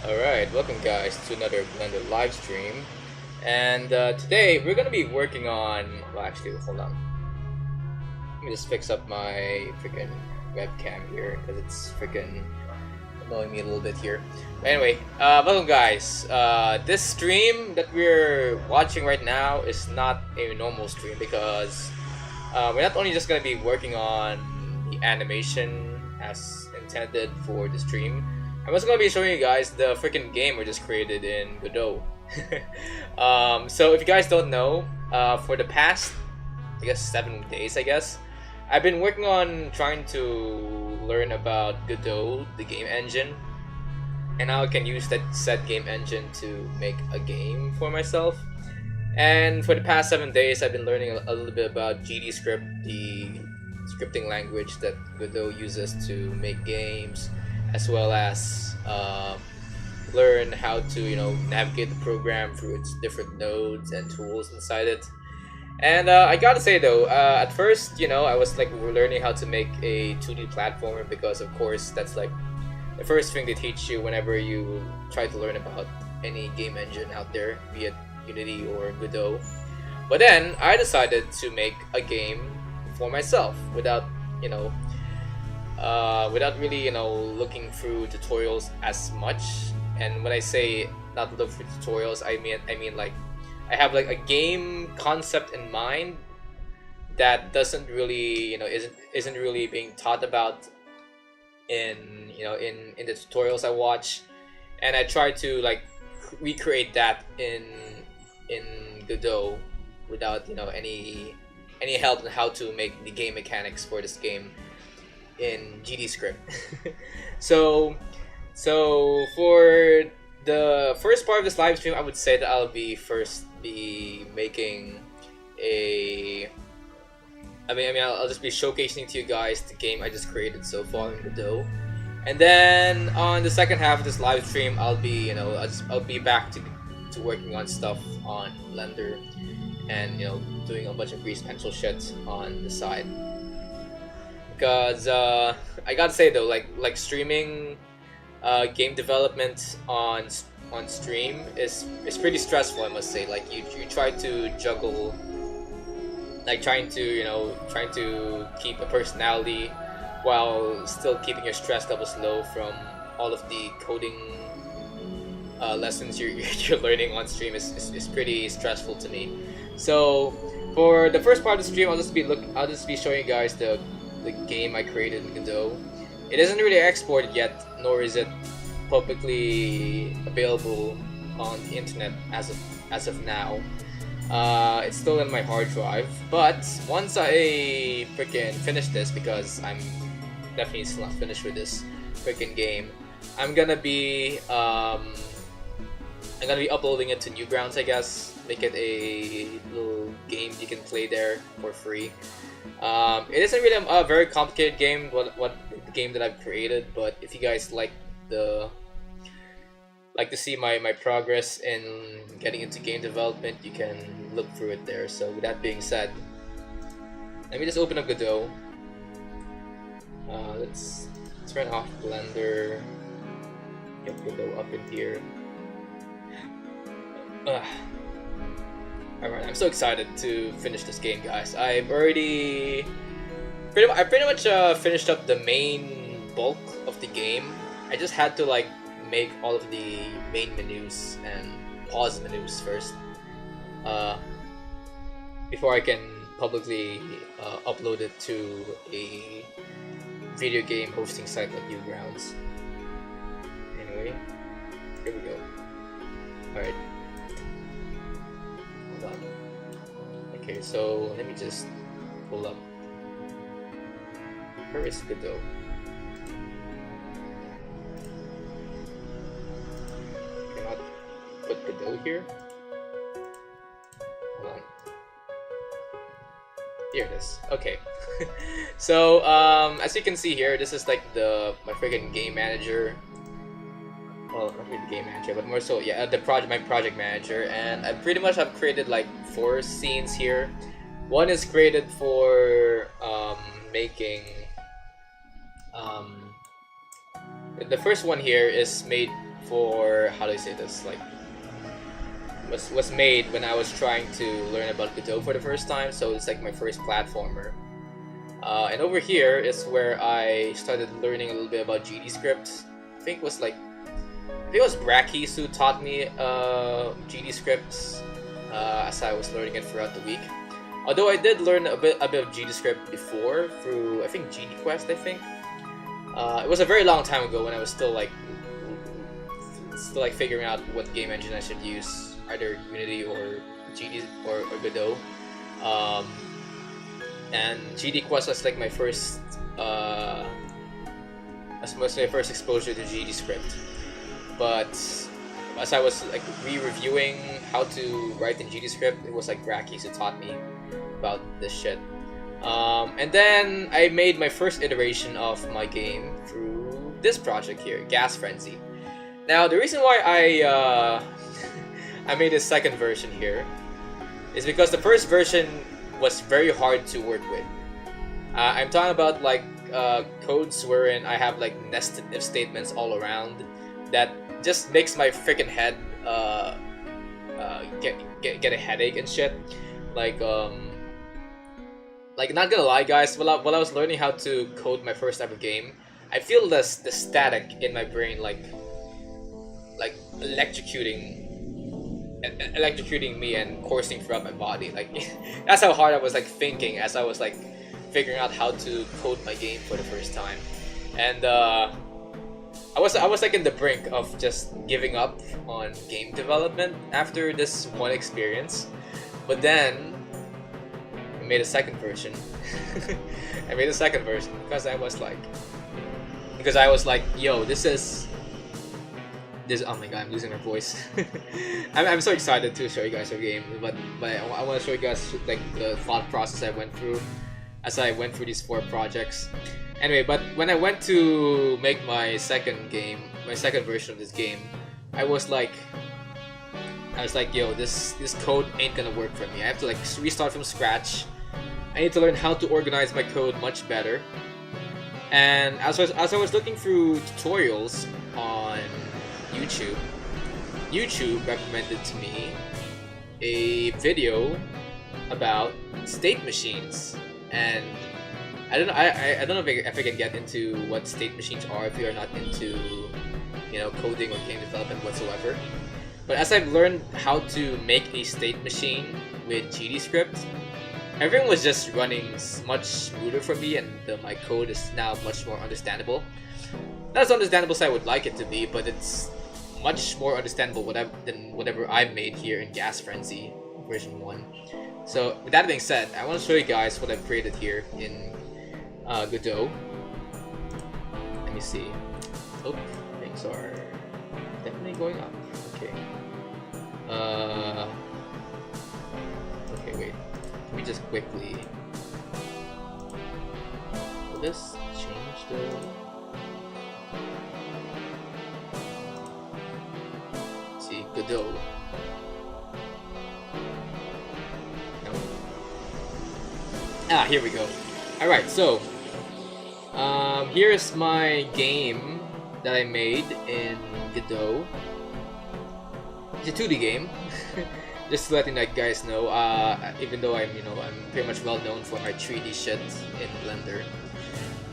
Alright, welcome guys to another Blender live stream. And today we're gonna be working on. Well, actually, hold on. Let me just fix up my freaking webcam here because it's freaking annoying me a little bit here. But anyway, welcome guys. This stream that we're watching right now is not a normal stream because we're not only just gonna be working on the animation as intended for the stream. I'm also going to be showing you guys the freaking game we just created in Godot. So if you guys don't know, for the past, I guess 7 days, I've been working on trying to learn about Godot, the game engine, and how I can use that said game engine to make a game for myself. And for the past 7 days, I've been learning a little bit about GDScript, the scripting language that Godot uses to make games, as well as learn how to navigate the program through its different nodes and tools inside it. And I gotta say though, at first I was like learning how to make a 2D platformer because of course that's like the first thing they teach you whenever you try to learn about any game engine out there, be it Unity or Godot. But then I decided to make a game for myself without really looking through tutorials as much. And when I say not look for tutorials, I mean like I have like a game concept in mind that doesn't really isn't really being taught about in in the tutorials I watch, and I try to like recreate that in Godot without any help on how to make the game mechanics for this game in GDScript. so for the first part of this live stream, I would say that I'll be making a I'll just be showcasing to you guys the game I just created so far in Godot. And then on the second half of this live stream, I'll be I'll be back to working on stuff on Blender and doing a bunch of grease pencil shit on the side. Because I gotta say though, like streaming game development on stream is pretty stressful, I must say. Like you try to juggle, like trying to keep a personality while still keeping your stress levels low from all of the coding lessons you're learning on stream is pretty stressful to me. So for the first part of the stream, I'll just be showing you guys the game I created in Godot. It isn't really exported yet, nor is it publicly available on the internet as of now. It's still in my hard drive, but once I freaking finish this, because I'm definitely still not finished with this freaking game, I'm gonna be uploading it to Newgrounds, I guess. Make it a little game you can play there for free. It isn't really a very complicated game, what the game that I've created, but if you guys like to see my progress in getting into game development, you can look through it there. So with that being said, let me just open up Godot. Let's turn off Blender, get Godot up in here. Alright, I'm so excited to finish this game, guys. I've already pretty much finished up the main bulk of the game. I just had to like make all of the main menus and pause menus first before I can publicly upload it to a video game hosting site like Newgrounds. Anyway, here we go. Alright. Okay, so let me just pull up. Where is Godot? Cannot put Godot here. Hold on. Here it is. Okay. So as you can see here, this is like my freaking game manager. Well, not really the game manager, but more so, yeah, my project manager, and I pretty much have created like 4 scenes here. One is created for making The first one here is made for, how do I say this, like was made when I was trying to learn about Godot for the first time, so it's like my first platformer. And over here is where I started learning a little bit about GD script. I think it was Brackeys who taught me GD scripts as I was learning it throughout the week. Although I did learn a bit of GD script before through, I think, GD Quest. I think it was a very long time ago when I was still figuring out what game engine I should use, either Unity or GD or Godot. And GD Quest was like my first exposure to GD script. But as I was like re-reviewing how to write in GD script, it was like Brackeys who taught me about this shit. And then I made my first iteration of my game through this project here, Gas Frenzy. Now the reason why I I made a second version here is because the first version was very hard to work with. I'm talking about like codes wherein I have like nested if statements all around that just makes my freaking head get a headache and shit. Like not gonna lie, guys, while I was learning how to code my first ever game, I feel the static in my brain like electrocuting me and coursing throughout my body. Like that's how hard I was like thinking as I was like figuring out how to code my game for the first time. And I was like in the brink of just giving up on game development after this one experience. But then I made a second version. I made a second version because I was like, yo, this. Oh my god, I'm losing my voice. I'm so excited to show you guys our game, but I want to show you guys like the thought process I went through as I went through these 4 projects. Anyway, but when I went to make my second version of this game, I was like, yo, this code ain't gonna work for me. I have to like restart from scratch. I need to learn how to organize my code much better. And as I was looking through tutorials on YouTube recommended to me a video about state machines, and I don't know if I can get into what state machines are if you are not into, you know, coding or game development whatsoever. But as I've learned how to make a state machine with GD script, everything was just running much smoother for me, and my code is now much more understandable. Not as understandable as I would like it to be, but it's much more understandable than whatever I've made here in Gas Frenzy version 1. So with that being said, I want to show you guys what I've created here in Godot. Let me see. Oh, things are definitely going up. Okay. Okay, wait. Let me just quickly. Will this change the? Let's see, Godot. No. Ah, here we go. All right, so here's my game that I made in Godot. It's a 2D game. Just to let you guys know, even though I'm pretty much well known for my 3D shit in Blender.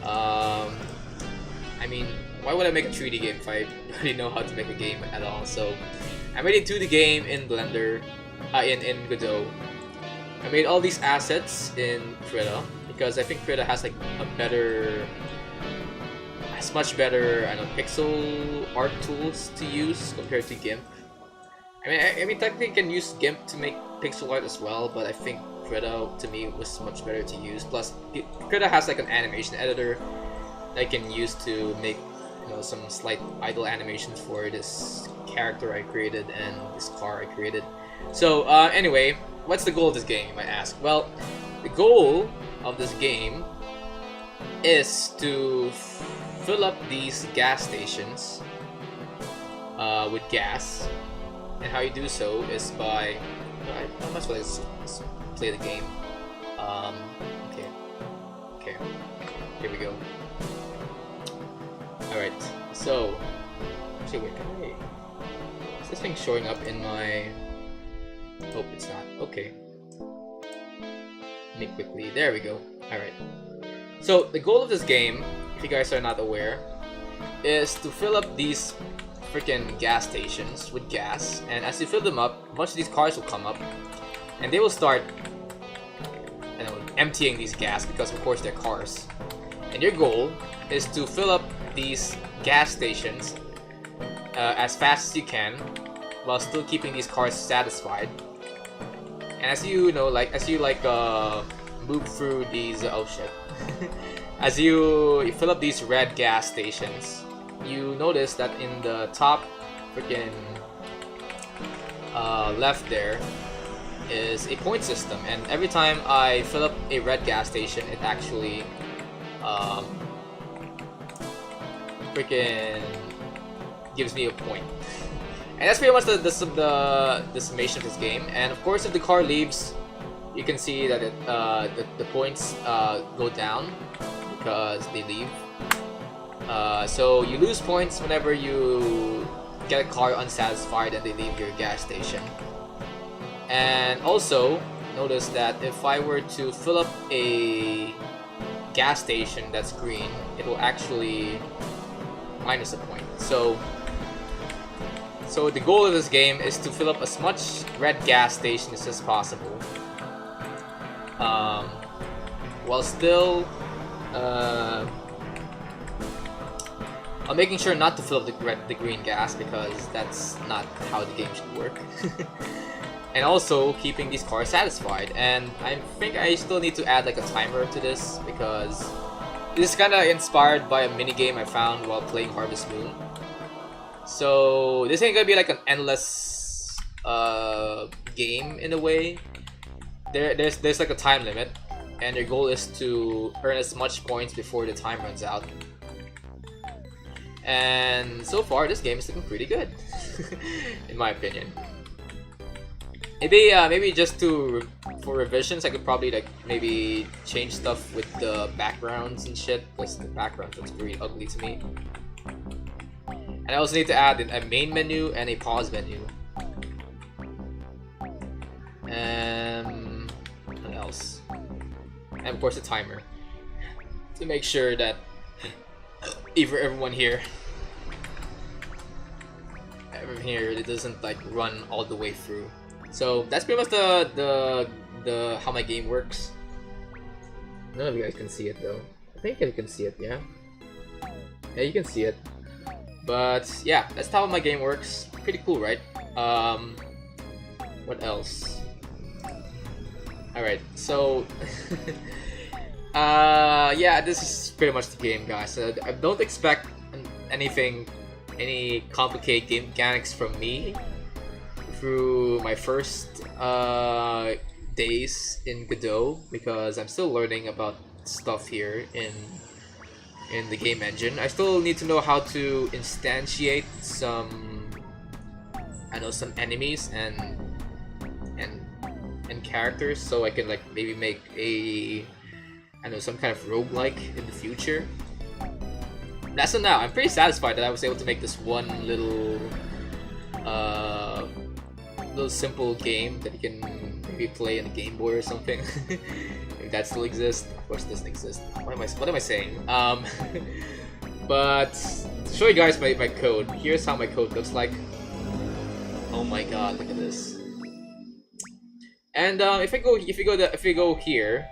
I mean, why would I make a 3D game if I already know how to make a game at all? So I made a 2D game in Blender, in Godot. I made all these assets in Krita because I think Krita has like much better, I don't know, pixel art tools to use compared to GIMP. I mean, technically you can use GIMP to make pixel art as well, but I think Krita to me was much better to use. Plus, Krita has like an animation editor that I can use to make, you know, some slight idle animations for this character I created and this car I created. So anyway, what's the goal of this game, you might ask? Well, the goal of this game is to fill up these gas stations with gas. And how you do so is by, I must let's play the game. Okay, here we go. All right, so actually, wait, can I? something showing up in my... Hope it's not. Okay. Let me quickly... There we go. Alright. So, the goal of this game, if you guys are not aware, is to fill up these freaking gas stations with gas. And as you fill them up, a bunch of these cars will come up. And they will start, you know, emptying these gas because, of course, they're cars. And your goal is to fill up these gas stations as fast as you can, while still keeping these cars satisfied. And as you know, move through these oh shit, as you fill up these red gas stations, you notice that in the top freaking left there is a point system, and every time I fill up a red gas station, it actually freaking gives me a point. And that's pretty much the summation of this game. And of course, if the car leaves, you can see that the points go down because they leave. So you lose points whenever you get a car unsatisfied and they leave your gas station. And also, notice that if I were to fill up a gas station that's green, it will actually minus a point. So the goal of this game is to fill up as much red gas stations as possible, while still I'm making sure not to fill up the green gas, because that's not how the game should work. And also keeping these cars satisfied. And I think I still need to add like a timer to this, because this is kind of inspired by a mini game I found while playing Harvest Moon. So this ain't gonna be like an endless game in a way. There's like a time limit, and your goal is to earn as much points before the time runs out. And so far, this game is looking pretty good, in my opinion. Maybe just for revisions, I could probably like maybe change stuff with the backgrounds and shit, because the background looks pretty ugly to me. And I also need to add a main menu and a pause menu. What else? And of course a timer, to make sure that everyone here it doesn't like run all the way through. So that's pretty much the how my game works. None of you guys can see it though. I think you can see it, yeah? Yeah, you can see it. But yeah, that's how my game works. Pretty cool, right? What else? Alright, so yeah, this is pretty much the game, guys. I don't expect any complicated game mechanics from me through my first days in Godot, because I'm still learning about stuff here in the game engine. I still need to know how to instantiate some enemies and characters, so I can like maybe make some kind of roguelike in the future. As of now, I'm pretty satisfied that I was able to make this one little simple game that you can maybe play on a Game Boy or something. If that still exists. Of course it doesn't exist. What am I saying? But to show you guys my code, here's how my code looks like. Oh my god, look at this. And if you go here,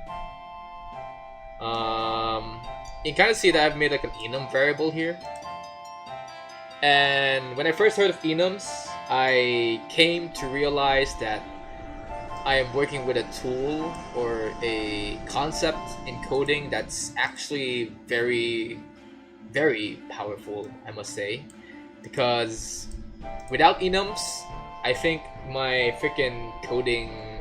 you can kind of see that I've made like an enum variable here. And when I first heard of enums, I came to realize that I am working with a tool or a concept in coding that's actually very, very powerful, I must say. Because without enums, I think my freaking coding,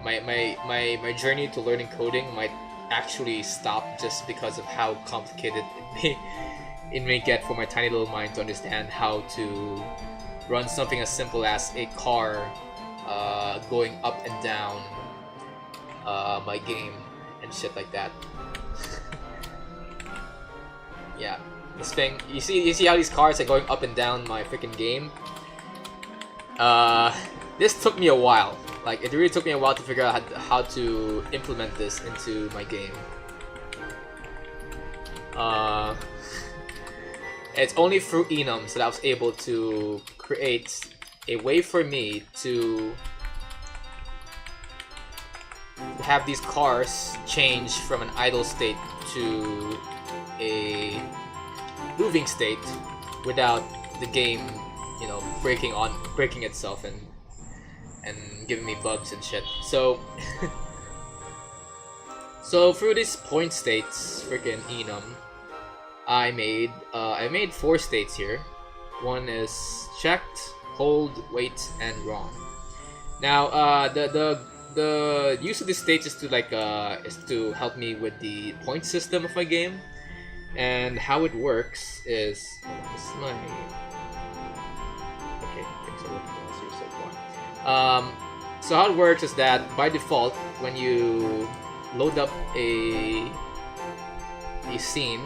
my journey to learning coding might actually stop, just because of how complicated it may get for my tiny little mind to understand how to run something as simple as a car going up and down my game and shit like that. Yeah, this thing, you see how these cars are going up and down my freaking game? This took me a while. Like, it really took me a while to figure out how to implement this into my game. It's only through enums that I was able to create a way for me to have these cars change from an idle state to a moving state without the game, you know, breaking itself and giving me bugs and shit. So so through these point states, freaking enum, I made 4 states here. One is checked, hold, wait, and wrong. Now the use of these states is to is to help me with the point system of my game. And how it works is this is my okay. So how it works is that by default, when you load up a scene,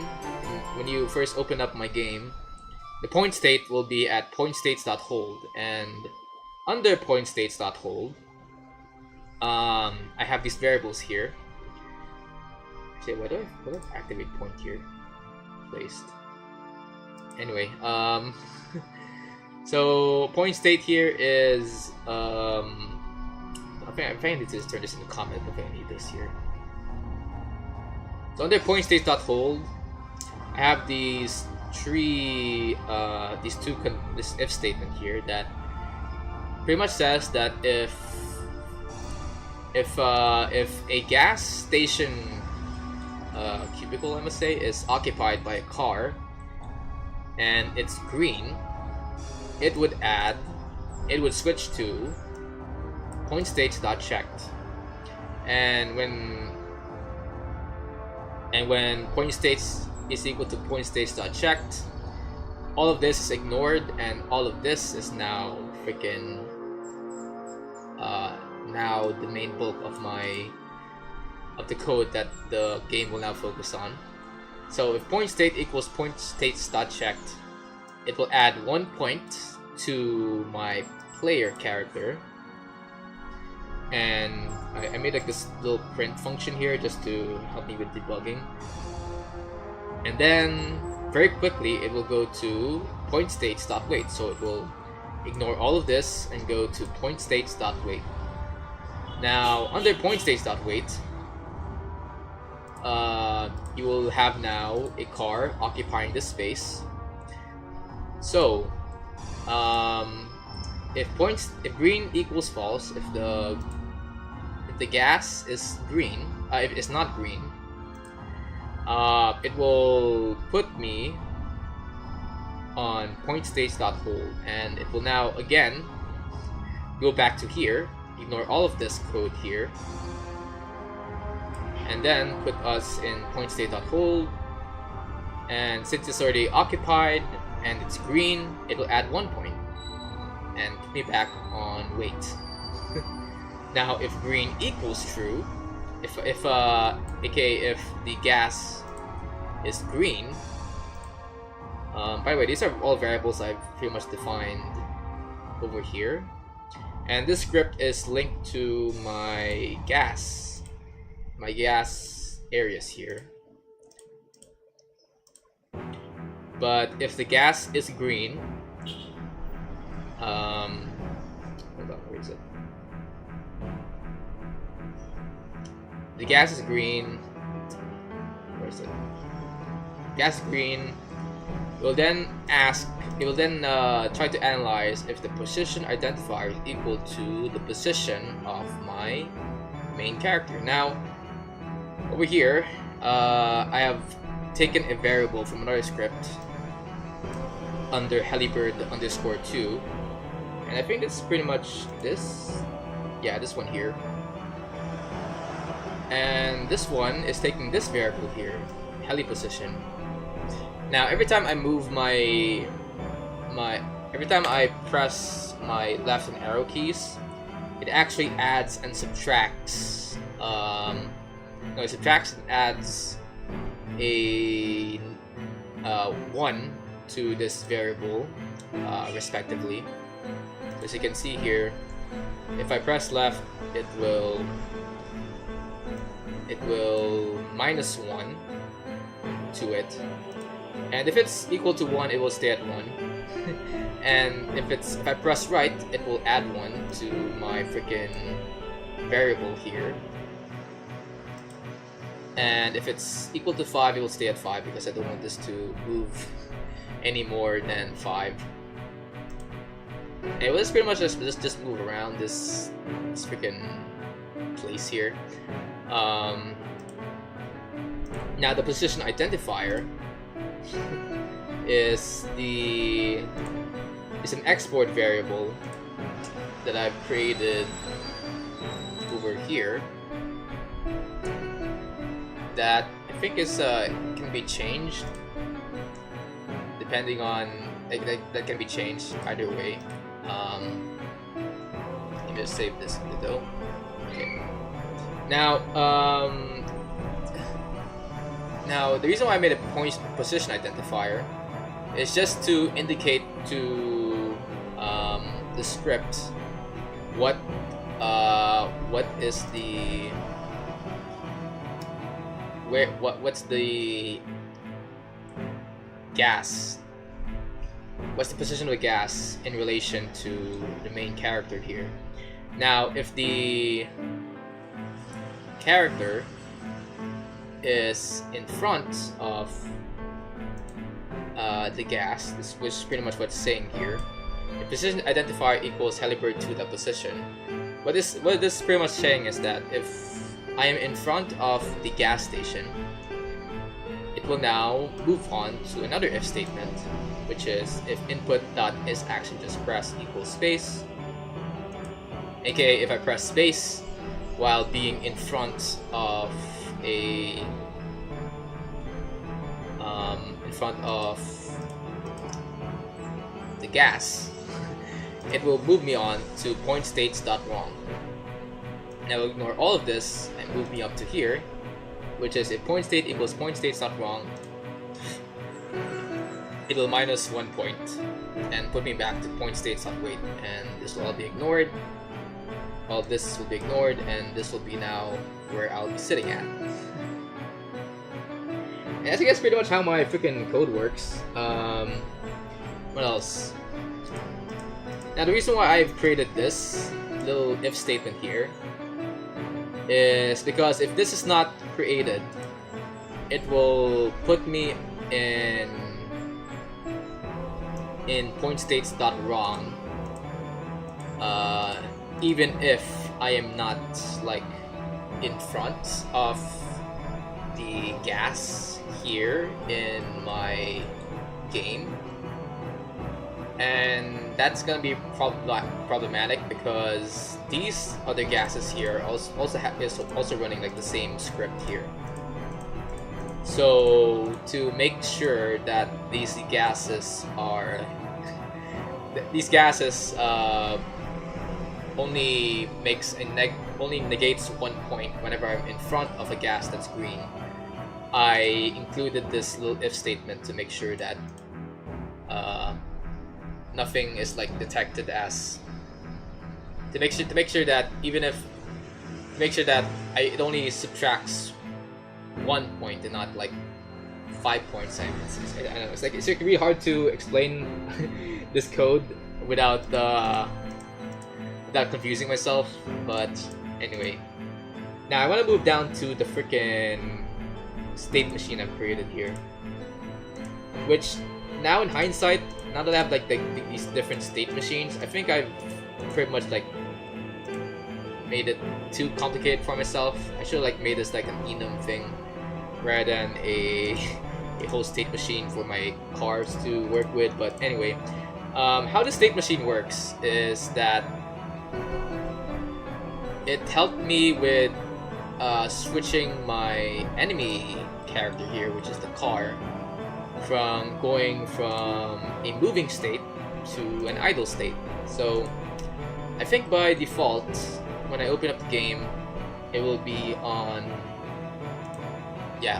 when you first open up my game, the point state will be at pointstates.hold, and under pointstates.hold, I have these variables here. Say, why do I activate point here? Placed. Anyway, so point state here is I think I need to just turn this into comment. I think I need this here. So under point states.hold, I have these this if statement here that pretty much says that if a gas station cubicle, I must say, is occupied by a car and it's green, it would switch to pointstates.checked, and when pointstates is equal to pointstates.checked, all of this is ignored, and all of this is now freaking now the main bulk of the code that the game will now focus on. So if point state equals pointstates.checked, it will add 1 point to my player character, and I made like this little print function here just to help me with debugging. And then very quickly it will go to pointstates.wait, so it will ignore all of this and go to pointstates.wait. Now under pointstates.wait, you will have now a car occupying this space. So if green equals false, if the gas is green, if it's not green, it will put me on pointstates.hold, and it will now again go back to here, ignore all of this code here, and then put us in pointstate.hold. And since it's already occupied and it's green, it will add 1 point and put me back on wait. Now if green equals true, if the gas is green, by the way, these are all variables I've pretty much defined over here, and this script is linked to my gas areas here. But if the gas is green, hold on, where is it? The gas is green. Where is it? Gas is green. It will then try to analyze if the position identifier is equal to the position of my main character. Now, over here, I have taken a variable from another script under helibird_2, and I think it's pretty much this. Yeah, this one here. And this one is taking this variable here, heli position. Now every time I move every time I press my left and arrow keys, it actually adds and subtracts. It subtracts and adds a 1 to this variable, respectively. As you can see here, if I press left, it will -1 to it, and if it's equal to 1, it will stay at 1. And if I press right, it will add 1 to my freaking variable here. And if it's equal to 5, it will stay at 5 because I don't want this to move any more than 5. And let's pretty much just move around this freaking place here. Now the position identifier is an export variable that I've created over here that I think is can be changed depending on that can be changed either way. Let me just save this window. Okay. Now the reason why I made a position identifier is just to indicate to the script what is the what's the gas, what's the position of the gas in relation to the main character here. Now if the character is in front of the gas, which is pretty much what's saying here, the position identifier equals halibut to the position. What this is pretty much saying is that if I am in front of the gas station, it will now move on to another if statement, which is if input dot is action just press equals space, aka if I press space while being in front of the gas, it will move me on to point states dot wrong. Now we'll ignore all of this and move me up to here, which is if point state equals point states dot wrong, it will -1 point and put me back to point states dot wait, and this will all be ignored. All of this will be ignored, and this will be now where I'll be sitting at. And I think that's pretty much how my freaking code works. What else? Now the reason why I've created this little if statement here is because if this is not created, it will put me in point states dot wrong, even if I am not like in front of the gas here in my game. And that's gonna be problematic because these other gases here is also running like the same script here. So to make sure that these gases only negates 1 point whenever I'm in front of a gas that's green, I included this little if statement to make sure that nothing is like detected as to make sure that it only subtracts 1 point and not like 5 points. I don't know. It's like really hard to explain this code without confusing myself. But anyway, now I want to move down to the freaking state machine I've created here, which now in hindsight, now that I have like these different state machines, I think I've pretty much like made it too complicated for myself. I should have like made this like an enum thing rather than a whole state machine for my cars to work with. But anyway, how the state machine works is that it helped me with switching my enemy character here, which is the car, from going from a moving state to an idle state. So I think by default, when I open up the game, it will be on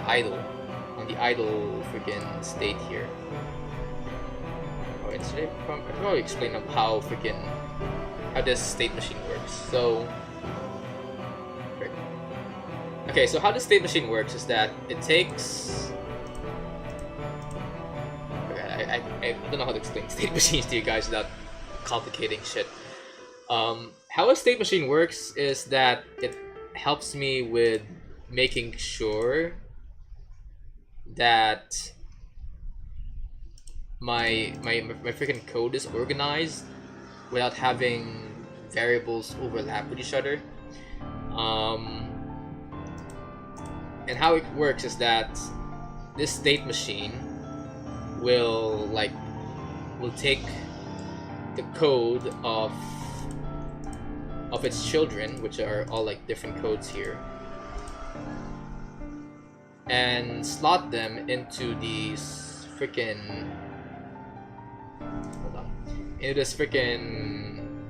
idle, on the idle freaking state here. Oh, I should probably explain how freaking how this state machine works. So, okay, so how the state machine works is that it takes. Okay, I don't know how to explain state machines to you guys without complicating shit. How a state machine works is that it helps me with making sure that my freaking code is organized without having variables overlap with each other. And how it works is that this state machine will take the code of its children, which are all like different codes here, and slot them into these freaking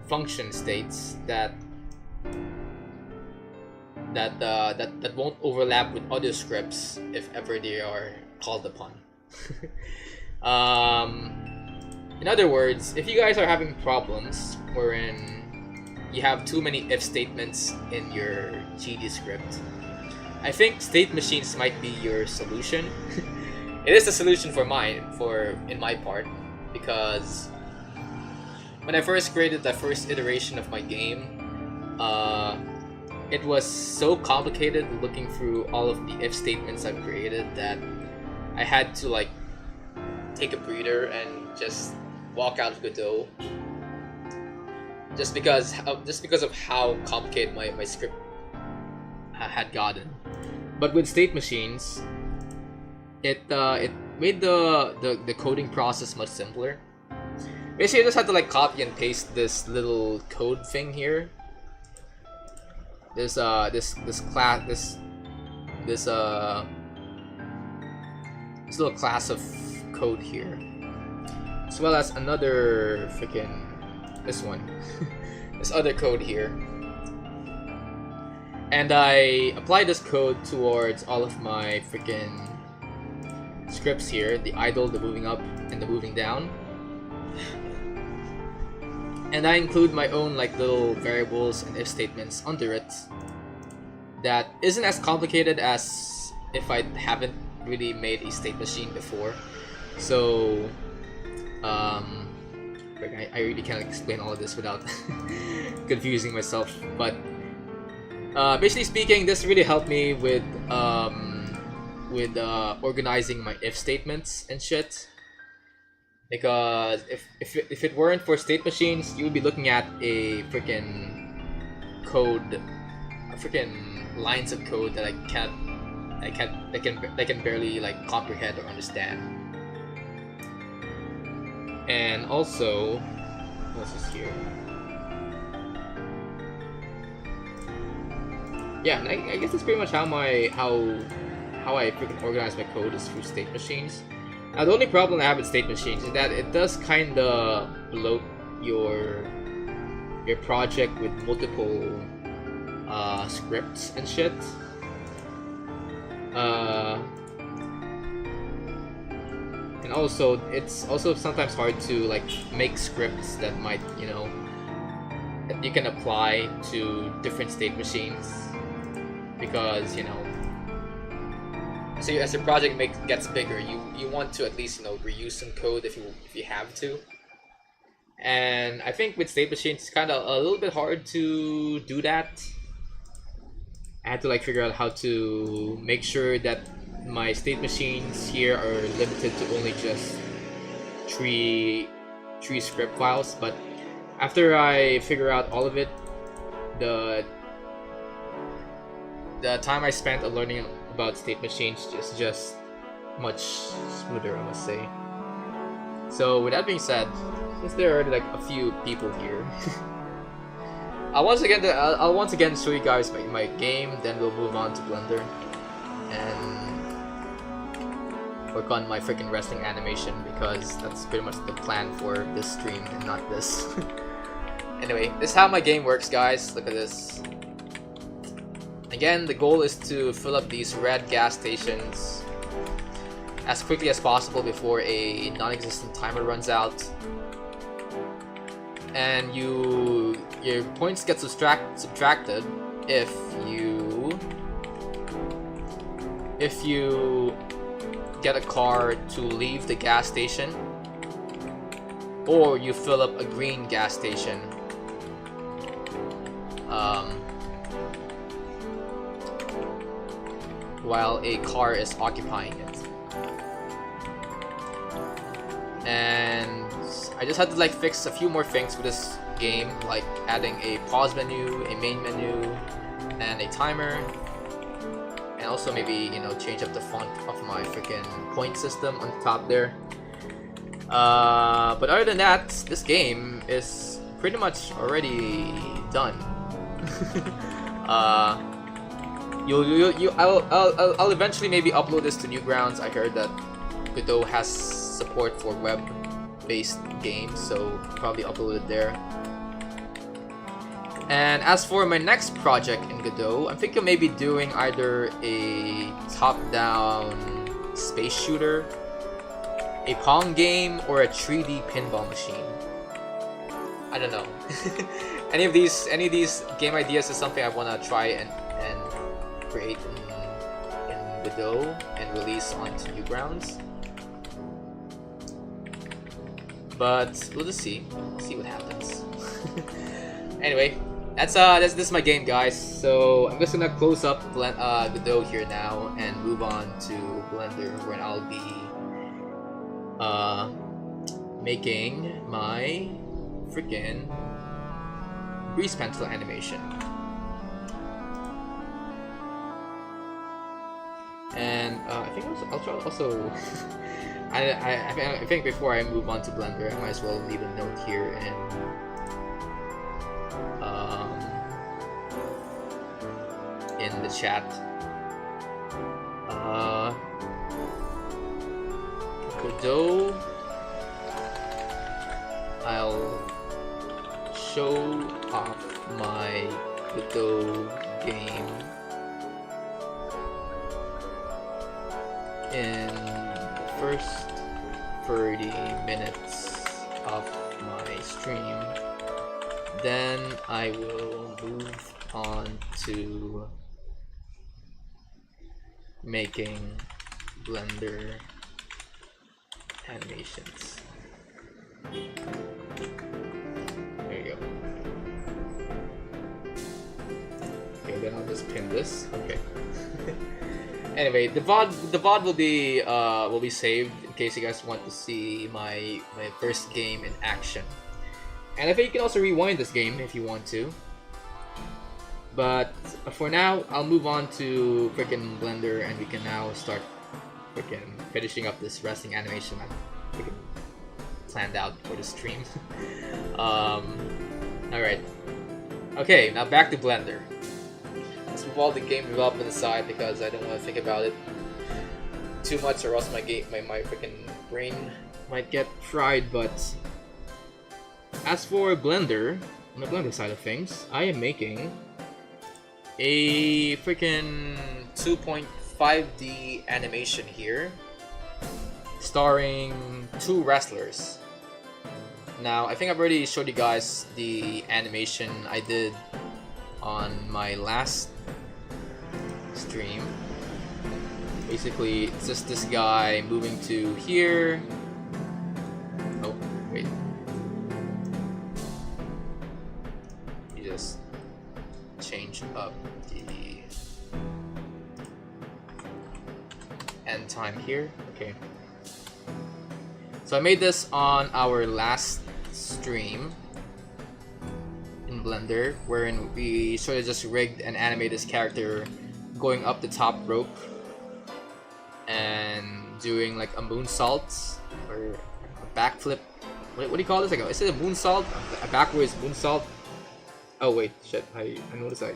function states that won't overlap with other scripts if ever they are called upon. In other words, if you guys are having problems wherein you have too many if statements in your GD script, I think state machines might be your solution. It is a solution in my part, because when I first created the first iteration of my game, it was so complicated looking through all of the if statements I've created that I had to like take a breather and just walk out of Godot, just because of how complicated my script had gotten. But with state machines, it made the coding process much simpler. Basically, I just had to like copy and paste this little code thing here. This little class of code here, as well as another freaking this other code here, and I apply this code towards all of my freaking scripts here: the idle, the moving up, and the moving down. And I include my own like little variables and if statements under it that isn't as complicated as if I haven't really made a state machine before. So I really can't explain all of this without confusing myself, but basically speaking, this really helped me with organizing my if statements and shit. Because if it weren't for state machines, you would be looking at a freaking lines of code that I can barely like comprehend or understand. And also, what's this here? Yeah, and I guess that's pretty much how I freaking organize my code is through state machines. Now, the only problem I have with state machines is that it does kind of bloat your project with multiple scripts and shit. And also, it's also sometimes hard to like make scripts that might, that you can apply to different state machines, because so as your project gets bigger, you want to at least reuse some code if you have to. And I think with state machines, it's kind of a little bit hard to do that. I had to like figure out how to make sure that my state machines here are limited to only just three script files. But after I figure out all of it, the time I spent learning about state machines is just much smoother, I must say. So with that being said, since there are already like a few people here, I'll once again show you guys my game, then we'll move on to Blender and work on my freaking wrestling animation, because that's pretty much the plan for this stream and not this. Anyway, this is how my game works, guys. Look at this. Again, the goal is to fill up these red gas stations as quickly as possible before a non-existent timer runs out. And you your points get subtracted if you get a car to leave the gas station, or you fill up a green gas station. While a car is occupying it. And I just had to like fix a few more things with this game, like adding a pause menu, a main menu, and a timer. And also maybe, you know, change up the font of my freaking point system on the top there. But other than that, this game is pretty much already done. I'll eventually maybe upload this to Newgrounds. I heard that Godot has support for web-based games, so probably upload it there. And as for my next project in Godot, I'm thinking of maybe doing either a top-down space shooter, a Pong game, or a 3D pinball machine. I don't know. any of these game ideas is something I want to try and create in Godot and release onto Newgrounds. But we'll just see what happens. Anyway, this is my game, guys. So I'm just gonna close up Godot here now and move on to Blender, where I'll be making my freaking grease pencil animation. And I think I'll try also. I think before I move on to Blender, I might as well leave a note here in the chat. Godot. I'll show off my Godot game in the first 30 minutes of my stream. Then I will move on to making Blender animations. There you go. Okay, then I'll just pin this. Okay. Anyway, the VOD will be saved in case you guys want to see my first game in action. And I think you can also rewind this game if you want to. But for now, I'll move on to freaking Blender, and we can now start freaking finishing up this resting animation I freaking planned out for the stream. Alright. Okay, now back to Blender. Let's move all the game development aside because I don't want to think about it too much, or else my freaking brain might get fried. But as for Blender, on the Blender side of things, I am making a freaking 2.5D animation here, starring two wrestlers. Now, I think I've already showed you guys the animation I did on my last stream. Basically, it's just this guy moving to here. Oh, wait. You just change up the end time here. Okay. So I made this on our last stream in Blender, wherein we sort of just rigged and animated this character going up the top rope and doing like a moonsault or a backflip. What do you call this? Like, is it a moonsault? A backwards moonsault? Oh wait, shit! I noticed you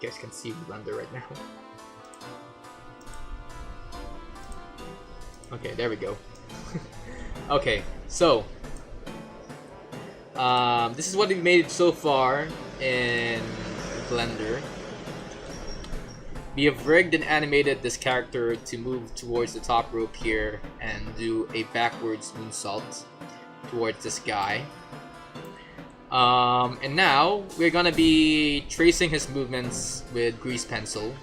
guys can see Blender right now. Okay, there we go. Okay, so this is what we made so far in Blender. We have rigged and animated this character to move towards the top rope here and do a backwards moonsault towards this guy. And now we're gonna be tracing his movements with grease pencil,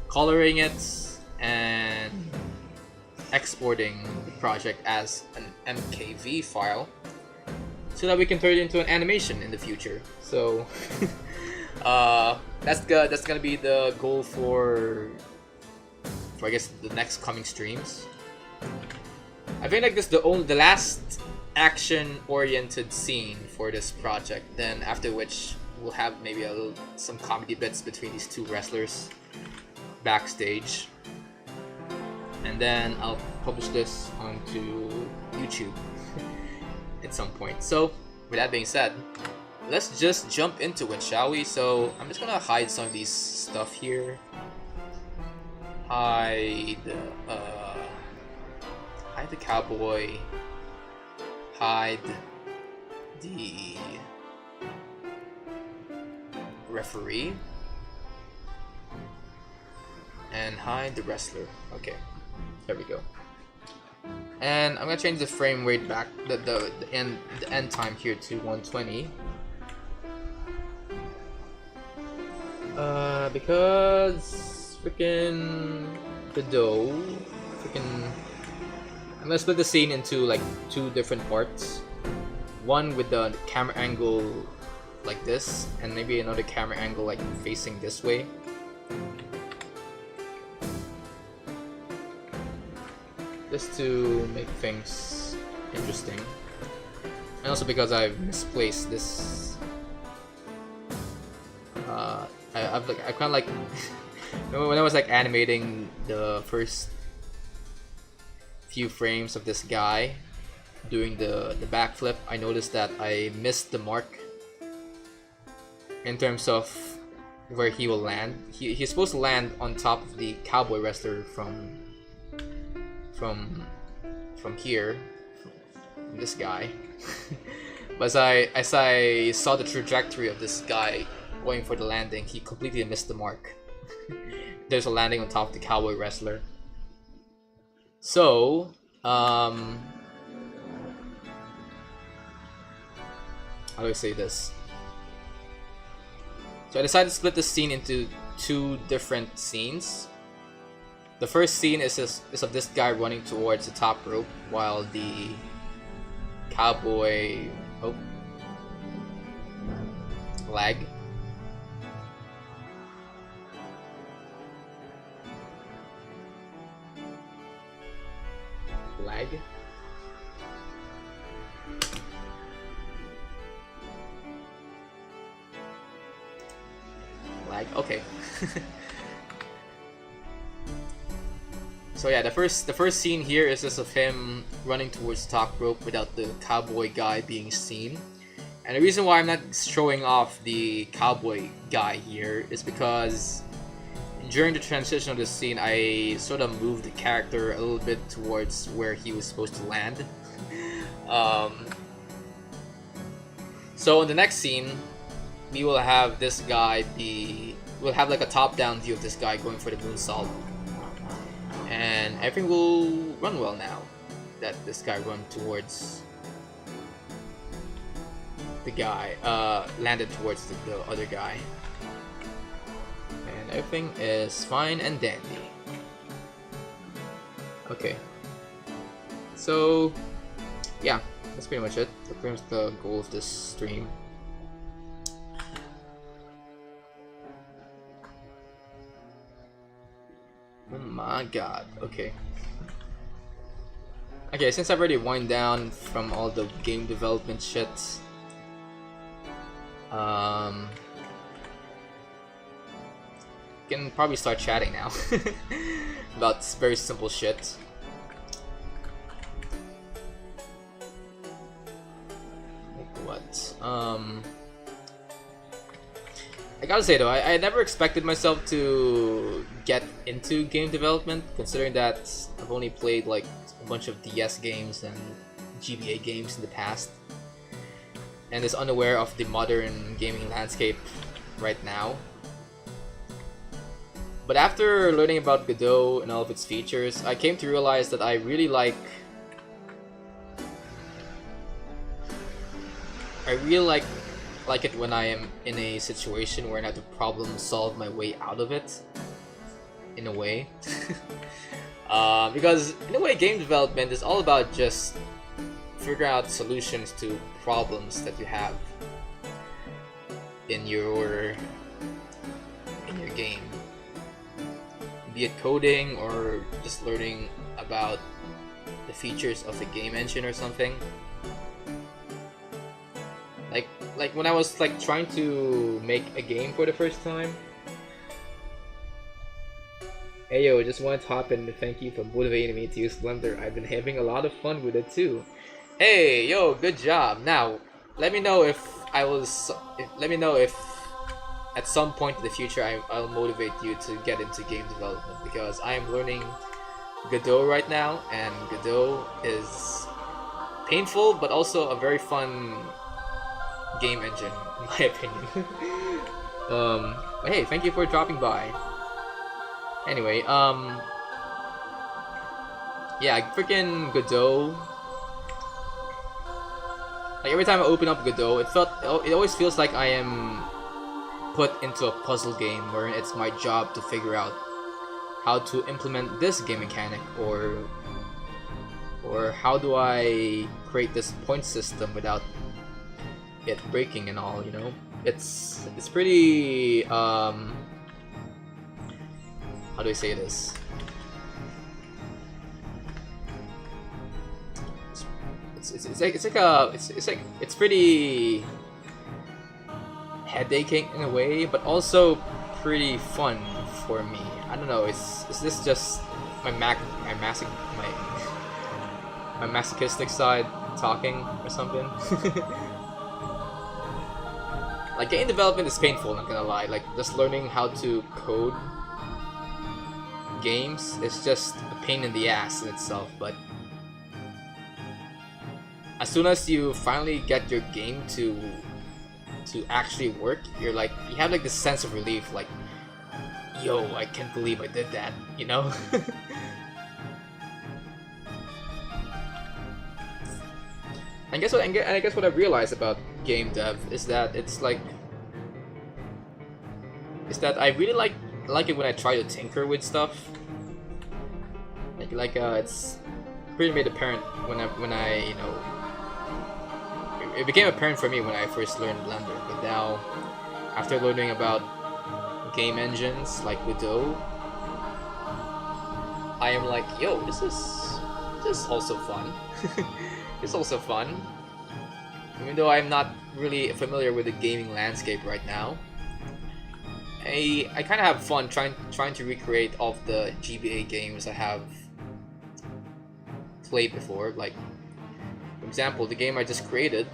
coloring it, and exporting the project as an MKV file so that we can turn it into an animation in the future. So that's gonna be the goal for I guess the next coming streams. I think like this the last action-oriented scene for this project. Then after which we'll have maybe some comedy bits between these two wrestlers backstage, and then I'll publish this onto YouTube at some point. So with that being said, let's just jump into it, shall we? So I'm just gonna hide some of these stuff here. Hide the cowboy. Hide the referee. And hide the wrestler. Okay, there we go. And I'm gonna change the frame rate back, the end time here to 120. Because freaking Godot, I'm gonna split the scene into like two different parts. One with the camera angle like this, and maybe another camera angle like facing this way. Just to make things interesting. And also because I've misplaced this. I kind of like when I was like animating the first few frames of this guy doing the backflip, I noticed that I missed the mark in terms of where he will land. He's supposed to land on top of the cowboy wrestler from here, from this guy. But as I saw the trajectory of this guy going for the landing, he completely missed the mark. There's a landing on top of the cowboy wrestler. So how do I say this? So I decided to split the scene into two different scenes. The first scene is of this guy running towards the top rope while the cowboy lag. Okay. So yeah, the first scene here is just of him running towards the top rope without the cowboy guy being seen. And the reason why I'm not showing off the cowboy guy here is because during the transition of the scene, I sort of moved the character a little bit towards where he was supposed to land. So in the next scene, we will have this guy we'll have like a top-down view of this guy going for the moonsault. And everything will run well now that this guy run towards the guy, landed towards the other guy. And everything is fine and dandy. Okay. So, yeah, that's pretty much it. That's pretty much the goal of this stream. Oh my god, okay. Okay, since I've already wind down from all the game development shit, can probably start chatting now about very simple shit. Like what? I gotta say though, I never expected myself to get into game development, considering that I've only played like a bunch of DS games and GBA games in the past, and is unaware of the modern gaming landscape right now. But after learning about Godot and all of its features, I came to realize that I really like I really like it when I am in a situation where I have to problem solve my way out of it. In a way, because in a way, game development is all about just figuring out solutions to problems that you have in your game, be it coding or just learning about the features of the game engine or something. Like when I was like trying to make a game for the first time. Hey yo, just wanted to hop in to thank you for motivating me to use Blender. I've been having a lot of fun with it too. Hey yo, good job. Now, let me know if let me know if at some point in the future I'll motivate you to get into game development, because I am learning Godot right now, and Godot is painful but also a very fun game engine in my opinion. But hey, thank you for dropping by. Anyway, yeah, freaking Godot. Like every time I open up Godot, it always feels like I am put into a puzzle game where it's my job to figure out how to implement this game mechanic, or how do I create this point system without it breaking and all, you know? It's pretty how do I say this? It's pretty headaching in a way, but also pretty fun for me. I don't know. Is this just my masochistic side talking or something? Like game development is painful, not gonna lie. Like just learning how to code games is just a pain in the ass in itself, but as soon as you finally get your game to actually work, you have like this sense of relief, like, yo, I can't believe I did that, you know? I guess what I realized about game dev is that I really like it when I try to tinker with stuff. It's pretty made apparent when I you know, it became apparent for me when I first learned Blender, but now after learning about game engines like Godot, I am like, yo, this is also fun. It's also fun. Even though I'm not really familiar with the gaming landscape right now, I kind of have fun trying to recreate all of the GBA games I have played before. Like, for example, the game I just created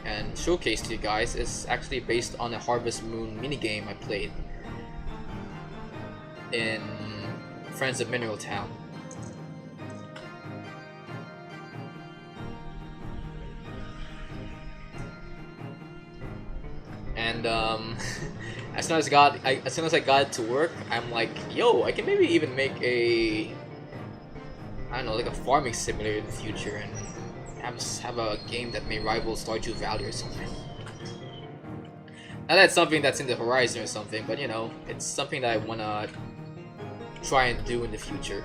and showcased to you guys is actually based on a Harvest Moon minigame I played in Friends of Mineral Town. And as soon as I got it to work, I'm like, yo, I can maybe even make I don't know, like a farming simulator in the future, and have a game that may rival Stardew Valley or something. Now that's something that's in the horizon or something, but you know, it's something that I wanna try and do in the future.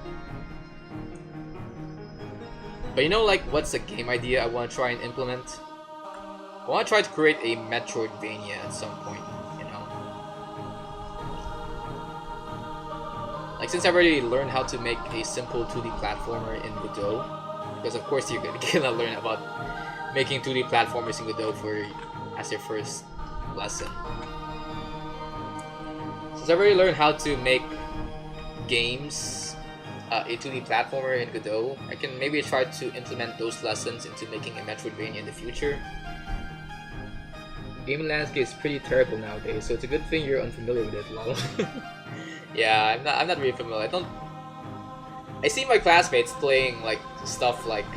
But you know, like, what's a game idea I wanna try and implement? I want to try to create a Metroidvania at some point, you know? Like, since I've already learned how to make a simple 2D platformer in Godot, because of course you're gonna learn about making 2D platformers in Godot as your first lesson. Since I've already learned how to make games, a 2D platformer in Godot, I can maybe try to implement those lessons into making a Metroidvania in the future. Gaming landscape is pretty terrible nowadays, so it's a good thing you're unfamiliar with it, lol. Yeah, I'm not really familiar. I see my classmates playing like stuff like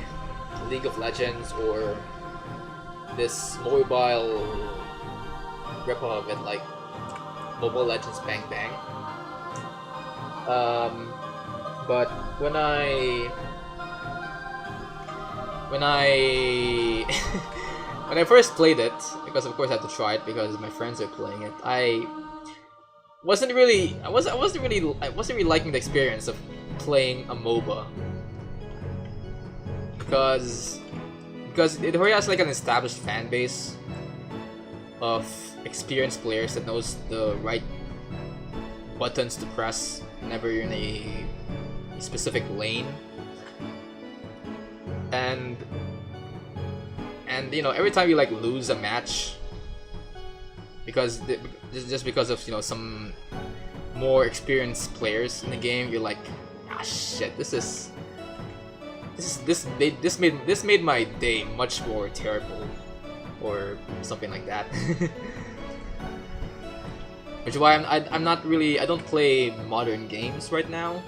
League of Legends or this mobile repo of it, like Mobile Legends Bang Bang. But when I when I first played it, because of course I had to try it because my friends are playing it, I wasn't really liking the experience of playing a MOBA because it already has like an established fan base of experienced players that knows the right buttons to press whenever you're in a specific lane, and you know, every time you like lose a match because just because of, you know, some more experienced players in the game, you're like, ah shit, this made my day much more terrible, or something like that. Which is why I'm not really, I don't play modern games right now,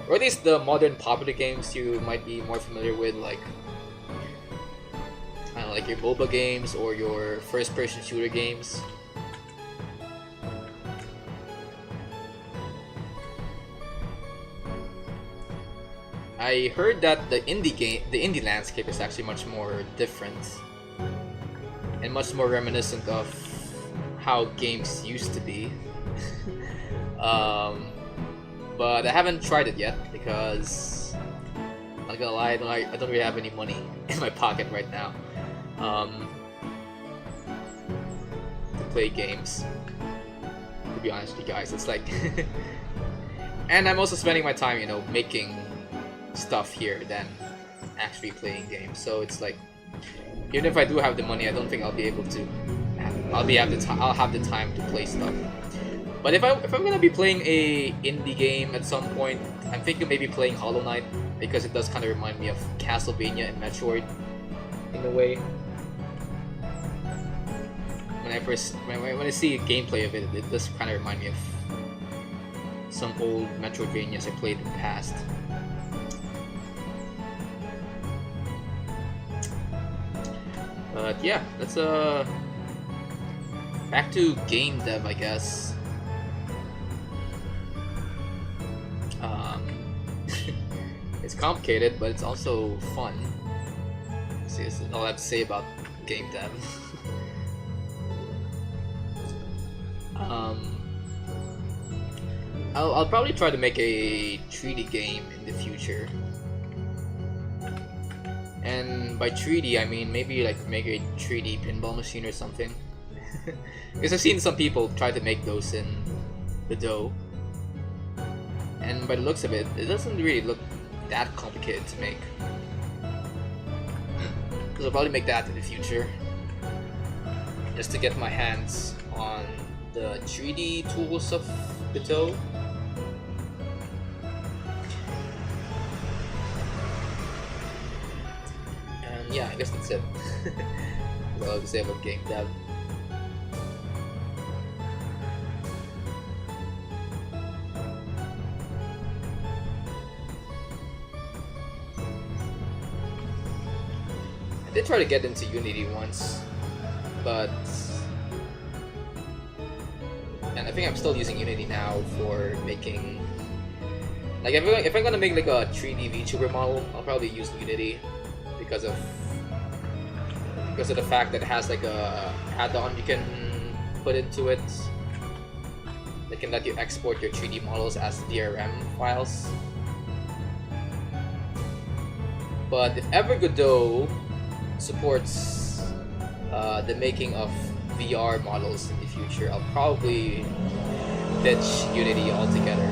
or at least the modern popular games you might be more familiar with, like like your MOBA games or your first-person shooter games. I heard that the indie landscape is actually much more different and much more reminiscent of how games used to be. But I haven't tried it yet because, I'm not gonna lie, I don't really have any money in my pocket right now to play games. To be honest with you guys, it's like, and I'm also spending my time, you know, making stuff here than actually playing games. So it's like, even if I do have the money, I don't think I'll be able to. I'll have the time to play stuff. But if I'm gonna be playing a indie game at some point, I'm thinking maybe playing Hollow Knight, because it does kind of remind me of Castlevania and Metroid in a way. When I see a gameplay of it, it does kind of remind me of some old Metroidvanias I played in the past. But yeah, let's back to game dev, I guess. It's complicated, but it's also fun. See, that's all I have to say about game dev. I'll probably try to make a 3D game in the future. And by 3D, I mean maybe like make a 3D pinball machine or something. Because I've seen some people try to make those in Godot, and by the looks of it, it doesn't really look that complicated to make. So I'll probably make that in the future, just to get my hands on the 3D tools of Godot. And yeah, I guess that's it. What I have to say about game dev. I did try to get into Unity once, but, and I think I'm still using Unity now for making, like, if I'm gonna make like a 3D VTuber model, I'll probably use Unity because of the fact that it has like a add-on you can put into it that can let you export your 3D models as DRM files. But if ever Godot supports the making of VR models in the future, I'll probably ditch Unity altogether.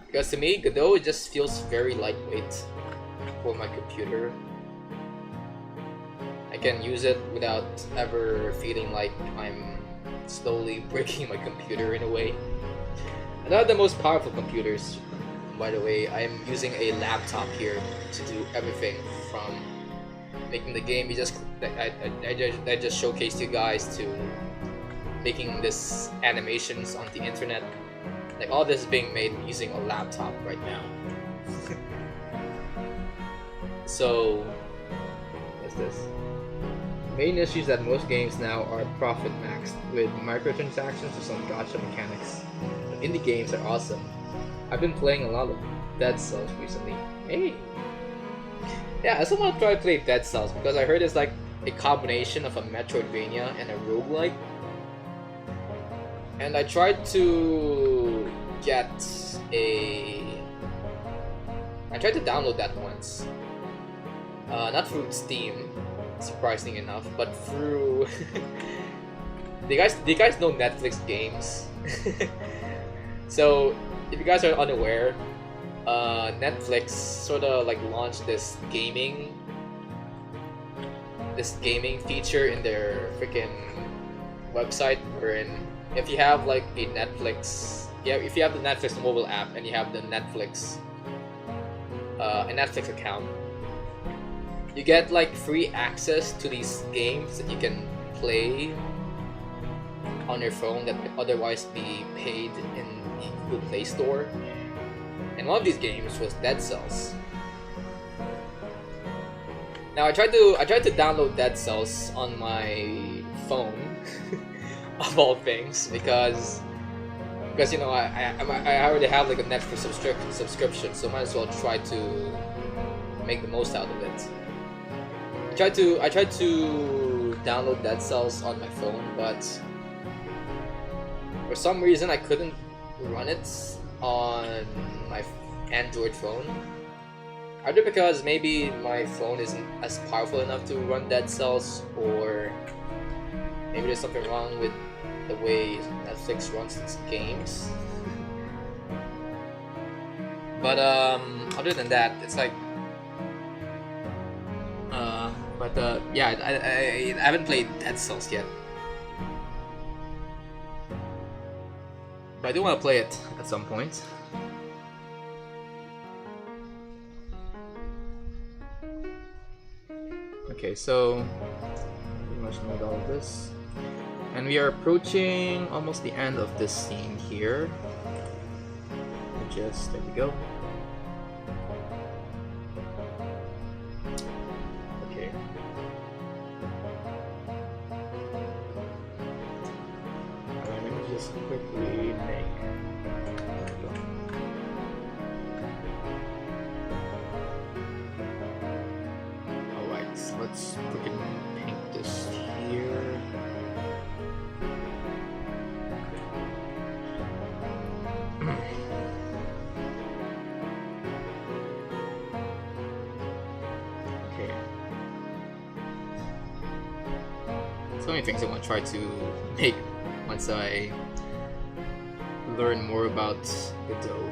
Because to me, Godot just feels very lightweight for my computer. I can use it without ever feeling like I'm slowly breaking my computer in a way. And not the most powerful computers, by the way. I'm using a laptop here to do everything from making the game I just showcased you guys, to making this animations on the internet. Like, all this is being made using a laptop right now. So, what's this? Main issue is that most games now are profit maxed with microtransactions or some gacha mechanics. But indie games are awesome. I've been playing a lot of Dead Cells recently. Hey! Yeah, I also want to try to play Dead Cells because I heard it's like a combination of a Metroidvania and a roguelike. And I tried to get I tried to download that once. Not through Steam, surprisingly enough, but through... do you guys know Netflix games? So, if you guys are unaware, Netflix sort of like launched this gaming feature in their freaking website, wherein if you have like a Netflix, if you have the Netflix mobile app and you have the Netflix account, you get like free access to these games that you can play on your phone that would otherwise be paid in the Google Play Store. And one of these games was Dead Cells. Now I tried to download Dead Cells on my phone, of all things, because you know I already have like a Netflix subscription, so might as well try to make the most out of it. I tried to download Dead Cells on my phone, but for some reason I couldn't run it on my Android phone. Either because maybe my phone isn't as powerful enough to run Dead Cells, or maybe there's something wrong with the way Netflix runs its games. But other than that, it's like yeah, I haven't played Dead Cells yet, but I do want to play it at some point. Okay, so pretty much made all of this, and we are approaching almost the end of this scene here. There we go. Okay. Alright, let me just quickly make. Let's freaking paint this here. Okay. So many things I want to try to make once I learn more about Godot.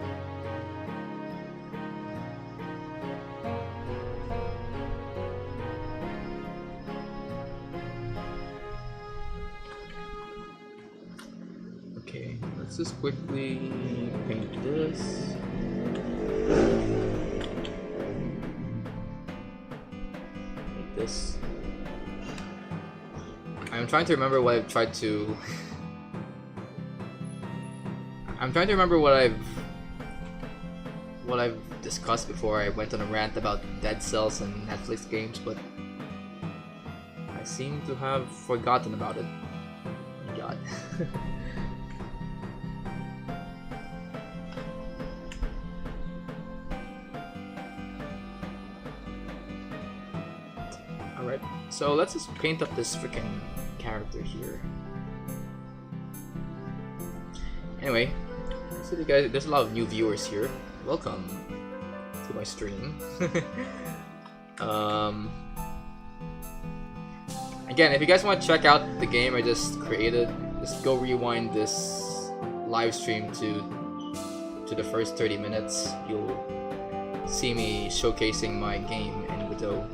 Let's just quickly paint this. Paint this. I'm trying to remember what I've tried to. I'm trying to remember what I've discussed before I went on a rant about Dead Cells and Netflix games, but I seem to have forgotten about it. God. Alright, so let's just paint up this freaking character here. Anyway, so you guys, there's a lot of new viewers here. Welcome to my stream. Again, if you guys want to check out the game I just created, just go rewind this live stream to the first 30 minutes. You'll see me showcasing my game in Godot.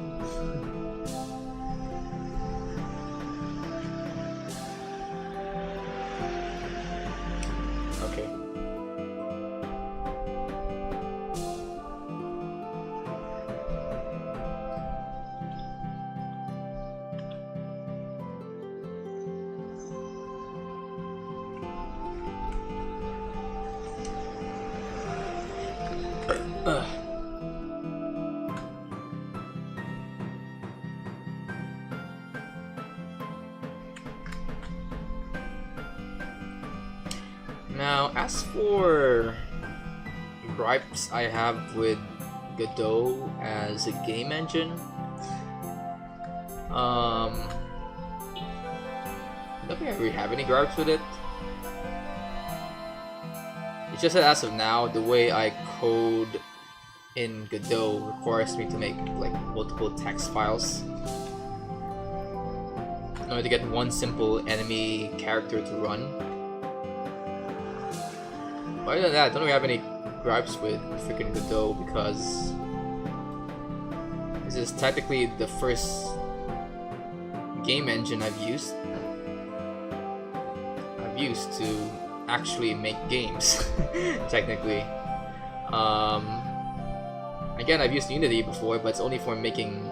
Now, as for gripes I have with Godot as a game engine, I don't think I really have any gripes with it. It's just that as of now, the way I code in Godot requires me to make like multiple text files in order to get one simple enemy character to run. But other than that, I don't really have any gripes with freaking Godot because this is technically the first game engine I've used to actually make games. Technically, again, I've used Unity before, but it's only for making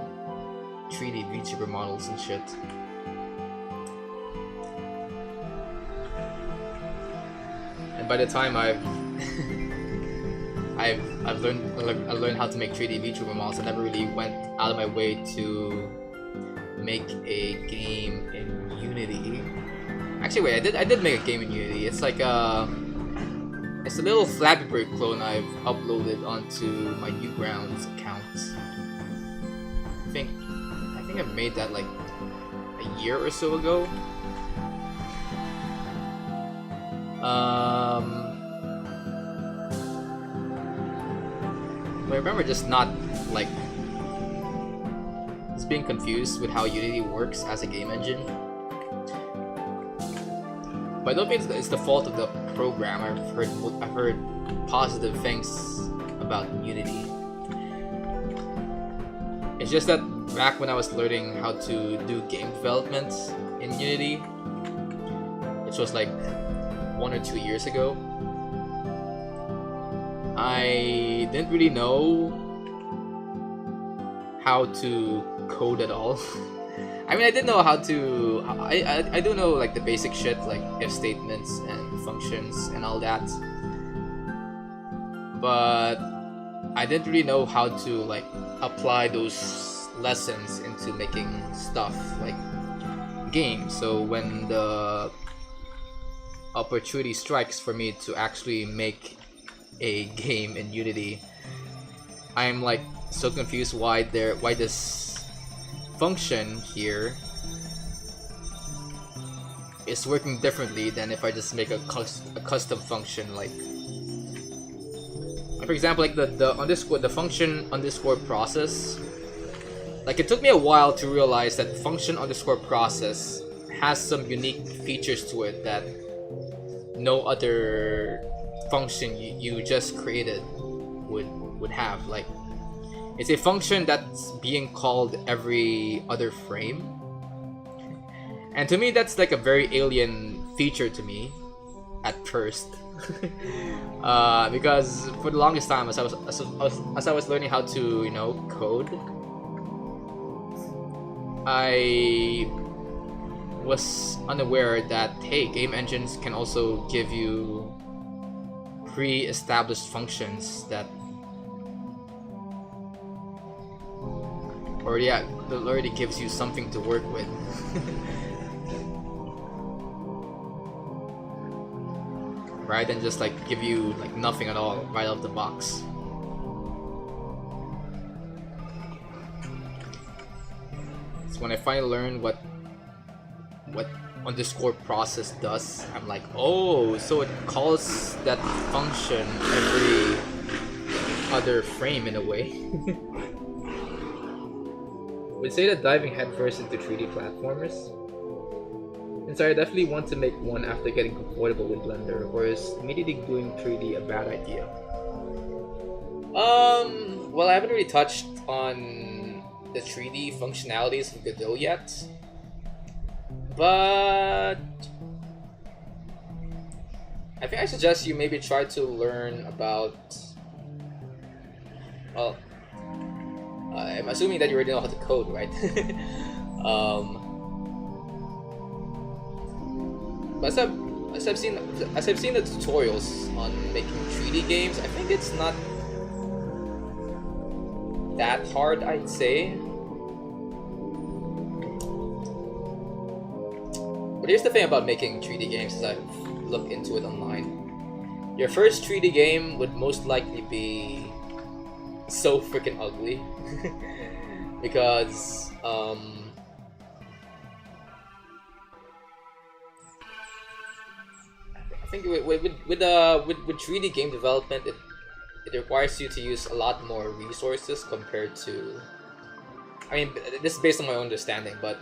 3D VTuber models and shit. And by the time I've learned how to make 3D VTuber models, I never really went out of my way to make a game in Unity. Actually, wait, I did make a game in Unity. It's like it's a little Flappy Bird clone I've uploaded onto my Newgrounds account. I think I made that like a year or so ago. I remember just not like just being confused with how Unity works as a game engine. But I don't think it's the fault of the program. I've heard positive things about Unity. It's just that back when I was learning how to do game development in Unity, which was like 1 or 2 years ago, I didn't really know how to code at all. I mean, I did know how to. I do know like the basic shit, like if statements and functions and all that. But I didn't really know how to like apply those lessons into making stuff like games. So when the opportunity strikes for me to actually make a game in Unity, I'm like so confused why this function here is working differently than if I just make a custom function. Like for example, like the function underscore process. Like it took me a while to realize that function underscore process has some unique features to it that no other function you just created would have. Like it's a function that's being called every other frame, and to me that's like a very alien feature to me at first. Because for the longest time as I was learning how to code, I was unaware that hey, game engines can also give you pre-established functions that already gives you something to work with. Rather than just like give you like nothing at all right out of the box. So when I finally learned what underscore process does, I'm like, oh, so it calls that function every other frame in a way. Would say that diving headfirst into 3D platformers? And so I definitely want to make one after getting comfortable with Blender, or is immediately doing 3D a bad idea? Well, I haven't really touched on the 3D functionalities of Godot yet, but I think I suggest you maybe try to learn about, well, I'm assuming that you already know how to code, right? But as I've seen the tutorials on making 3D games, I think it's not that hard, I'd say. But here's the thing about making 3D games, as I've looked into it online. Your first 3D game would most likely be so freaking ugly because I think with 3D game development, it requires you to use a lot more resources compared to. I mean, this is based on my own understanding, but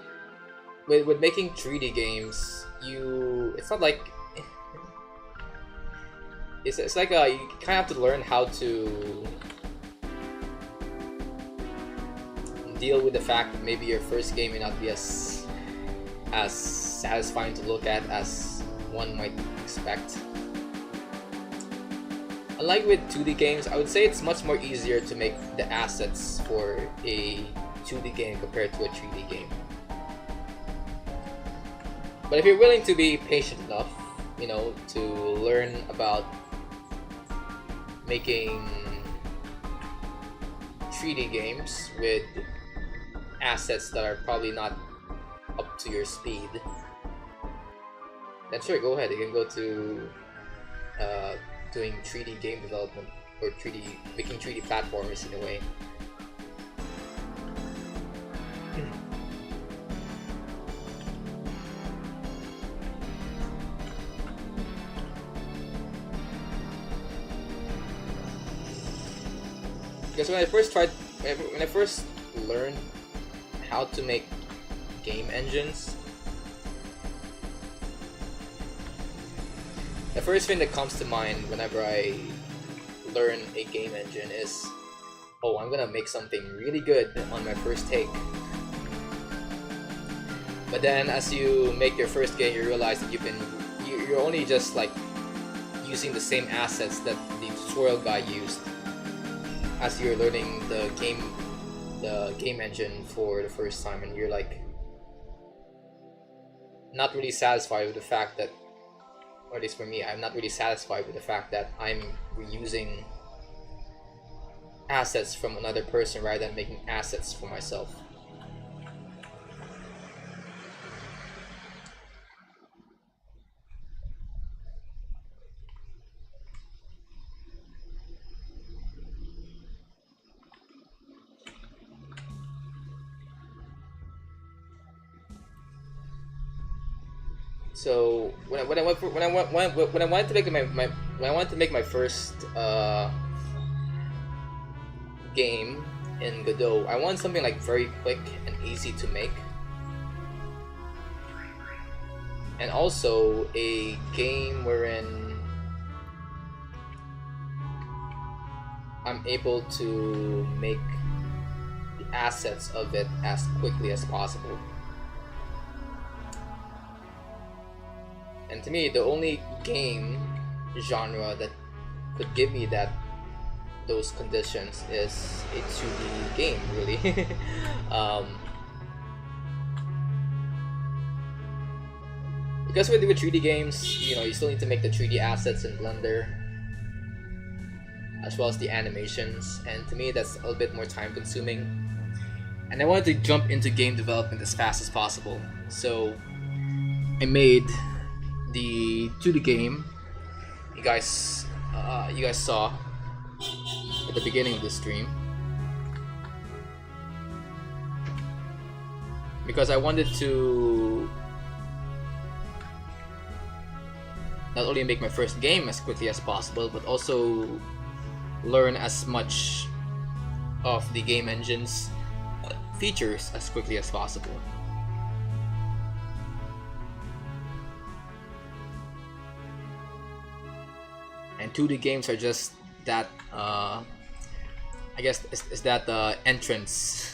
with making 3D games, it's not like it's like you kind of have to learn how to deal with the fact that maybe your first game may not be as satisfying to look at as one might expect. Unlike with 2D games, I would say it's much more easier to make the assets for a 2D game compared to a 3D game. But if you're willing to be patient enough, you know, to learn about making 3D games with assets that are probably not up to your speed, then sure, go ahead. You can go to doing 3D game development or making 3D platformers in a way. Because when I first learned how to make game engines, the first thing that comes to mind whenever I learn a game engine is, oh, I'm gonna make something really good on my first take. But then as you make your first game, you realize that you're only just like using the same assets that the tutorial guy used as you're learning the game engine for the first time, and you're like not really satisfied with the fact that, or at least for me, I'm not really satisfied with the fact that I'm reusing assets from another person rather than making assets for myself. So when I wanted to make my first game in Godot, I wanted something like very quick and easy to make, and also a game wherein I'm able to make the assets of it as quickly as possible. And to me, the only game genre that could give me those conditions is a 2D game, really. Because with 3D games, you know, you still need to make the 3D assets in Blender, as well as the animations, and to me that's a little bit more time consuming. And I wanted to jump into game development as fast as possible, so I made the 2D game you guys saw at the beginning of the stream, because I wanted to not only make my first game as quickly as possible, but also learn as much of the game engine's features as quickly as possible. And 2D games are just that, I guess, is that entrance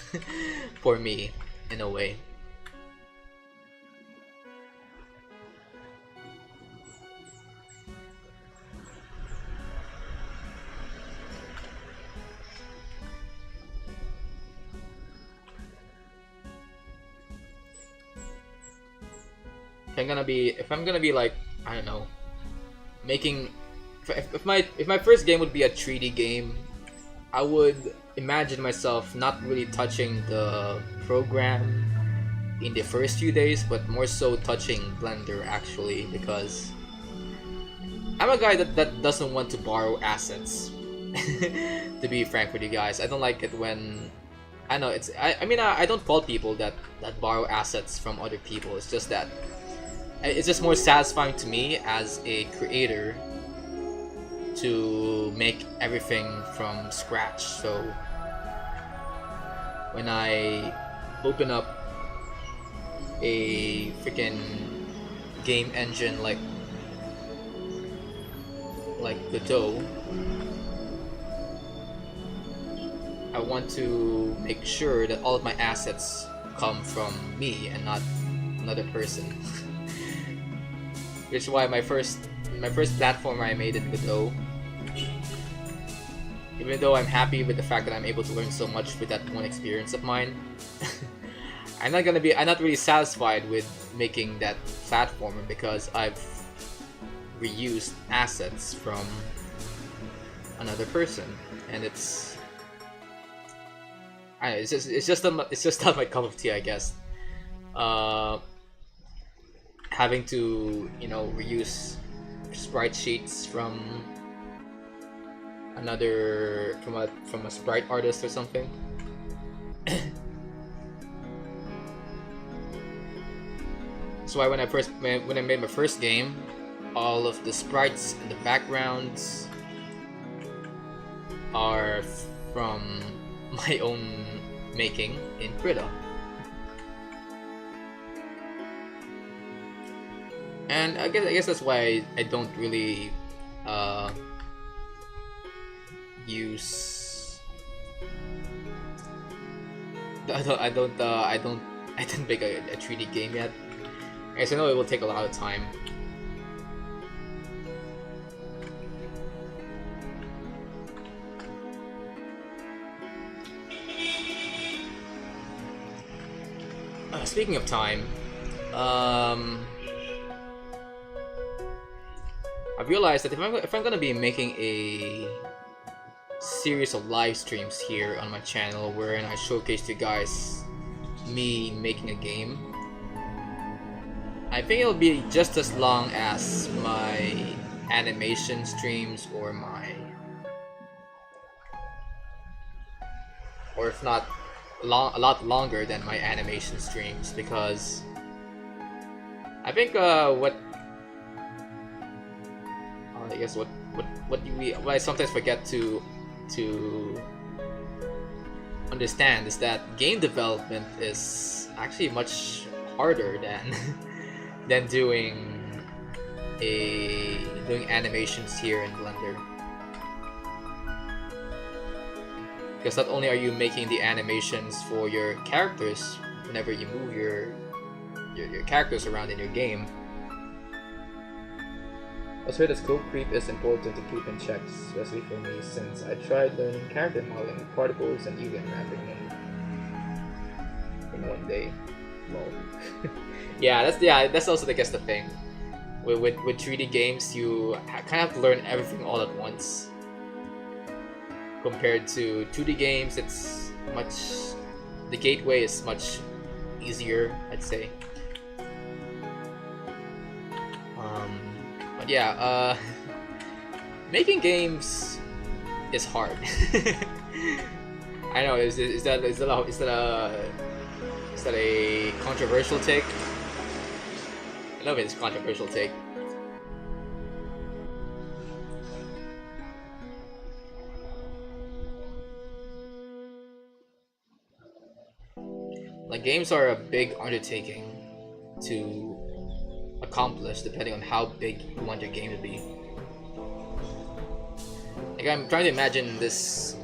for me, in a way. If I'm gonna be like, I don't know, making. If my first game would be a 3D game, I would imagine myself not really touching the program in the first few days, but more so touching Blender actually, because I'm a guy that doesn't want to borrow assets. To be frank with you guys, I don't like it when I know it's. I mean, I don't fault people that borrow assets from other people. It's just that it's just more satisfying to me as a creator to make everything from scratch. So when I open up a freaking game engine like Godot, I want to make sure that all of my assets come from me and not another person. Which is why my first platformer I made in Godot, even though I'm happy with the fact that I'm able to learn so much with that one experience of mine, I'm not really satisfied with making that platformer because I've reused assets from another person, and it's just not my cup of tea, I guess. Having to reuse sprite sheets from a sprite artist or something. That's why when I made my first game, all of the sprites and the backgrounds are from my own making in Godot. And I guess that's why I don't really use. I didn't make a 3D game yet. I guess I know it will take a lot of time. Speaking of time, I've realized that if I'm gonna be making a series of live streams here on my channel wherein I showcase to you guys me making a game, I think it'll be just as long as my animation streams or if not a lot longer than my animation streams, because I think what I sometimes forget to understand is that game development is actually much harder than doing animations here in Blender. Because not only are you making the animations for your characters whenever you move your characters around in your game. I heard that scope creep is important to keep in check, especially for me, since I tried learning character modeling, particles, and even mapping in one day. Lol. That's also the thing. With 3D games, you kind of have to learn everything all at once. Compared to 2D games, the gateway is much easier, I'd say. But yeah, making games is hard. I know. Is that a controversial take? I love it's a controversial take. Like, games are a big undertaking to accomplish depending on how big you want your game to be. Like, I'm trying to imagine this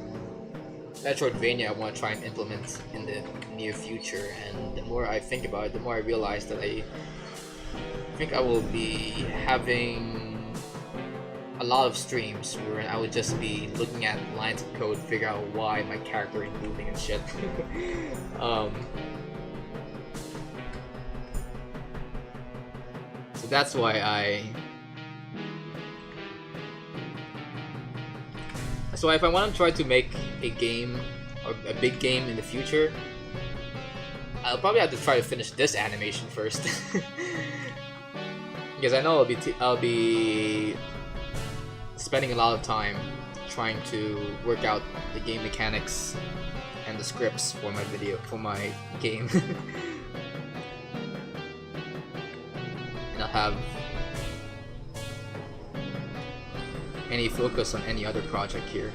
Metroidvania I want to try and implement in the near future, and the more I think about it, the more I realize that I think I will be having a lot of streams where I would just be looking at lines of code, figure out why my character is moving and shit. So that's why So if I want to try to make a game or a big game in the future, I'll probably have to try to finish this animation first. Because I know I'll be spending a lot of time trying to work out the game mechanics and the scripts for my game. And I'll have any focus on any other project here.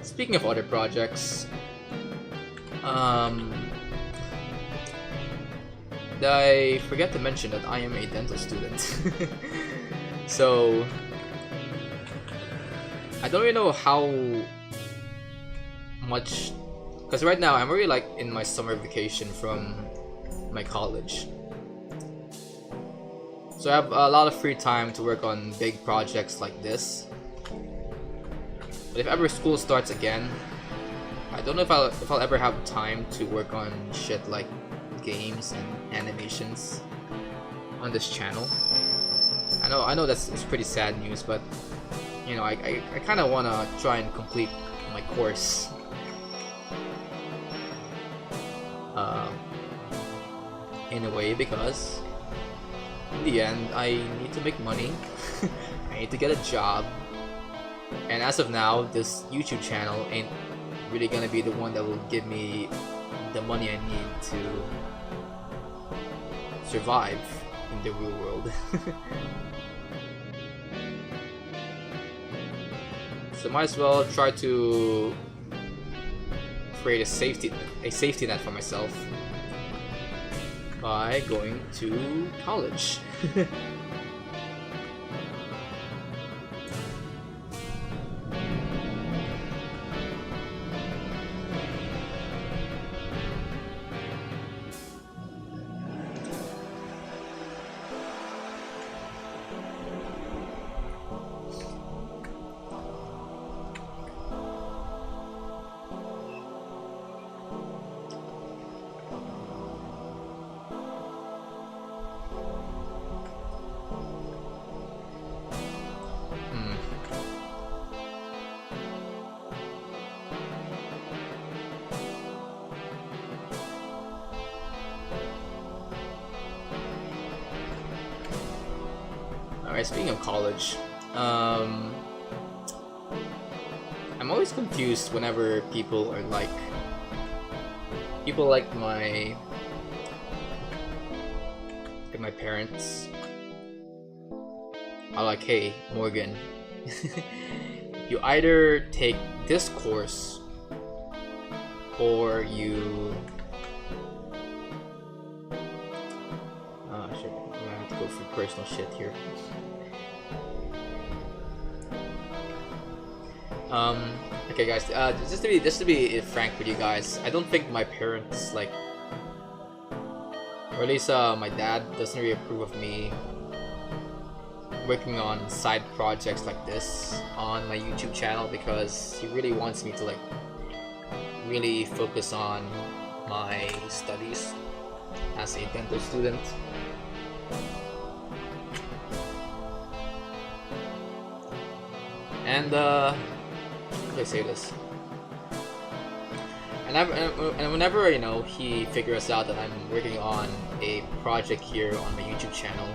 Speaking of other projects, I forget to mention that I am a dental student. So I don't really know how much, because right now I'm already like in my summer vacation from my college, so I have a lot of free time to work on big projects like this. But if ever school starts again, I don't know if I'll ever have time to work on shit like games and animations on this channel. I know it's pretty sad news, but you know, I kind of want to try and complete my course. In a way, because in the end I need to make money. I need to get a job, and as of now this YouTube channel ain't really gonna be the one that will give me the money I need to survive in the real world. So might as well try to create a safety net for myself by going to college. Alright, speaking of college, I'm always confused whenever people like my parents are like, hey Morgan, you either take this course or you shit, I'm gonna have to go through personal shit here. Okay guys, just to be frank with you guys, I don't think my parents like, or at least my dad doesn't really approve of me working on side projects like this on my YouTube channel, because he really wants me to like really focus on my studies as a dental student. And how do I say this? And whenever, you know, he figures out that I'm working on a project here on my YouTube channel,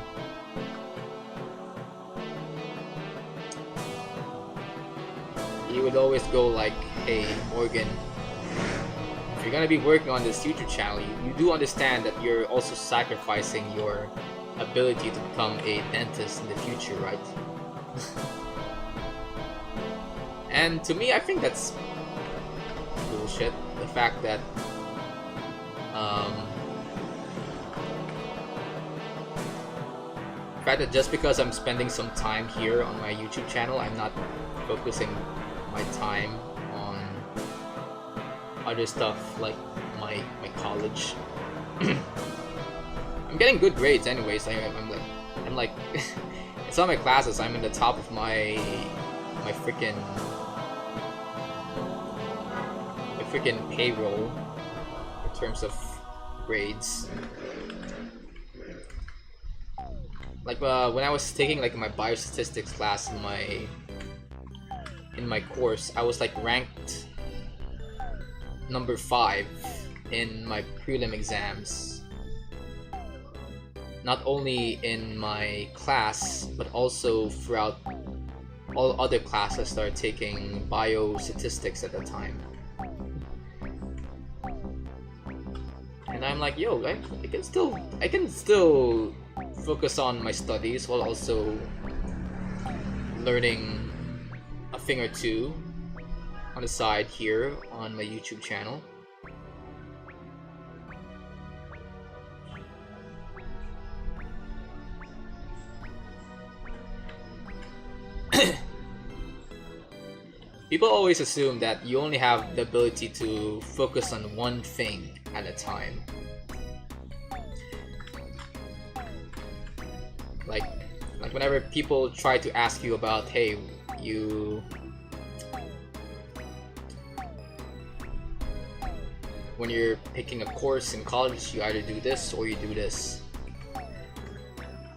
he would always go like, hey Morgan, if you're gonna be working on this YouTube channel, you do understand that you're also sacrificing your ability to become a dentist in the future, right? And to me, I think that's bullshit. The fact that just because I'm spending some time here on my YouTube channel, I'm not focusing my time on other stuff like my college. I'm getting good grades anyways. I'm like in some of my classes I'm in the top of my freaking payroll in terms of grades. Like when I was taking like my biostatistics class in my course, I was like ranked number 5 in my prelim exams. not only in my class, but also throughout all other classes that are taking biostatistics at the time. And I'm like, yo, I can still focus on my studies while also learning a thing or two on the side here on my YouTube channel. People always assume that you only have the ability to focus on one thing at a time. Like whenever people try to ask you about, hey, when you're picking a course in college, you either do this or you do this.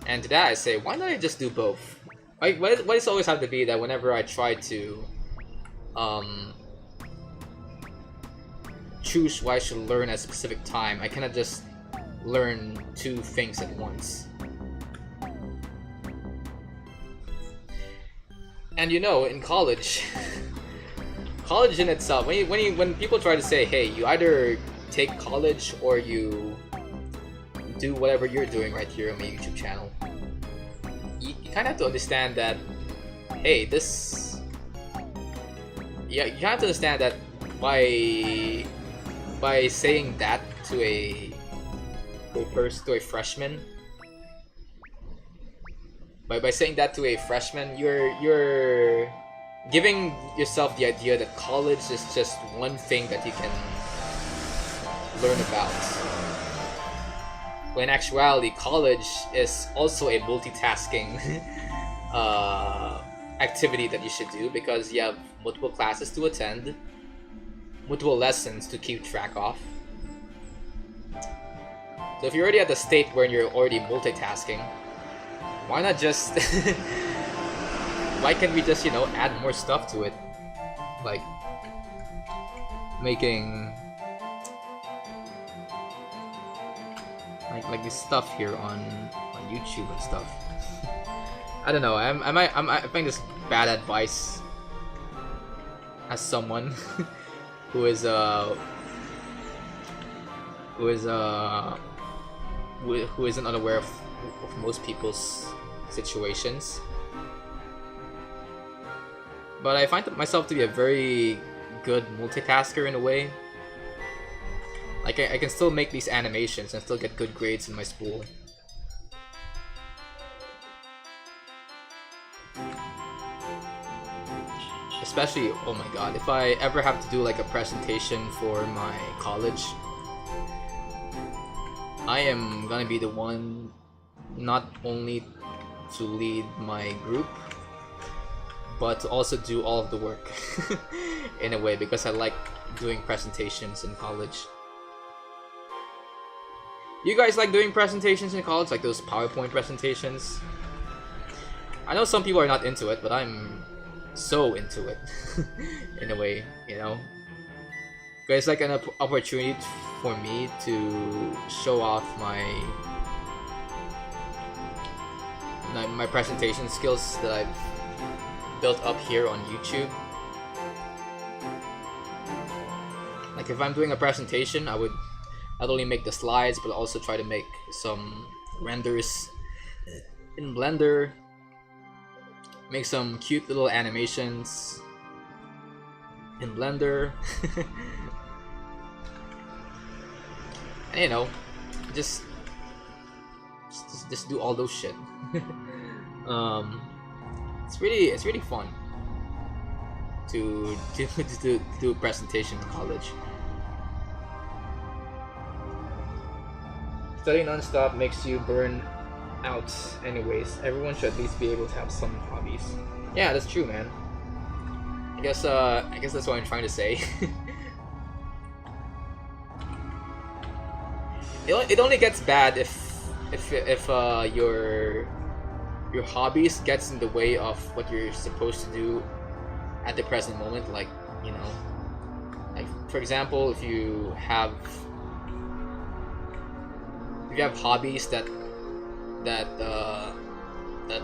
And to that I say, why not I just do both? Why does it always have to be that whenever I try to choose what I should learn at a specific time, I cannot just learn two things at once? And you know, in college, college in itself, when people try to say, hey, you either take college or you do whatever you're doing right here on my YouTube channel, you kind of have to understand that, hey, you have to understand that by saying that to a freshman, by saying that to a freshman, you're giving yourself the idea that college is just one thing that you can learn about. When in actuality, college is also a multitasking activity that you should do, because you have multiple classes to attend, multiple lessons to keep track of. So if you're already at the state where you're already multitasking, why not just why can't we just, you know, add more stuff to it, like making like this stuff here on YouTube and stuff. I don't know. I find this bad advice as someone who isn't unaware of most people's situations. But I find myself to be a very good multitasker in a way. Like I can still make these animations and still get good grades in my school. Especially, oh my god, if I ever have to do like a presentation for my college, I am gonna be the one not only to lead my group, but to also do all of the work in a way, because I like doing presentations in college. You guys like doing presentations in college, like those PowerPoint presentations? I know some people are not into it, but I'm so into it in a way, you know? Because it's like an opportunity for me to show off my presentation skills that I've built up here on YouTube. Like if I'm doing a presentation, I would not only make the slides, but also try to make some renders in Blender, make some cute little animations in Blender, and you know, just do all those shit. It's really fun to do a presentation in college. Studying non-stop makes you burn out anyways. Everyone should at least be able to have some hobbies. Yeah, that's true, man. I guess that's what I'm trying to say. It only gets bad if your hobbies gets in the way of what you're supposed to do at the present moment. Like, you know, like for example, if you have hobbies that that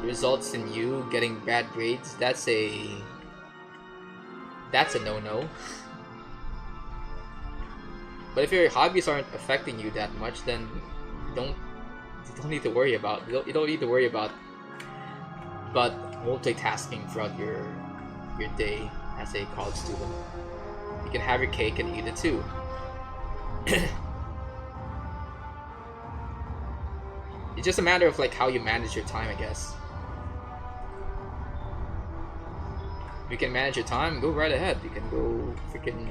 results in you getting bad grades, that's a no-no. But if your hobbies aren't affecting you that much, then you don't need to worry about multitasking throughout your day as a college student. You can have your cake and eat it too. It's just a matter of like how you manage your time, I guess. If you can manage your time, go right ahead. You can go freaking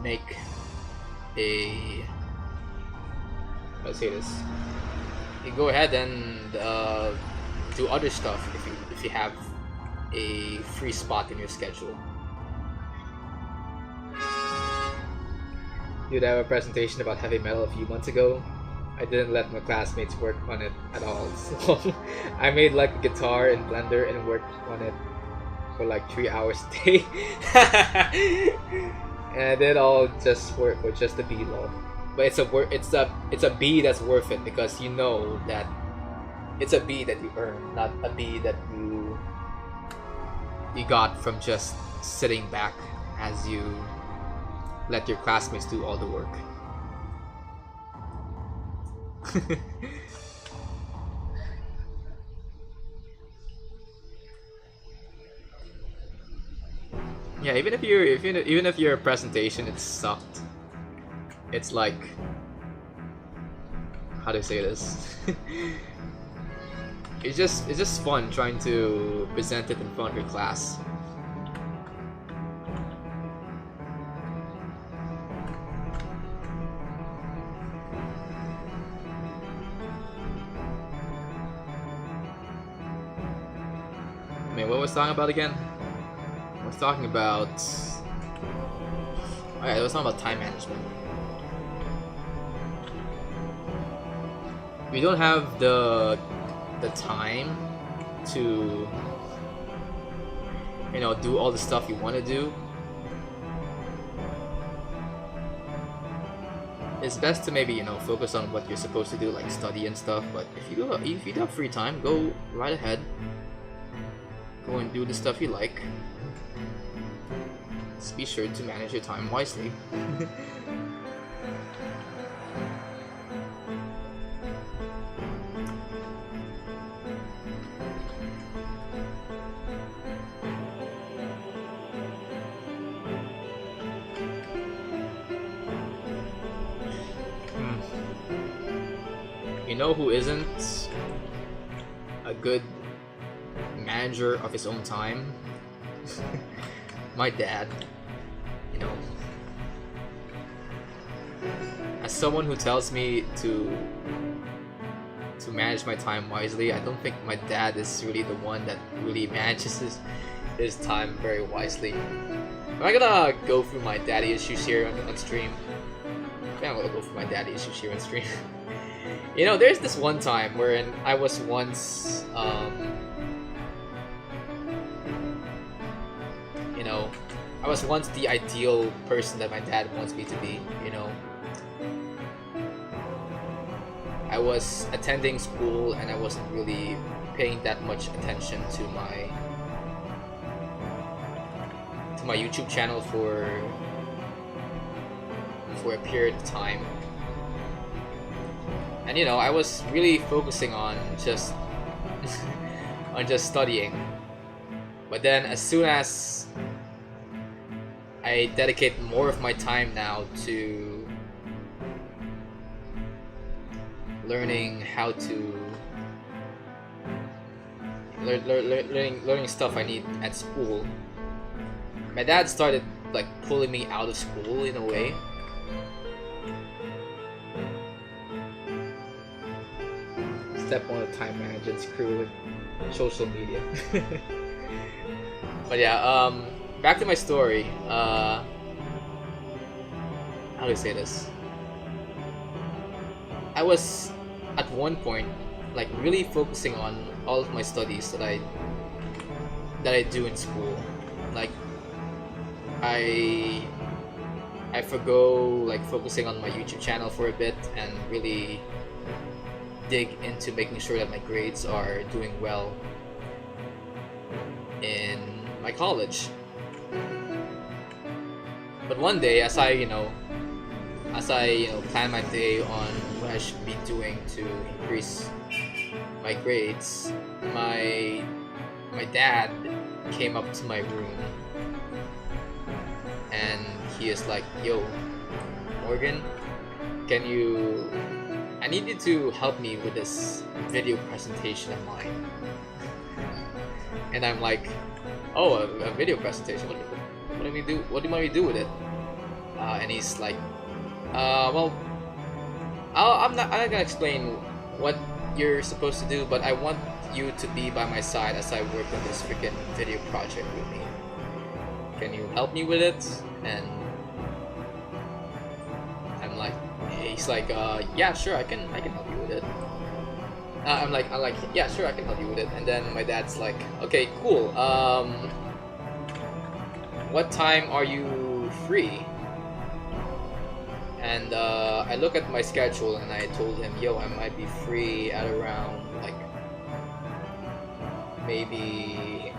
make a, let's say this. You go ahead and do other stuff if you have a free spot in your schedule. You'd have a presentation about heavy metal a few months ago. I didn't let my classmates work on it at all, so I made like a guitar in Blender and worked on it for like 3 hours a day. And I did all just for just a B lol. But it's a B that's worth it, because you know that it's a B that you earn, not a B that you got from just sitting back as you let your classmates do all the work. Yeah, even if your presentation it sucked, it's like, how do I say this? it's just fun trying to present it in front of your class. What was I talking about again? I was talking about... Alright, I was talking about time management. We don't have the time to, you know, do all the stuff you want to do. It's best to maybe, you know, focus on what you're supposed to do, like study and stuff. But if you have free time, go right ahead. Go and do the stuff you like. Just be sure to manage your time wisely. You know who isn't a good manager of his own time? My dad. You know, as someone who tells me to manage my time wisely, I don't think my dad is really the one that really manages his time very wisely. Am I gonna go through my daddy issues here on stream? I think I'm gonna go through my daddy issues here on stream. You know, there's this one time wherein I was once you know, I was once the ideal person that my dad wants me to be, you know. I was attending school and I wasn't really paying that much attention to my YouTube channel for a period of time. And you know, I was really focusing on just studying. But then as soon as I dedicate more of my time now to learning how to learning stuff I need at school, my dad started like pulling me out of school in a way. Step 1 of time management, screw with social media. But yeah, back to my story. How do I say this? I was at one point like really focusing on all of my studies that I do in school. Like I I forgo like focusing on my YouTube channel for a bit and really dig into making sure that my grades are doing well in my college. But one day, as I plan my day on what I should be doing to increase my grades, my dad came up to my room and he is like, "Yo, Morgan, I need you to help me with this video presentation of mine." And I'm like, "Oh, a video presentation? What do we do? What do you want me to do with it?" And he's like, "Well, I'm not gonna explain what you're supposed to do, but I want you to be by my side as I work on this freaking video project with me. Can you help me with it?" And I'm like, he's like, "Yeah, sure, I can help you with it." I'm like, "Yeah, sure, I can help you with it." And then my dad's like, "Okay, cool. What time are you free?" And I look at my schedule and I told him, "Yo, I might be free at around like maybe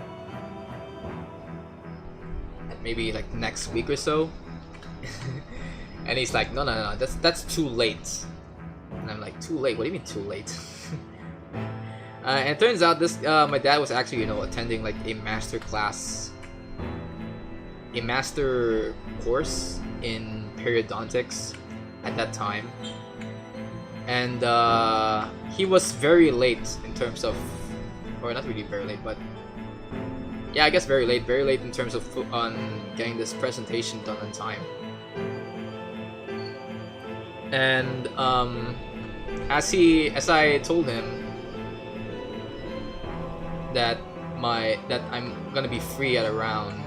like next week or so." And he's like, no, that's too late." And I'm like, "Too late? What do you mean too late?" And it turns out this my dad was actually attending like a master course in periodontics at that time, and he was very late in terms of, or not really very late, but yeah, I guess very late in terms of on getting this presentation done on time. And as I told him that I'm gonna be free at around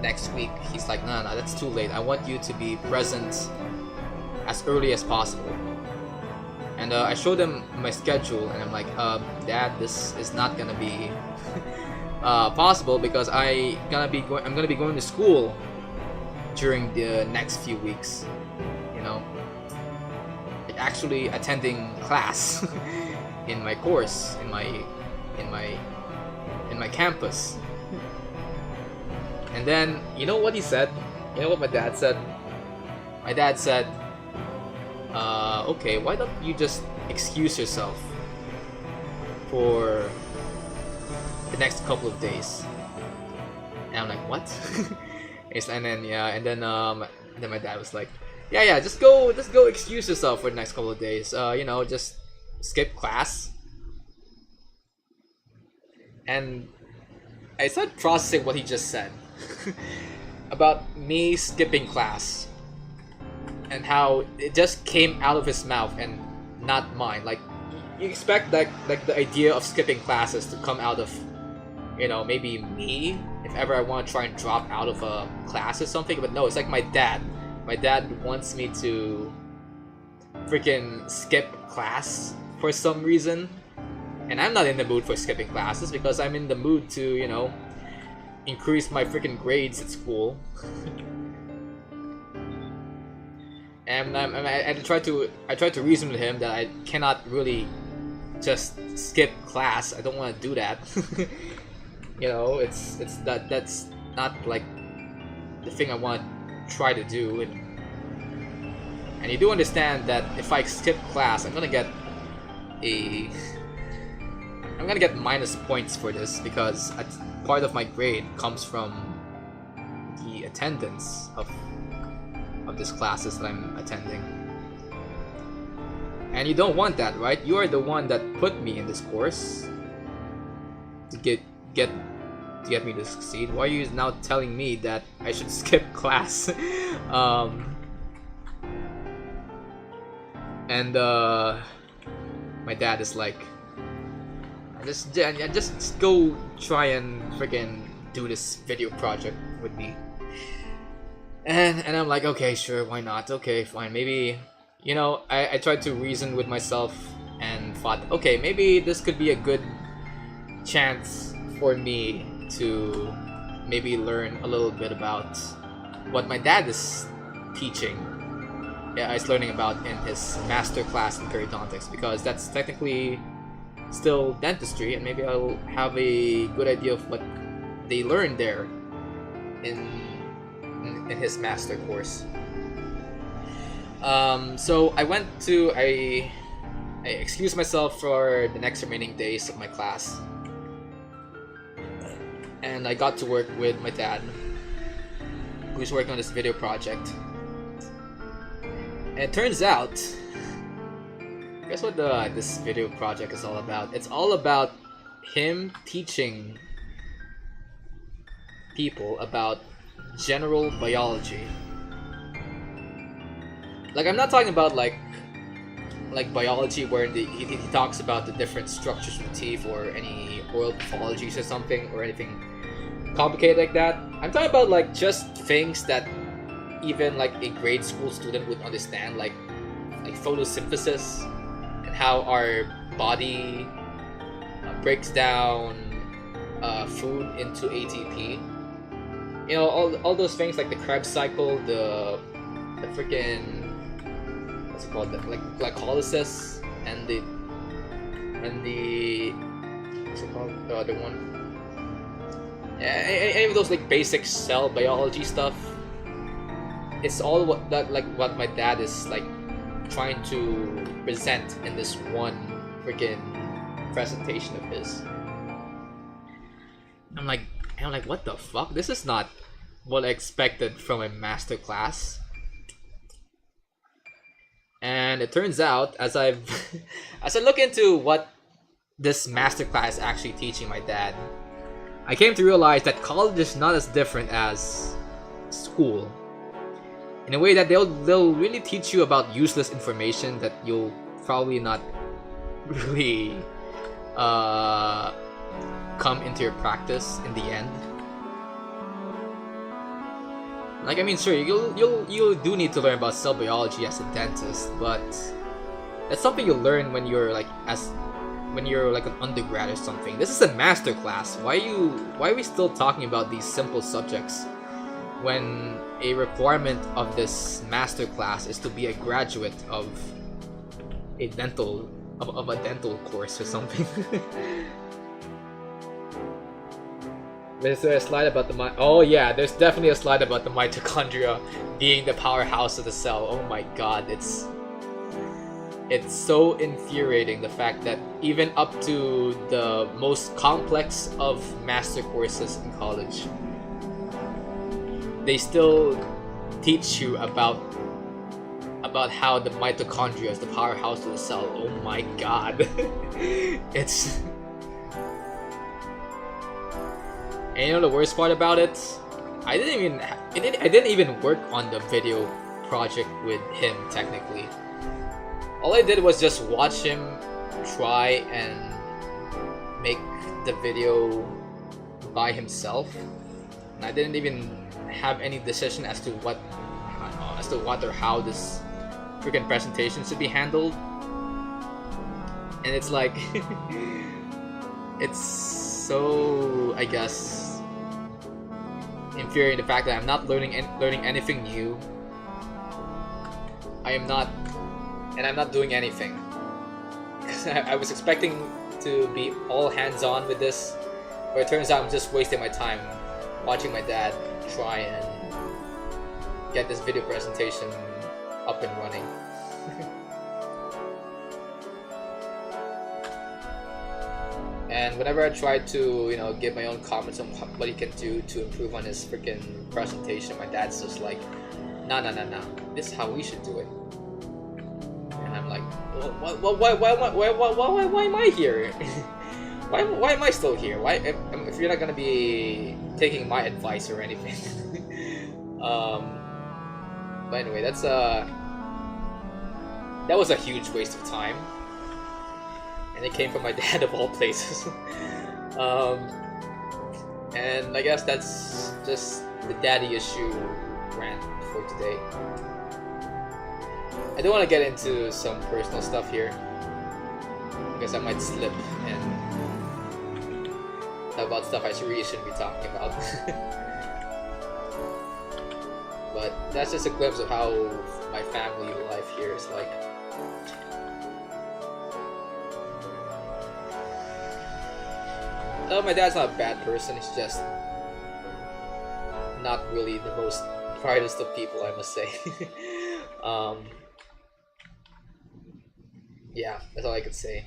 next week, he's like, no, that's too late. I want you to be present as early as possible." And I showed him my schedule, and I'm like, "Dad, this is not gonna be possible because I'm gonna be going to school during the next few weeks. Like actually attending class in my course in my campus." And then you know what he said? You know what my dad said? My dad said, "Okay, why don't you just excuse yourself for the next couple of days?" And I'm like, "What?" And then my dad was like, yeah, just go excuse yourself for the next couple of days. Just skip class." And I started processing what he just said about me skipping class, and how it just came out of his mouth and not mine. Like, you expect like the idea of skipping classes to come out of maybe me if ever I want to try and drop out of a class or something, but no, it's like my dad wants me to freaking skip class for some reason, and I'm not in the mood for skipping classes because I'm in the mood to increase my freaking grades at school. And I tried to reason with him that I cannot really just skip class. I don't want to do that. That's not like the thing I want to try to do. And you do understand that if I skip class, I'm gonna get minus points for this, because part of my grade comes from the attendance of these classes that I'm attending. And you don't want that, right? You are the one that put me in this course to get me to succeed. Why are you now telling me that I should skip class? And my dad is like, just go try and freaking do this video project with me. And I'm like, okay, sure, why not? Okay, fine. Maybe, I tried to reason with myself and thought, okay, maybe this could be a good chance for me to maybe learn a little bit about what my dad is teaching. Yeah, he's learning about in his master class in periodontics, because that's technically still dentistry, and maybe I'll have a good idea of what they learned there in his master course. So I excused myself for the next remaining days of my class, and I got to work with my dad, who's working on this video project. And it turns out, guess what this video project is all about? It's all about him teaching people about general biology. Like, I'm not talking about like biology where he talks about the different structures of the teeth or any oral pathologies or something, or anything complicated like that. I'm talking about like just things that even like a grade school student would understand, like photosynthesis and how our body breaks down food into ATP. You know, all those things like the Krebs cycle, the freaking, what's it called, like glycolysis, and the what's it called, the other one, any of those like basic cell biology stuff. It's all what my dad is like trying to present in this one freaking presentation of his. I'm like, what the fuck? This is not what I expected from a master class. And it turns out, as I look into what this master class is actually teaching my dad, I came to realize that college is not as different as school, in a way that they'll really teach you about useless information that you'll probably not really come into your practice in the end. Like, I mean, sure, you do need to learn about cell biology as a dentist, but that's something you learn when you're like an undergrad or something. This is a master class. Why are we still talking about these simple subjects when a requirement of this master class is to be a graduate of a dental course or something? Is there a slide about the oh yeah, there's definitely a slide about the mitochondria being the powerhouse of the cell. Oh my god, it's so infuriating, the fact that even up to the most complex of master courses in college, they still teach you about how the mitochondria is the powerhouse of the cell. Oh my god. It's... And you know the worst part about it? I didn't even work on the video project with him technically. All I did was just watch him try and make the video by himself, and I didn't even have any decision as to what or how this freaking presentation should be handled. And it's like it's so, I guess, infuriating, the fact that I'm not learning anything new. I'm not doing anything. I was expecting to be all hands-on with this, but it turns out I'm just wasting my time watching my dad try and get this video presentation up and running. And whenever I try to, give my own comments on what he can do to improve on his freaking presentation, my dad's just like, nah, this is how we should do it. And I'm like, why am I here? why am I still here? Why, if you're not gonna be taking my advice or anything? But anyway, that was a huge waste of time. And it came from my dad of all places. And I guess that's just the daddy issue rant for today. I don't want to get into some personal stuff here, because I might slip and have about stuff I really shouldn't be talking about. But that's just a glimpse of how my family life here is like. Oh, my dad's not a bad person, he's just not really the most brightest of people, I must say. Yeah, that's all I could say.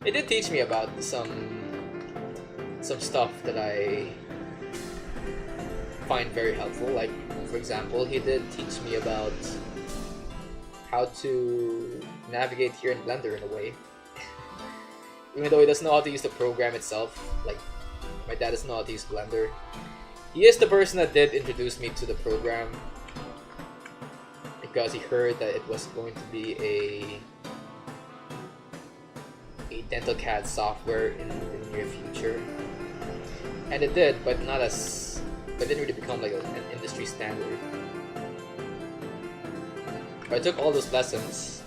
It did teach me about some stuff that I find very helpful. Like, for example, he did teach me about how to navigate here in Blender in a way. Even though he doesn't know how to use the program itself, like my dad doesn't know how to use Blender. He is the person that did introduce me to the program because he heard that it was going to be a dental CAD software in the near future, and it did, but not as, but didn't really become like an industry standard. But I took all those lessons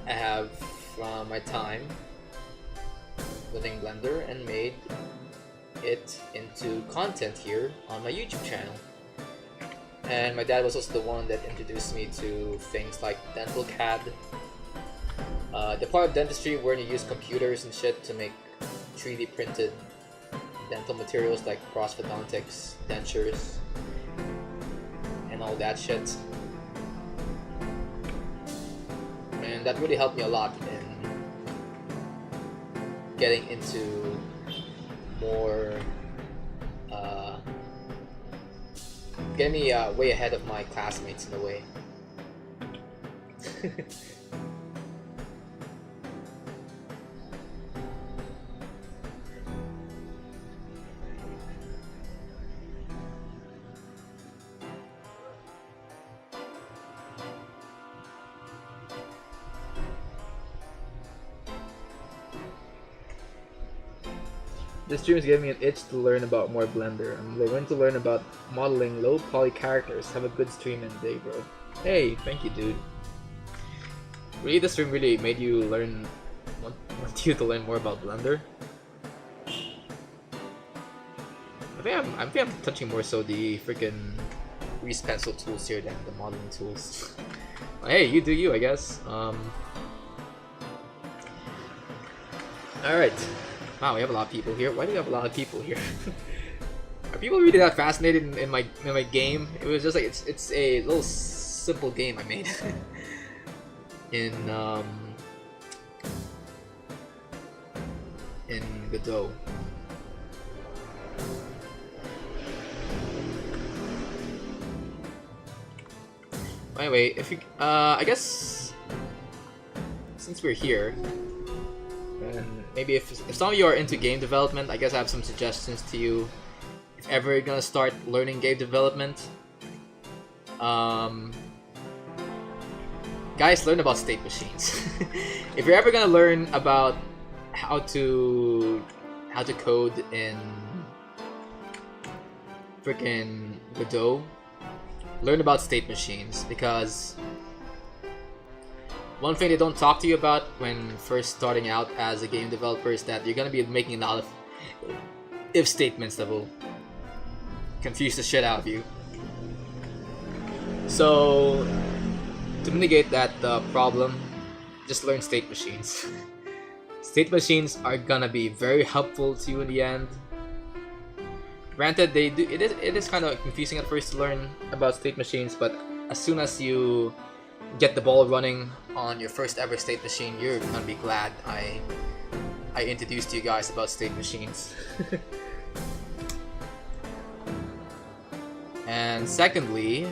I have from my time learning Blender and made it into content here on my YouTube channel. And my dad was also the one that introduced me to things like dental CAD, the part of dentistry where you use computers and shit to make 3D printed dental materials like prosthodontics, dentures, and all that shit. And that really helped me a lot in getting into more, getting me way ahead of my classmates in a way. This stream is giving me an itch to learn about more Blender. I'm going to learn about modeling low poly characters. Have a good stream and day, bro. Hey, thank you, dude. Really, this stream really made you learn, want you to learn more about Blender? I think I'm touching more so the freaking grease pencil tools here than the modeling tools. Hey, you do you, I guess. Alright. Wow, we have a lot of people here. Why do we have a lot of people here? Are people really that fascinated in my game? It was just like it's a little simple game I made in Godot. Anyway, if you I guess since we're here, and maybe if some of you are into game development, I guess I have some suggestions to you. If ever you're gonna start learning game development, guys, learn about state machines. If you're ever gonna learn about how to code in freaking Godot, learn about state machines, because one thing they don't talk to you about when first starting out as a game developer is that you're gonna be making a lot of if statements that will confuse the shit out of you. So to mitigate that problem, just learn state machines. State machines are gonna be very helpful to you in the end. Granted, it is kind of confusing at first to learn about state machines, but as soon as you get the ball running on your first ever state machine, you're gonna be glad I introduced you guys about state machines. And secondly,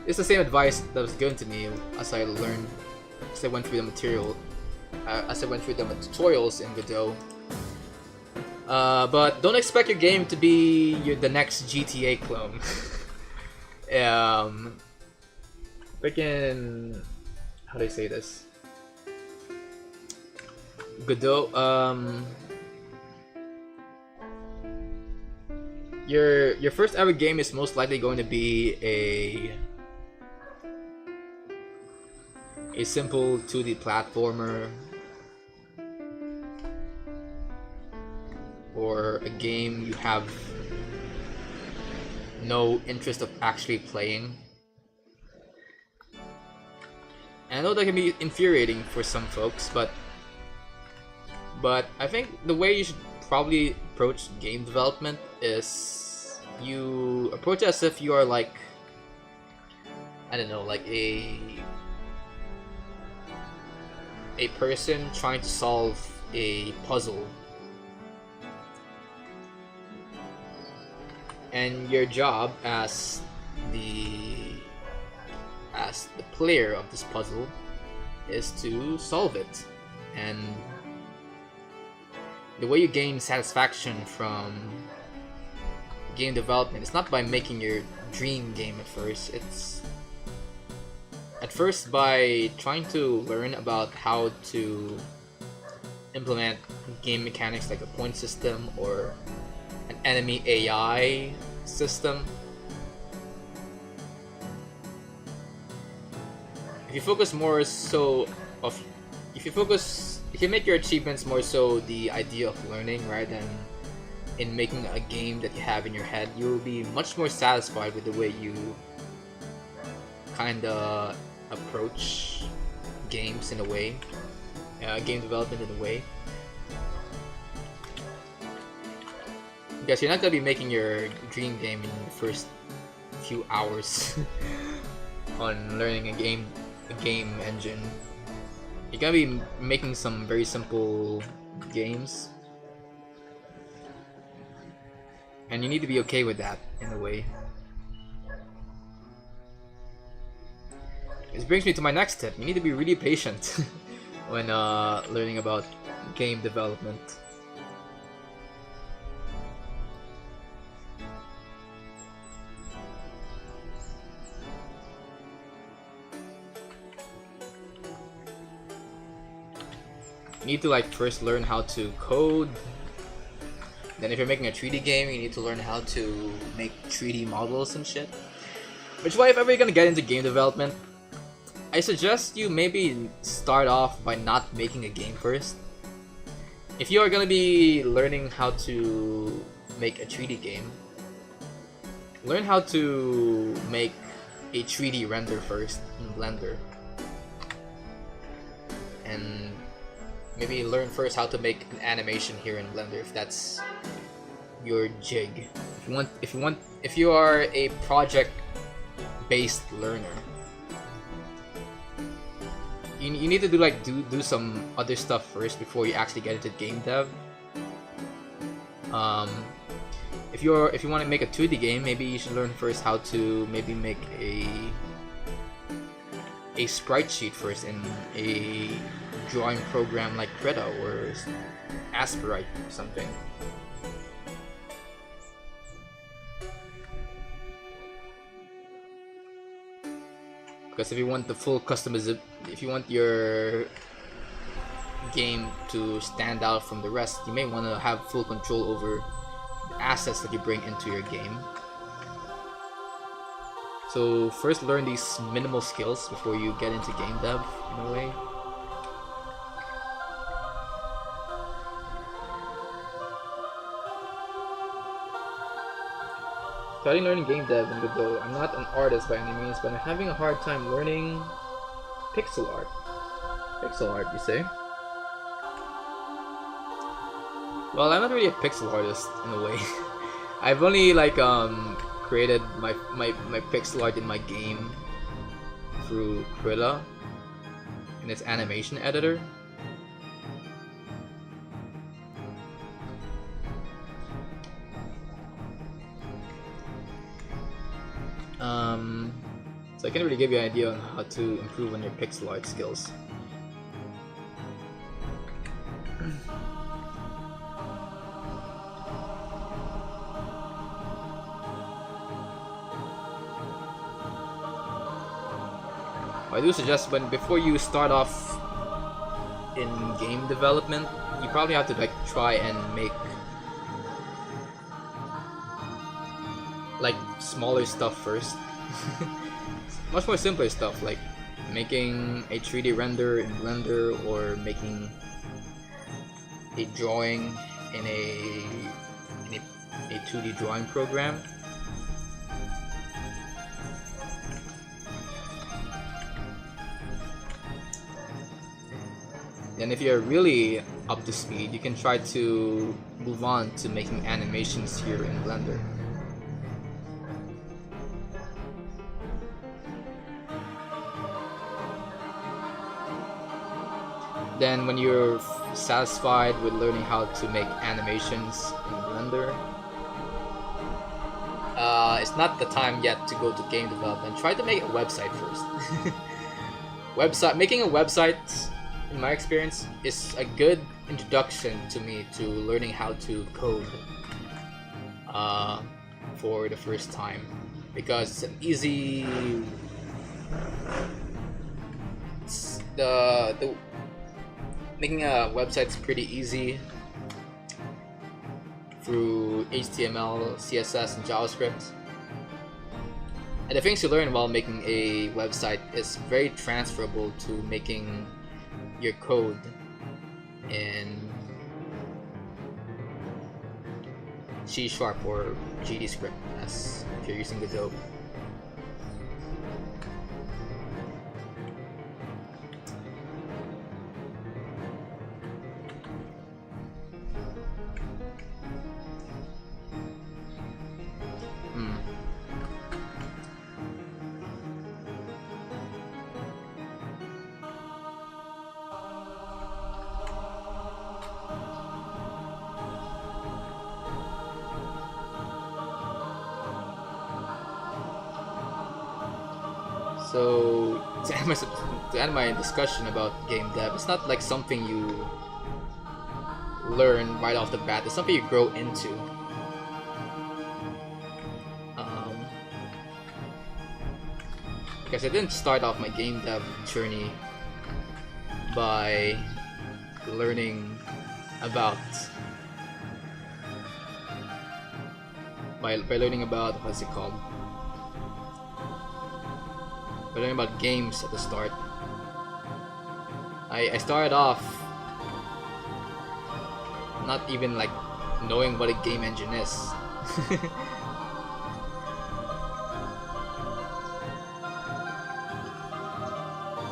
it's the same advice that was given to me as I went through the material, as I went through the tutorials in Godot. But don't expect your game to be the next GTA clone. Freaking, how do I say this? Godot, your first ever game is most likely going to be a simple 2D platformer, or a game you have no interest of actually playing. And I know that can be infuriating for some folks, but I think the way you should probably approach game development is you approach it as if you are like, I don't know, like a person trying to solve a puzzle. And your job as the player of this puzzle is to solve it. And the way you gain satisfaction from game development is not by making your dream game at first. It's at first by trying to learn about how to implement game mechanics like a point system or an enemy AI system. If you make your achievements more so the idea of learning rather than in making a game that you have in your head, you'll be much more satisfied with the way you kinda approach games in a way, game development in a way. Because you're not gonna be making your dream game in the first few hours on learning a game engine. You're gonna be making some very simple games, and you need to be okay with that in a way. This brings me to my next tip. You need to be really patient when learning about game development. You need to like first learn how to code. Then if you're making a 3D game, you need to learn how to make 3D models and shit. Which is why if ever you're gonna get into game development, I suggest you maybe start off by not making a game first. If you are gonna be learning how to make a 3D game, learn how to make a 3D render first in Blender. And maybe learn first how to make an animation here in Blender if that's your jig. If you are a project-based learner, you need to do some other stuff first before you actually get into game dev. If you want to make a 2D game, maybe you should learn first how to maybe make a sprite sheet first in a drawing program like Godot or Aspirite or something. Because if you want the full customization, if you want your game to stand out from the rest, you may want to have full control over the assets that you bring into your game. So first learn these minimal skills before you get into game dev in a way. Starting learning game dev in Godot. I'm not an artist by any means, but I'm having a hard time learning pixel art. Pixel art, you say? Well, I'm not really a pixel artist in a way. I've only created my pixel art in my game through Godot in its animation editor. So I can't really give you an idea on how to improve on your pixel art skills. I do suggest before you start off in game development, you probably have to try and make smaller stuff first. Much more simpler stuff like making a 3D render in Blender or making a drawing in a 2D drawing program. And if you're really up to speed, you can try to move on to making animations here in Blender. Then when you're satisfied with learning how to make animations in Blender, it's not the time yet to go to game development. Try to make a website first. Making a website, in my experience, is a good introduction to me to learning how to code for the first time, because it's an easy. Making a website is pretty easy through HTML, CSS, and JavaScript. And the things you learn while making a website is very transferable to making your code in C# or GD script, as if you're using Godot. So to end my discussion about game dev, it's not like something you learn right off the bat. It's something you grow into. Because I didn't start off my game dev journey by learning about what's it called? By learning about games at the start. I started off not even like knowing what a game engine is.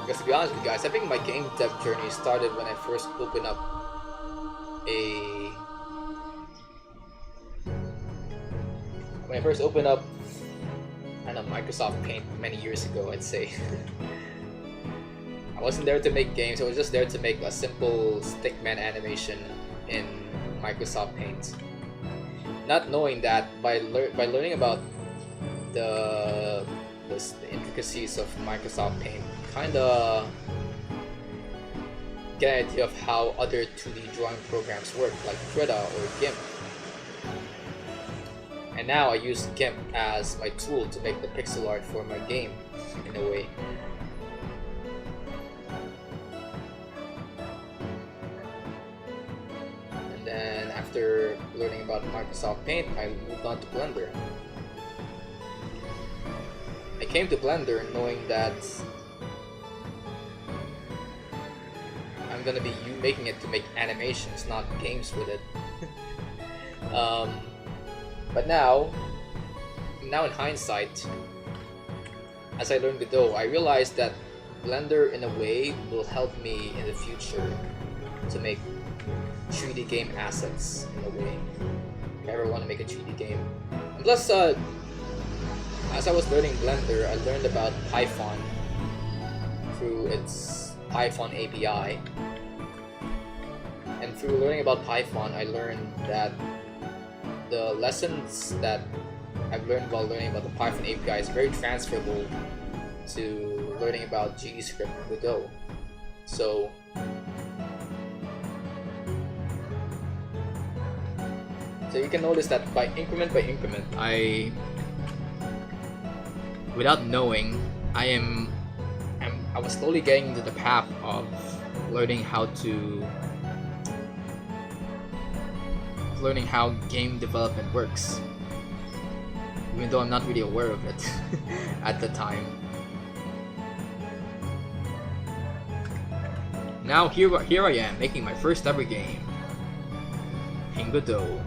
Because to be honest with you guys, I think my game dev journey started when I first opened up Microsoft Paint many years ago, I'd say. I wasn't there to make games, I was just there to make a simple stickman animation in Microsoft Paint. Not knowing that by learning about the intricacies of Microsoft Paint, kinda get an idea of how other 2D drawing programs work, like Godot or GIMP. And now I use GIMP as my tool to make the pixel art for my game, in a way. And then after learning about Microsoft Paint, I moved on to Blender. I came to Blender knowing that I'm gonna be making it to make animations, not games with it. But now in hindsight, as I learned Godot, I realized that Blender in a way will help me in the future to make 3D game assets in a way. If I ever want to make a 3D game. And plus, as I was learning Blender, I learned about Python through its Python API. And through learning about Python, I learned that the lessons that I've learned while learning about the Python API is very transferable to learning about GDScript and Godot. So you can notice that by increment, without knowing, I was slowly getting into the path of learning how game development works, even though I'm not really aware of it at the time. Now here I am making my first ever game in Godot.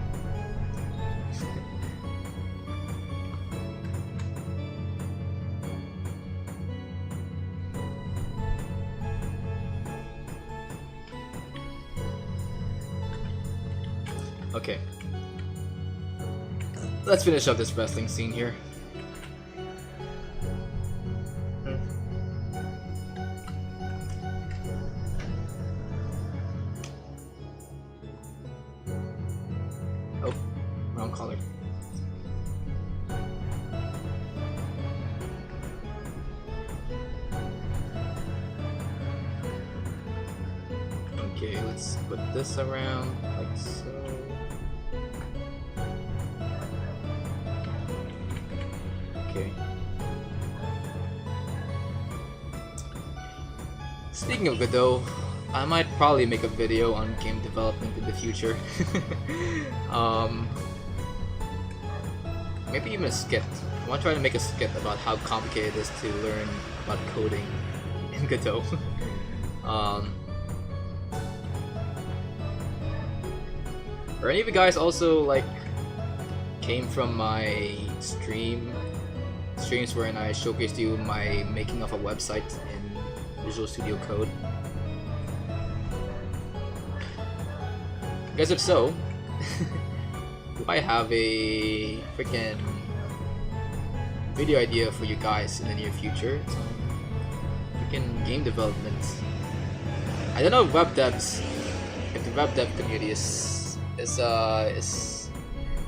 Okay. Let's finish up this wrestling scene here. Oh, wrong color. Okay, let's put this around like so. Okay. Speaking of Godot, I might probably make a video on game development in the future. Maybe even a skit. I want to try to make a skit about how complicated it is to learn about coding in Godot. Or any of you guys also like came from my streams wherein I showcased you my making of a website in Visual Studio Code? Because if so, we might have a freaking video idea for you guys in the near future. Freaking game development. I don't know if if the web dev community is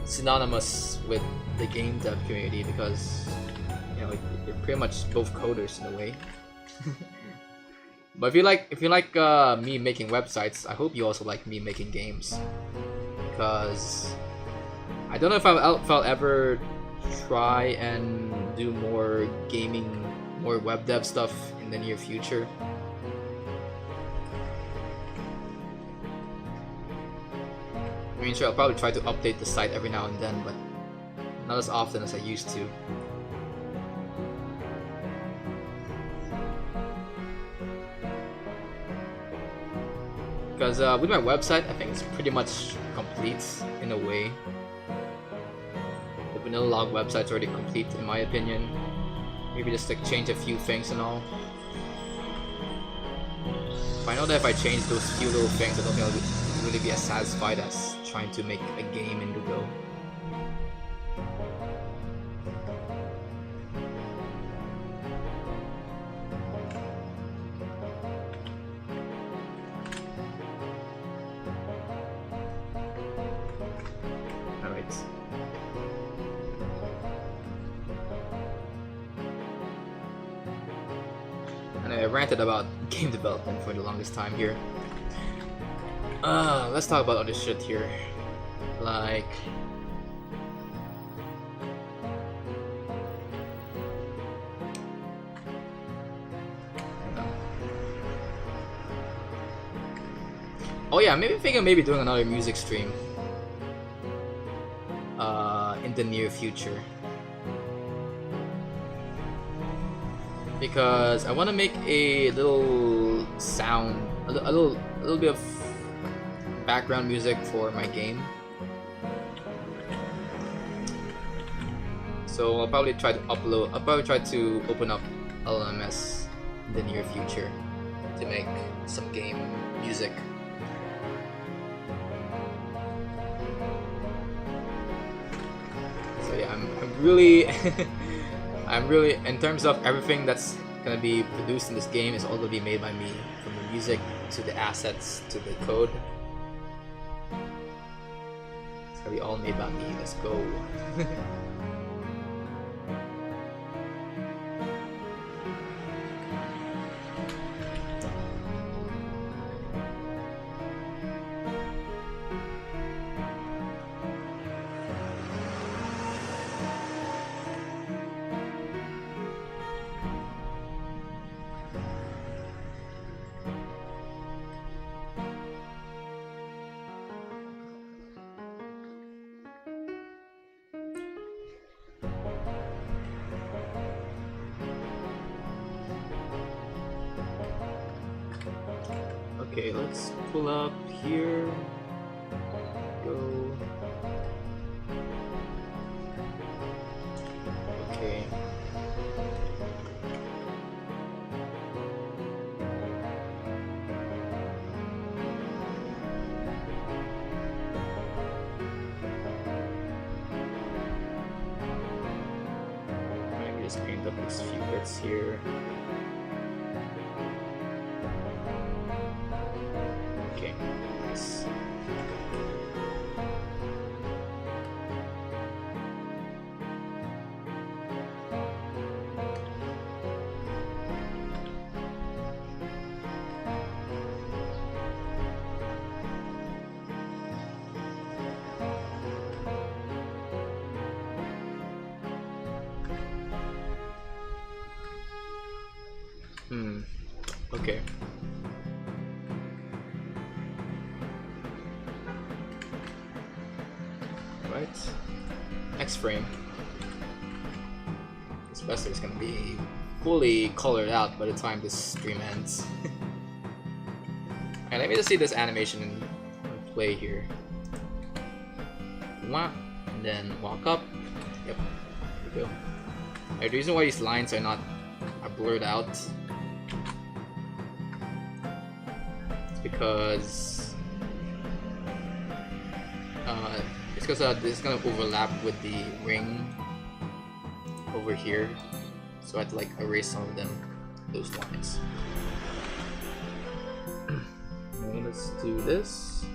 synonymous with the game dev community, because you know you're pretty much both coders in a way. But if you like me making websites, I hope you also like me making games, because I don't know if I'll ever try and do more gaming, more web dev stuff in the near future. I mean, sure, I'll probably try to update the site every now and then, but not as often as I used to. Because with my website, I think it's pretty much complete in a way. The vanilla log website's already complete in my opinion. Maybe just like change a few things and all. But I know that if I change those few little things, I don't think I'll really be as satisfied as trying to make a game in Godot. Alright. And I ranted about game development for the longest time here. Let's talk about other shit here. Like... oh yeah, maybe thinking maybe doing another music stream. In the near future. Because I want to make a little sound, a little bit of background music for my game. So I'll probably try to open up LMS in the near future to make some game music. So yeah, I'm really I'm really, in terms of everything that's gonna be produced in this game, is all gonna be made by me, from the music to the assets to the code. It's gonna be all made by me. Let's go. Okay, let's pull up here. Go. Okay. I just paint up these few bits here. Okay, nice. Okay. Right. Next frame. This vessel is gonna be fully colored out by the time this stream ends. And let me just see this animation in play here. Wah, and then walk up. Yep. There we go. The reason why these lines are not blurred out because it's because this is gonna overlap with the ring over here, so I had to like erase some of them, those lines. Okay, let's do this.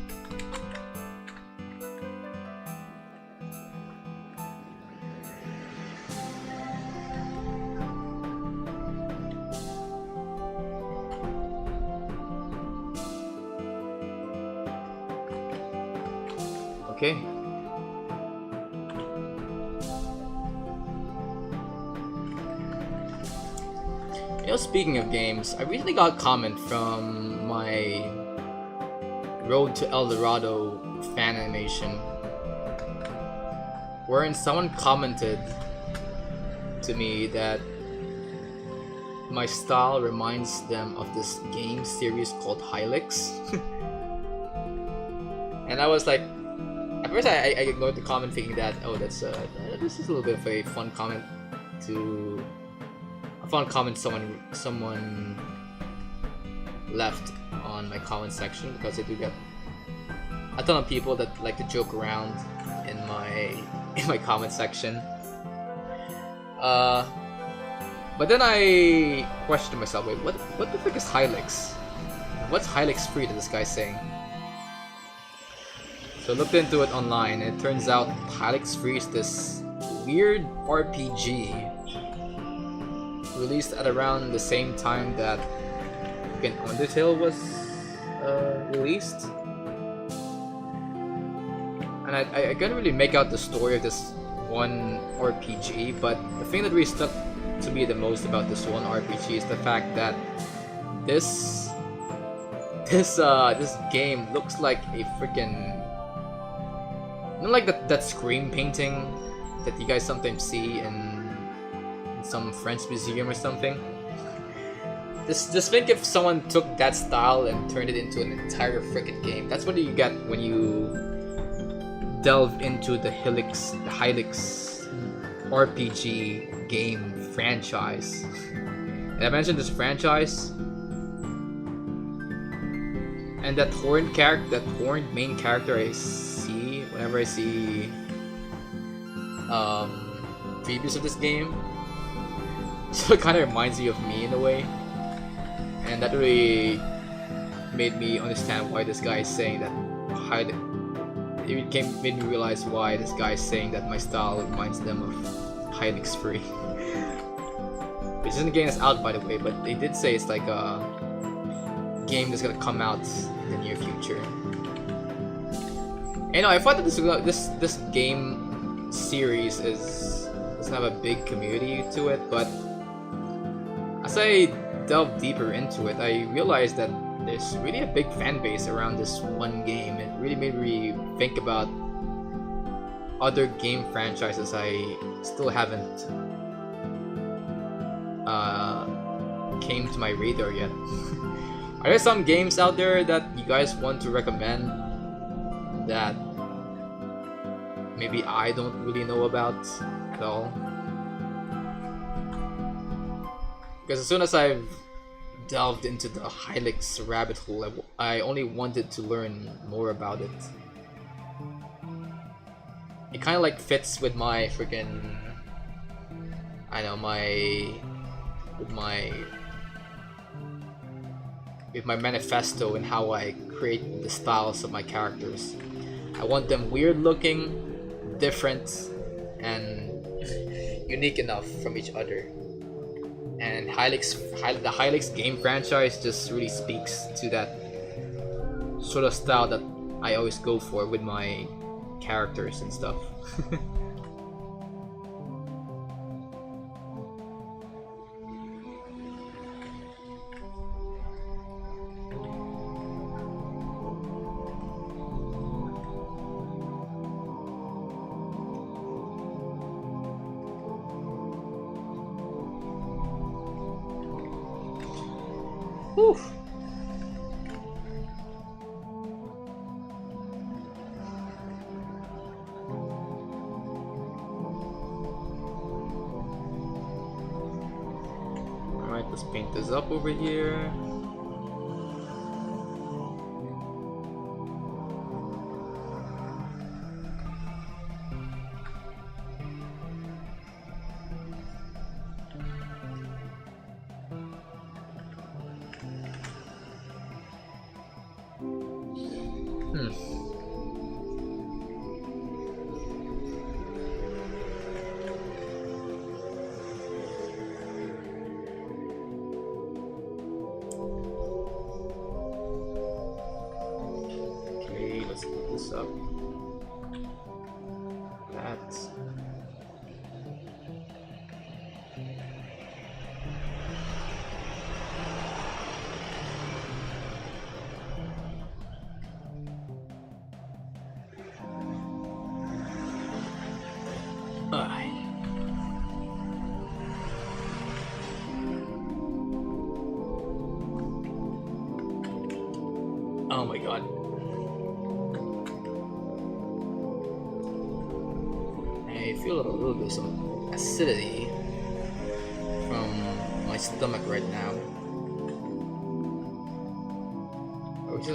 Okay. You know, speaking of games, I recently got a comment from my Road to El Dorado fan animation, wherein someone commented to me that my style reminds them of this game series called Hylix. And I was like, at first I ignored the comment thinking that, oh, that's this is a little bit of a fun comment someone left on my comment section, because I do get a ton of people that like to joke around in my comment section. But then I questioned myself, wait, what the frick is Hylix? What's Hylix free that this guy's saying? So I looked into it online, and it turns out Hylix Free is this weird RPG released at around the same time that Undertale was released. And I couldn't really make out the story of this one RPG, but the thing that really stuck to me the most about this one RPG is the fact that this game looks like a freaking, you know, like that screen painting that you guys sometimes see in some French museum or something. Just think if someone took that style and turned it into an entire freaking game. That's what you get when you delve into the Hylix RPG game franchise. And I mentioned this franchise, and that horned main character I see whenever I see previews of this game. So it kind of reminds me of me in a way, and that really made me understand why this guy is saying that made me realize why this guy is saying that my style reminds them of Hylix Free. Which isn't a game that's out, by the way, but they did say it's like a game that's gonna come out in the near future. And I thought that this game series doesn't have a big community to it, but as I delved deeper into it, I realized that there's really a big fan base around this one game. It really made me think about other game franchises I still haven't came to my radar yet. Are there some games out there that you guys want to recommend that maybe I don't really know about at all? Because as soon as I've delved into the Hylix rabbit hole, I only wanted to learn more about it. It kind of like fits with my freaking, I know, with my manifesto and how I create the styles of my characters. I want them weird looking, different, and unique enough from each other. And the Hylix game franchise just really speaks to that sort of style that I always go for with my characters and stuff. Whew. Alright, let's paint this up over here. Up. That. Oh my god. I feel a little bit of some acidity from my stomach right now.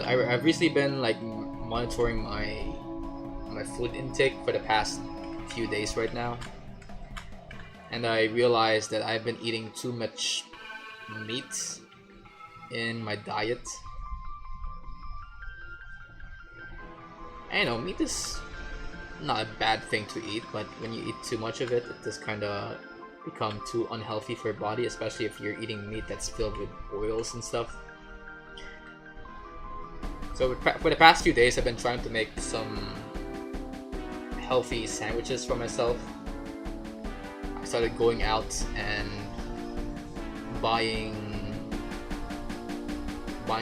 I've recently been like monitoring my food intake for the past few days right now, and I realized that I've been eating too much meat in my diet. I know meat is not a bad thing to eat, but when you eat too much of it, it does kind of become too unhealthy for your body, especially if you're eating meat that's filled with oils and stuff. So for the past few days, I've been trying to make some healthy sandwiches for myself. I started going out and buying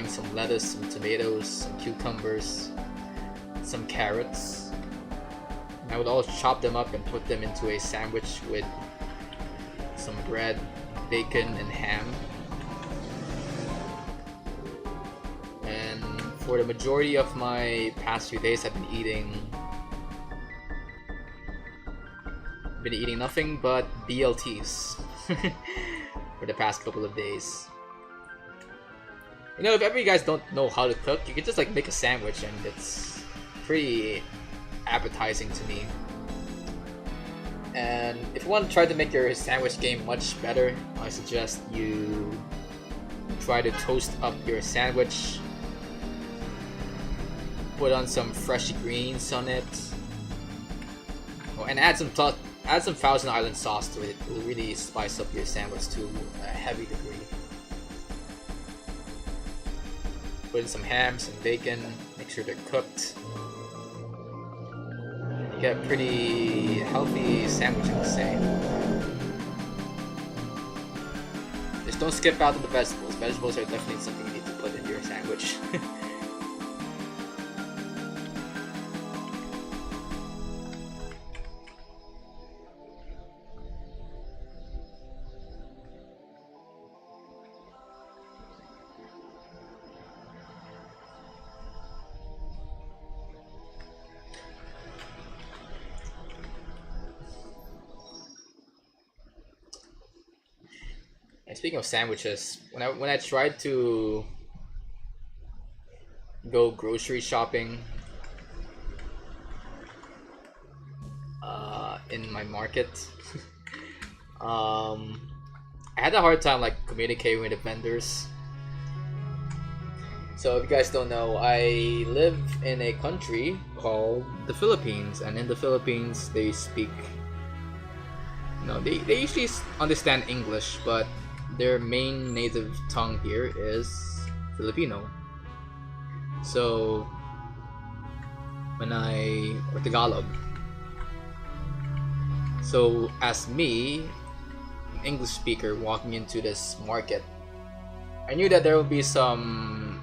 some lettuce, some tomatoes, some cucumbers, some carrots. I would always chop them up and put them into a sandwich with some bread, bacon, and ham. And for the majority of my past few days, I've been eating nothing but BLTs for the past couple of days. You know, if ever you guys don't know how to cook, you can just like make a sandwich, and it's pretty appetizing to me. And if you want to try to make your sandwich game much better, I suggest you try to toast up your sandwich, put on some fresh greens on it, and add some Thousand Island sauce to it. It will really spice up your sandwich to a heavy degree. Put in some ham, some bacon, make sure they're cooked. You get a pretty healthy sandwich, I would say. Just don't skip out on the vegetables. Vegetables are definitely something you need to put in your sandwich. speaking of sandwiches, when I tried to go grocery shopping in my market, I had a hard time like communicating with the vendors. So if you guys don't know, I live in a country called the Philippines, and in the Philippines they speak, they usually understand English, but their main native tongue here is Filipino. So or Tagalog. So as me, an English speaker walking into this market, I knew that there'll be some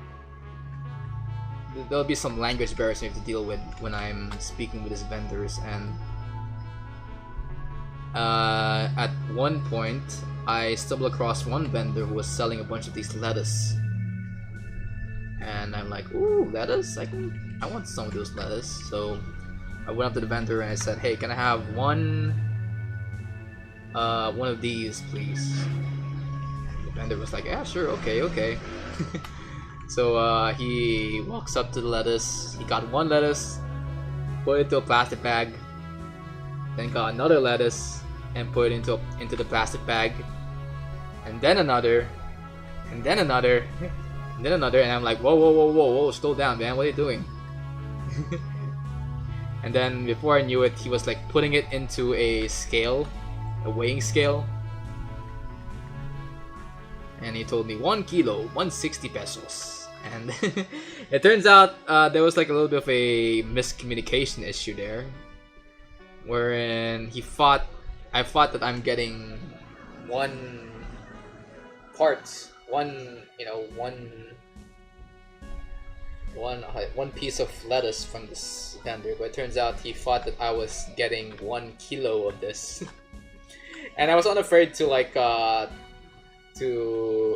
language barriers I have to deal with when I'm speaking with these vendors. And at one point I stumbled across one vendor who was selling a bunch of these lettuce, and I'm like, ooh, lettuce, I want some of those lettuce. So I went up to the vendor and I said, hey, can I have one of these, please? The vendor was like, yeah, sure, okay. So he walks up to the lettuce. He got one lettuce, put it into a plastic bag, then got another lettuce and put it into the plastic bag, and then another, and then another, and then another. And I'm like, whoa, slow down, man, what are you doing? And then before I knew it, he was like putting it into a scale, a weighing scale, and he told me 1 kilo, 160 pesos. And it turns out there was like a little bit of a miscommunication issue there, wherein I thought that I'm getting one piece of lettuce from this vendor, but it turns out he thought that I was getting 1 kilo of this. And I was unafraid to I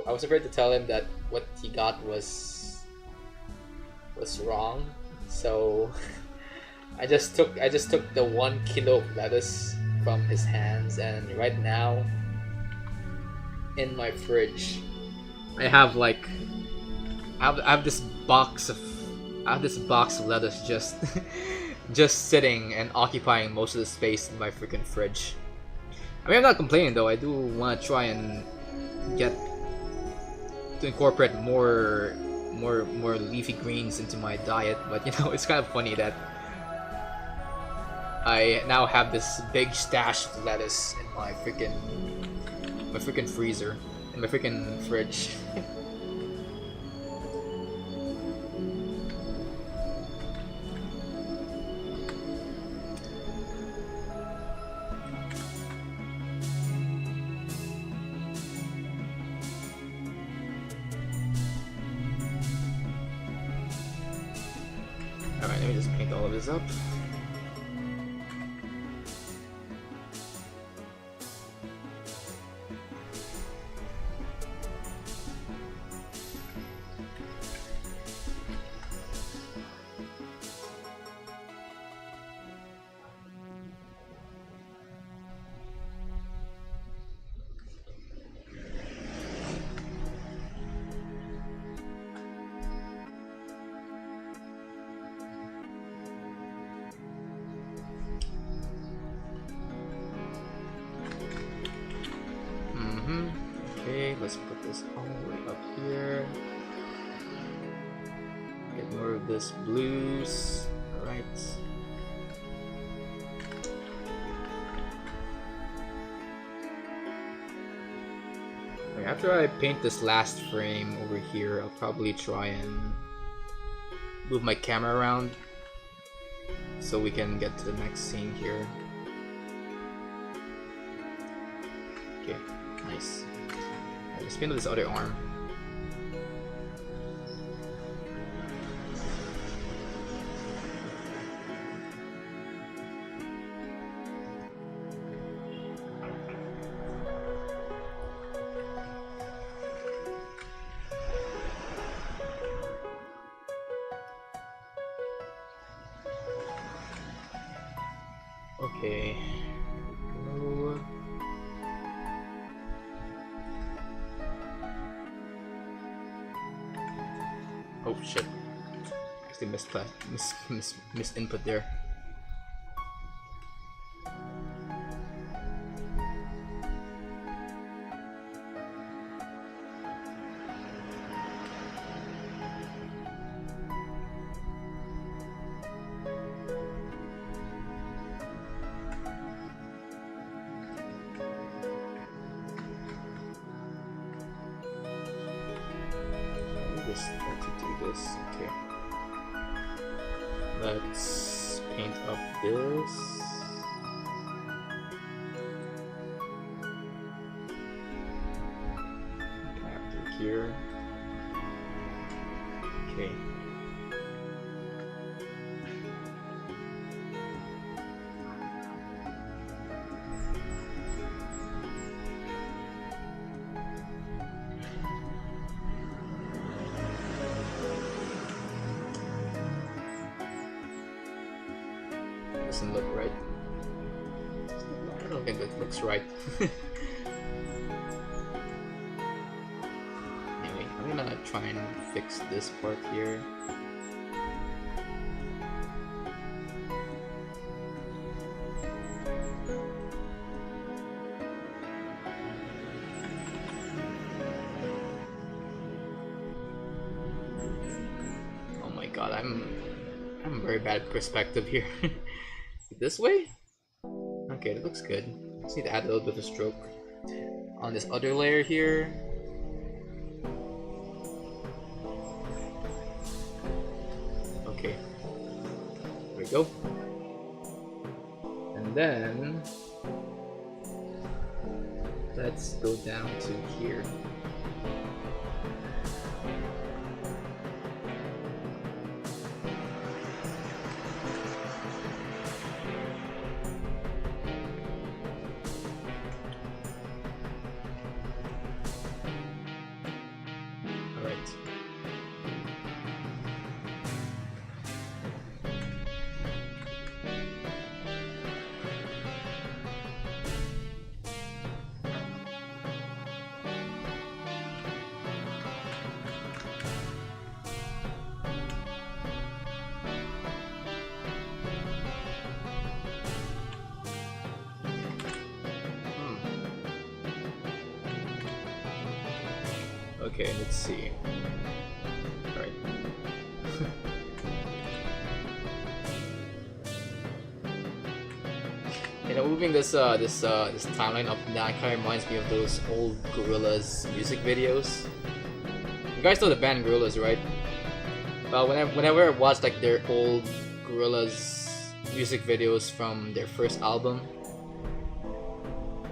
was afraid to tell him that what he got was wrong. So I just took the 1 kilo of lettuce from his hands, and right now in my fridge I have this box of lettuce just sitting and occupying most of the space in my freaking fridge. I mean, I'm not complaining though. I do want to try and get to incorporate more leafy greens into my diet, but it's kind of funny that I now have this big stash of lettuce in my freaking freezer, in my freaking fridge. Alright, let me just paint all of this up. Okay, let's put this all the way up here. Get more of this blues. Alright. After I paint this last frame over here, I'll probably try and move my camera around so we can get to the next scene here. Okay, nice. Let's paint this other arm. Okay. shit. Actually missed input there. Okay. Let's paint up this. After here. Okay. Doesn't look right. I don't think that looks right. Anyway, I'm gonna try and fix this part here. Oh my god, I'm very bad at perspective here. This way? Okay, that looks good. Just need to add a little bit of stroke on this other layer here. Okay, there we go. And then let's go down to here. Okay, let's see. Alright. You know, moving this timeline up and down kind of reminds me of those old Gorillaz music videos. You guys know the band Gorillaz, right? Well, whenever I watch like their old Gorillaz music videos from their first album,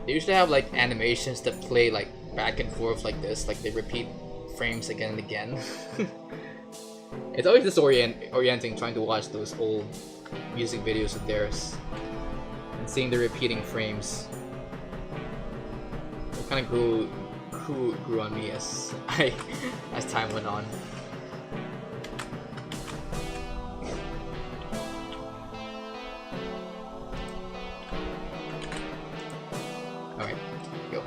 they usually have like animations that play like back and forth like this, like they repeat frames again and again. It's always disorienting trying to watch those old music videos of theirs and seeing the repeating frames. It kind of grew on me as time went on. Alright, go.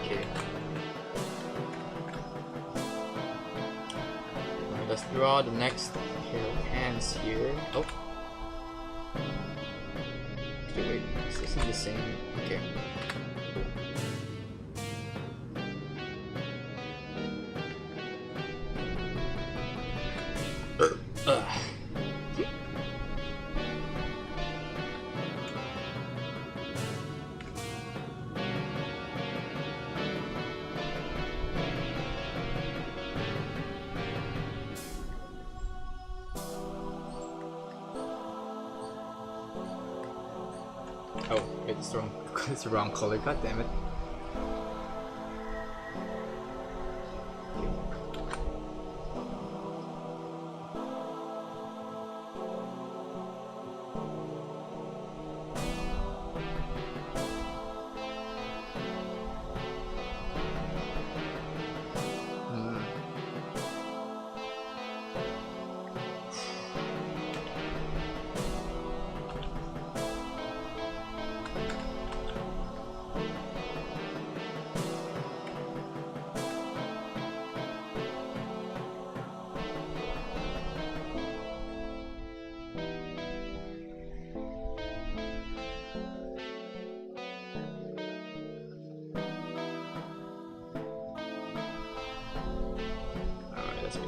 Okay. Let's draw the next pair of hands here. Oh. Okay, wait. This isn't the same. Okay. Oh, it's the wrong color. God damn it.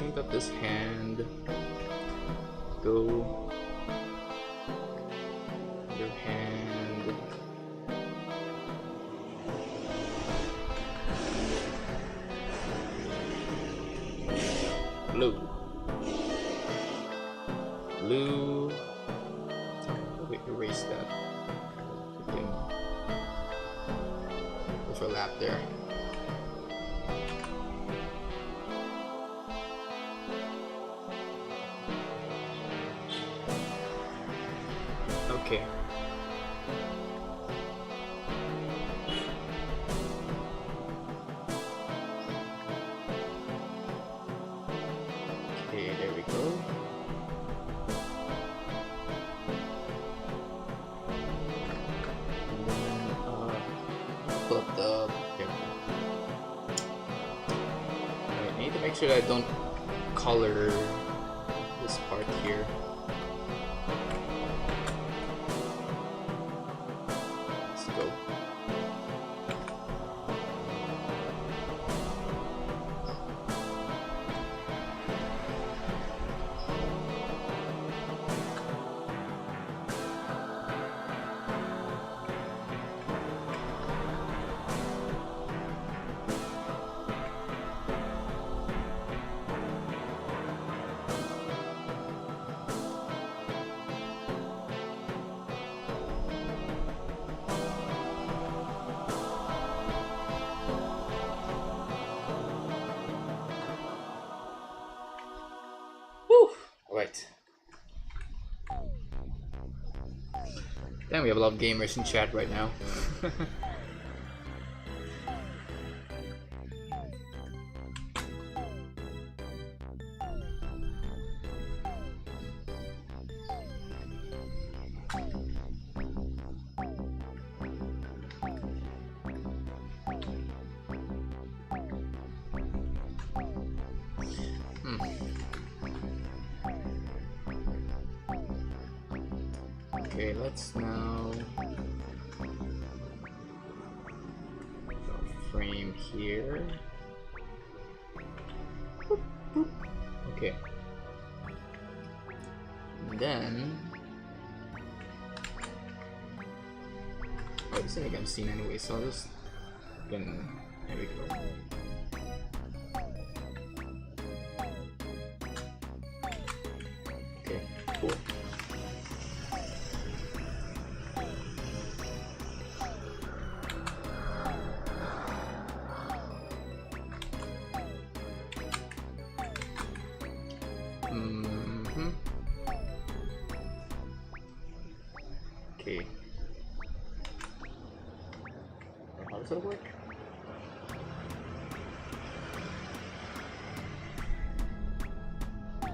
paint up this hand. Go. Other hand. Blue. Blue. Wait, erase that. Overlap there. Okay. Okay, there we go. And then, pull up the... There we go. I need to make sure that I don't color this part here. Let's go. Alright. Damn, we have a lot of gamers in chat right now. Okay, let's now frame here. Boop, boop. Okay. And then this thing I'm seeing anyway, so I'll just there we go. Okay, cool. Okay. How does that work?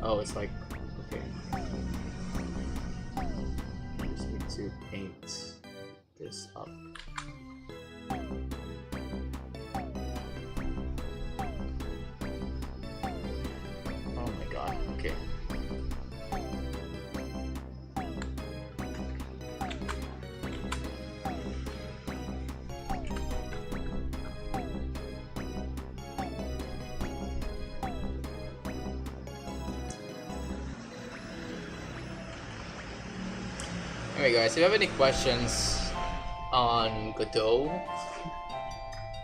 Oh, it's like, okay. I just need to paint this up. Oh my god, okay. Anyway guys, if you have any questions on Godot,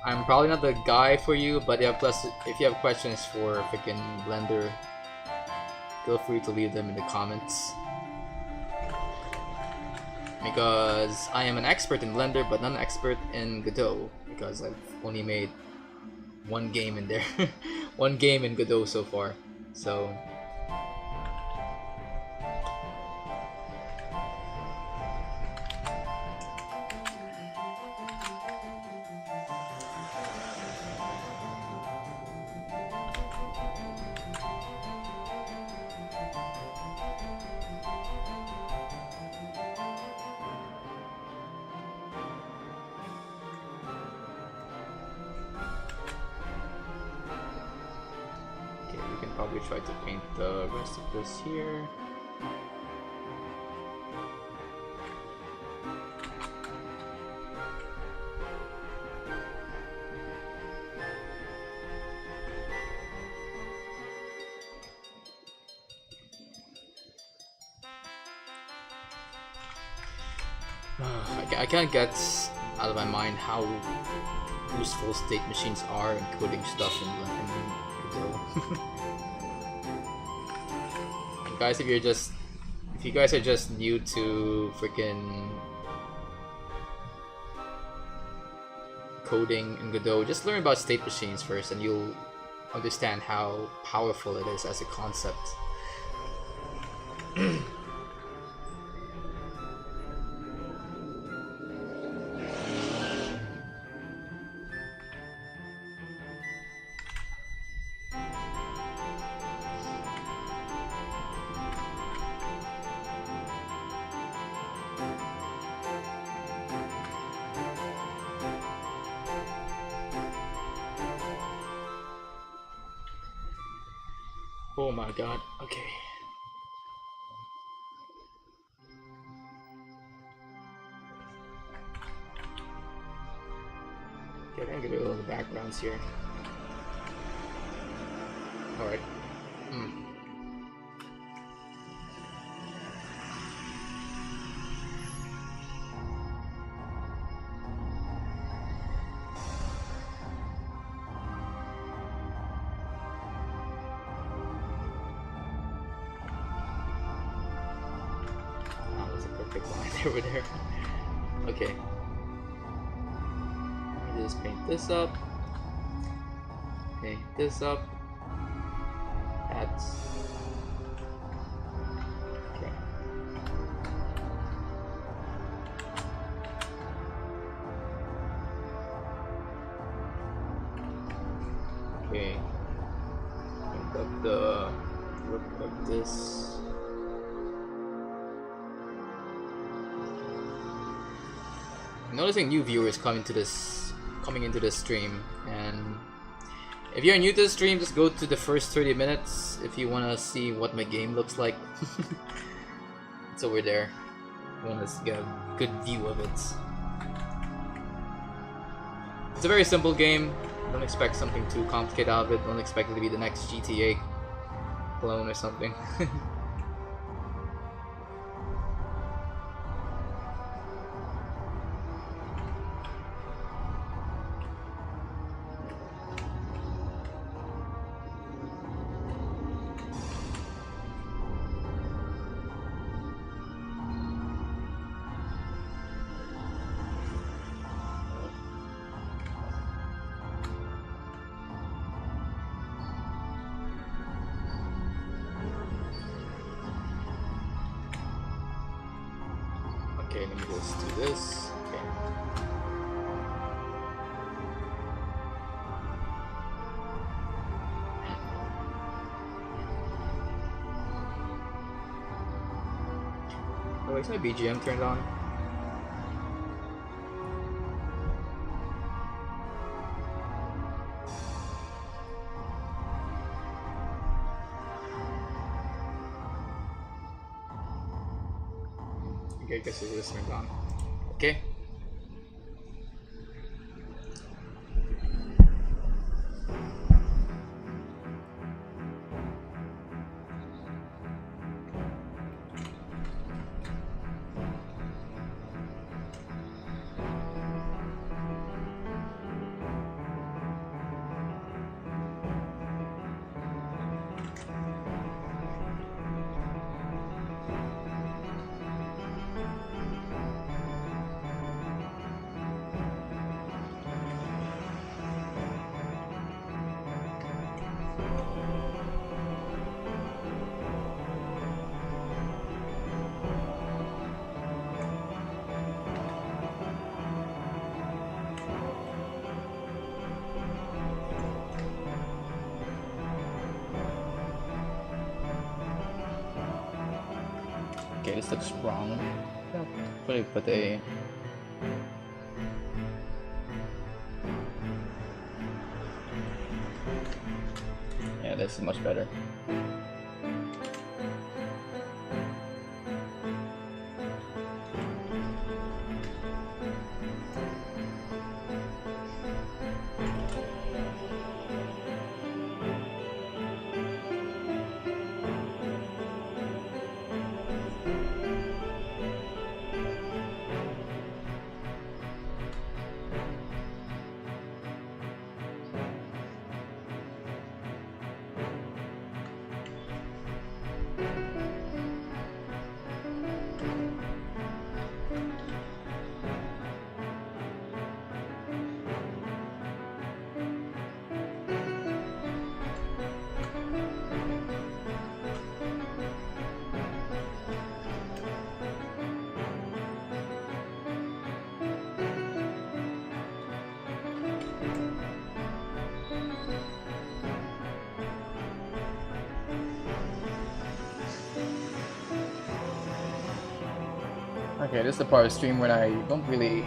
I'm probably not the guy for you, but if you have questions for freaking Blender, feel free to leave them in the comments. Because I am an expert in Blender, but not an expert in Godot, because I've only made one game in there. One game in Godot so far, so... Probably try to paint the rest of this here. I can't get out of my mind how useful state machines are in coding stuff in Godot. Guys, if you guys are just new to freaking coding in Godot, just learn about state machines first, and you'll understand how powerful it is as a concept. Oh my god, okay. Okay, I'm gonna do all the backgrounds here. Alright. Over there. Okay. Let me just paint this up. Paint this up. That's okay. Okay. Paint up the look of this. Noticing new viewers coming into this stream, and if you're new to the stream, just go to the first 30 minutes if you want to see what my game looks like. It's over there. You want to get a good view of it. It's a very simple game. Don't expect something too complicated out of it. Don't expect it to be the next GTA clone or something. Okay, let me just do this. Okay. Oh, is my BGM turned on? Okay, I guess it is turned on. Okay. Okay, this looks wrong. Probably put a... Yeah, this is much better. Okay, this is the part of the stream when I don't really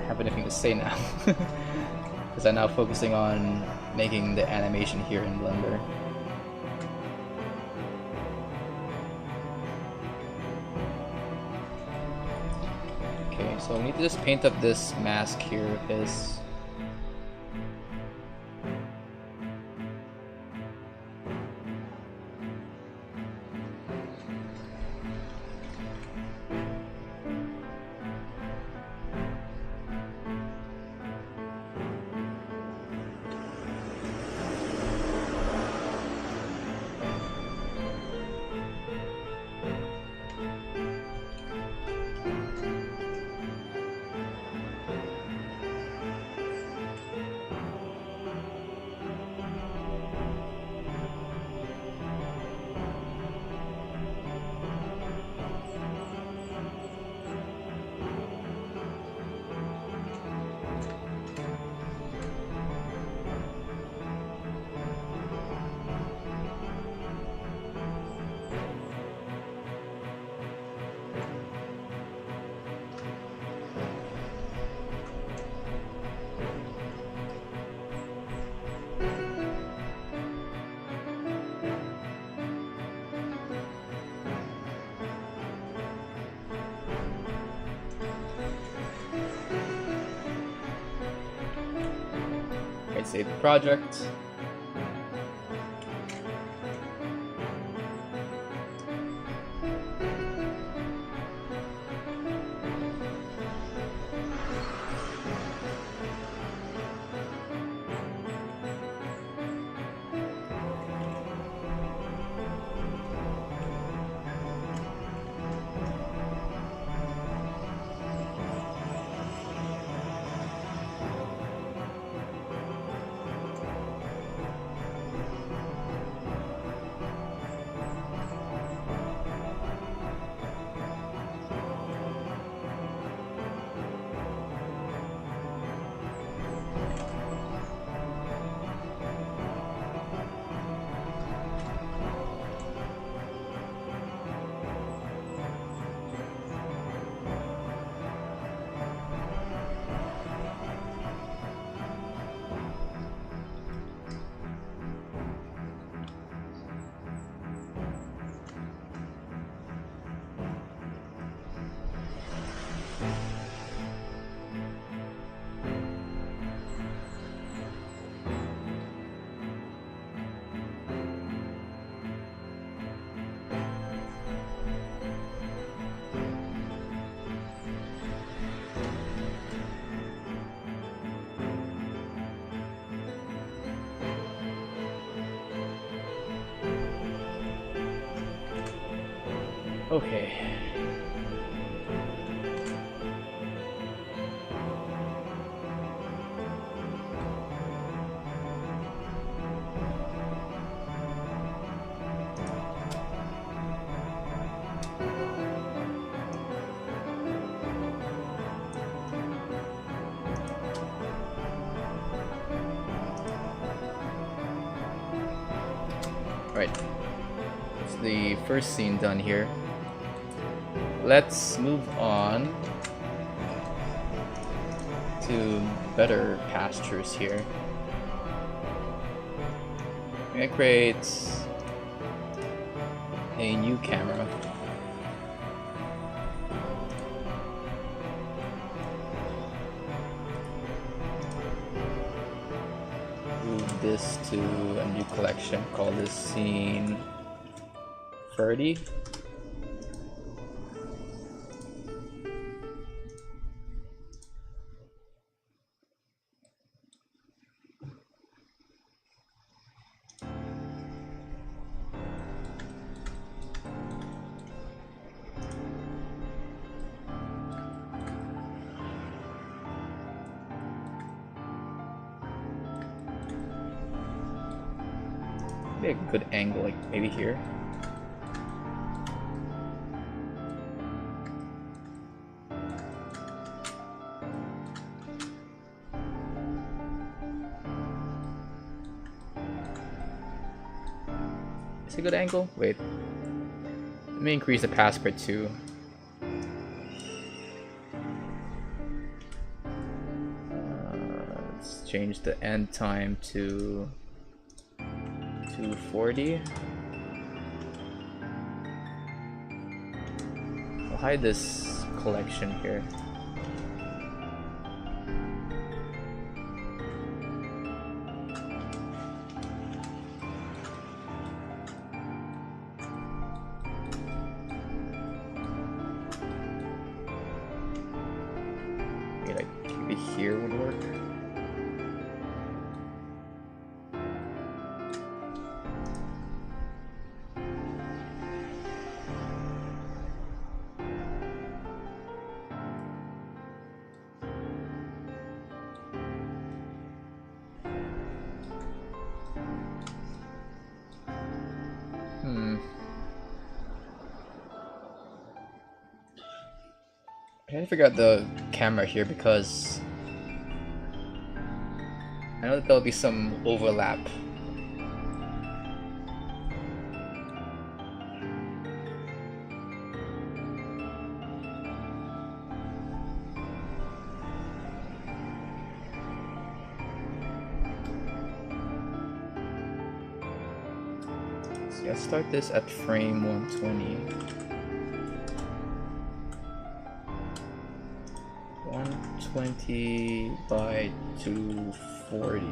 have anything to say now. Because I'm now focusing on making the animation here in Blender. Okay, so we need to just paint up this mask here of his. Save the project. Okay. Right. It's the first scene done here. Let's move on to better pastures here. I'm gonna create a new camera. Move this to a new collection. Call this scene 30. A good angle, like maybe here. Is it a good angle? Wait. Let me increase the pass per 2. change the end time to 240. I'll hide this collection here. Here would work. I gotta figure out the camera here because I know that there'll be some overlap. So let's start this at frame 120. 120 by 240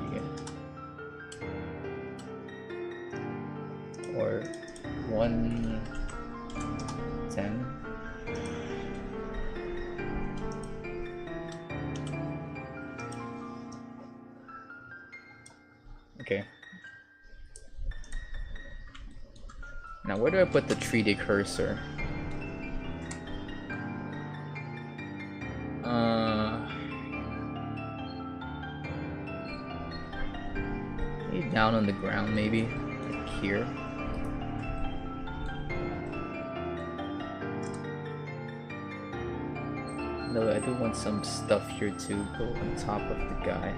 or 110. Okay. Now where do I put the 3D cursor? Down on the ground, maybe like here. No, I do want some stuff here to go on top of the guy.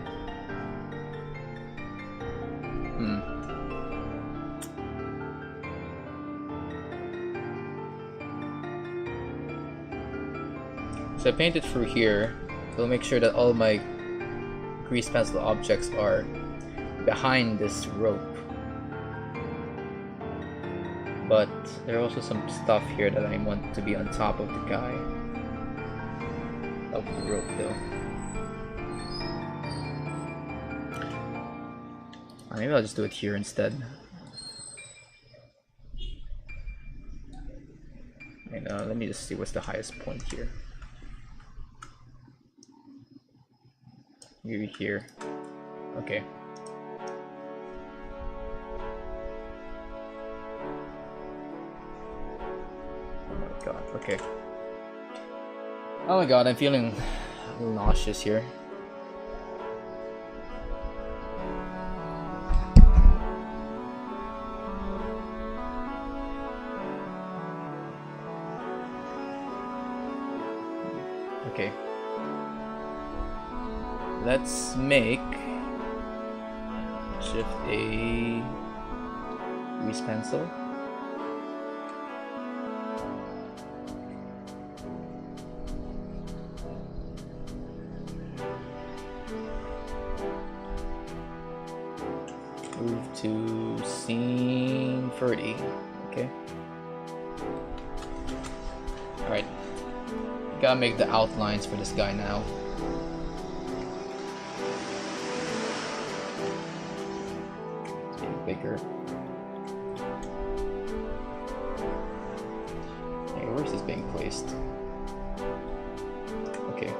So I painted through here. So make sure that all my grease pencil objects are behind this rope, but there are also some stuff here that I want to be on top of the guy, of the rope though. Maybe I'll just do it here instead. And let me just see what's the highest point here. Maybe here. Okay. God, okay. Oh my god, I'm feeling a little nauseous here. Okay. Let's make shift a grease pencil. Move to scene 30. Okay. Alright. Gotta make the outlines for this guy now. It's getting bigger. Hey, where's this being placed? Okay.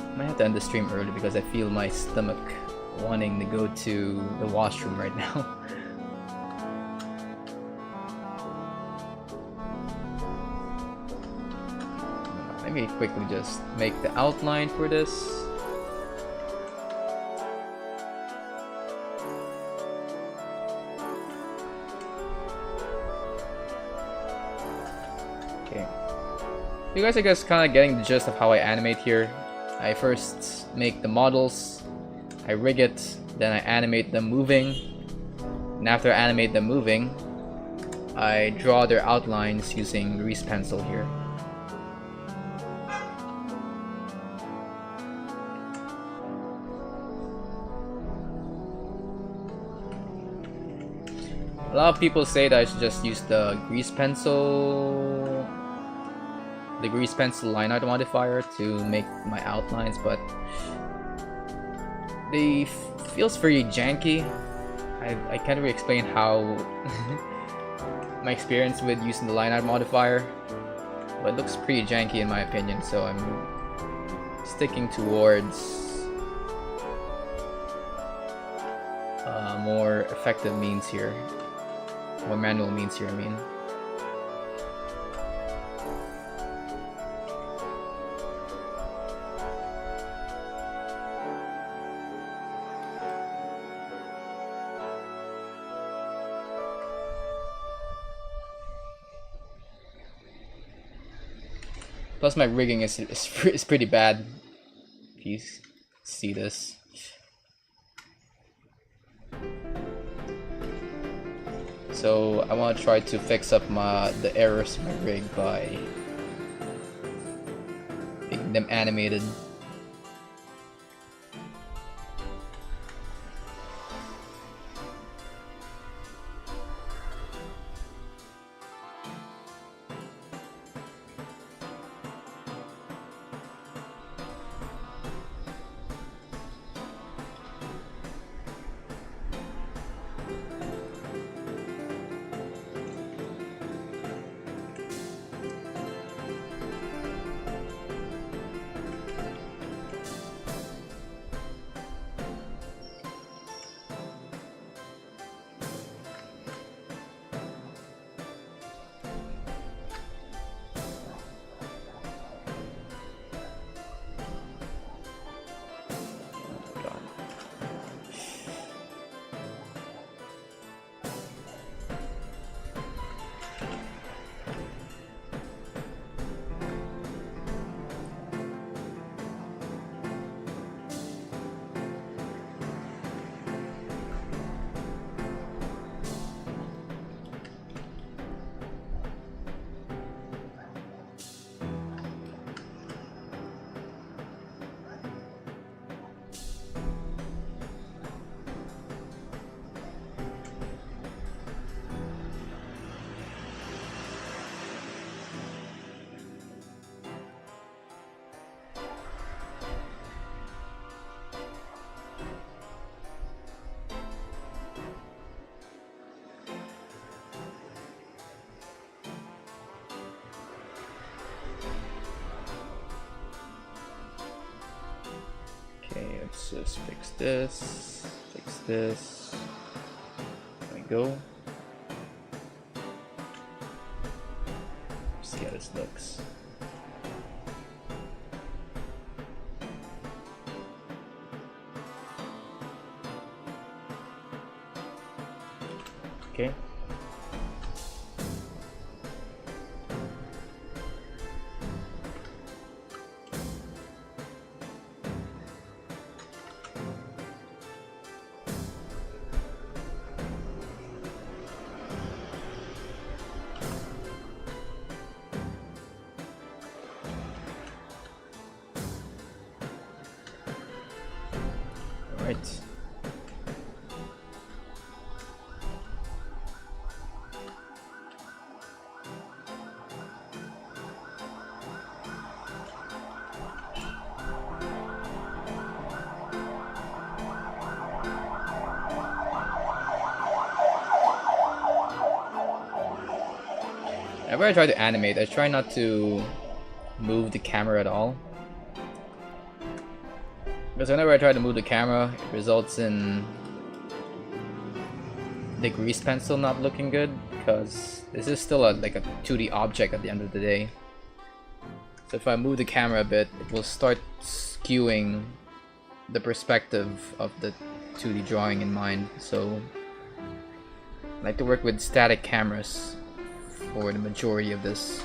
I might have to end the stream early because I feel my stomach wanting to go to the washroom right now. Let me quickly just make the outline for this. Okay. You guys are just kind of getting the gist of how I animate here. I first make the models, I rig it, then I animate them moving, and after I animate them moving, I draw their outlines using grease pencil here. A lot of people say that I should just use the grease pencil line art modifier to make my outlines, but they feels very janky. I can't really explain how my experience with using the line art modifier, but it looks pretty janky in my opinion, so I'm sticking towards more effective means here. More manual means here, I mean. Plus my rigging is pretty bad, if you see this. So I want to try to fix up the errors in my rig by making them animated. Let's just fix this, there we go. See how this looks. Okay. Right. Whenever I try to animate, I try not to move the camera at all. Because whenever I try to move the camera, it results in the grease pencil not looking good, because this is still like a 2D object at the end of the day. So if I move the camera a bit, it will start skewing the perspective of the 2D drawing in mind. So I like to work with static cameras for the majority of this.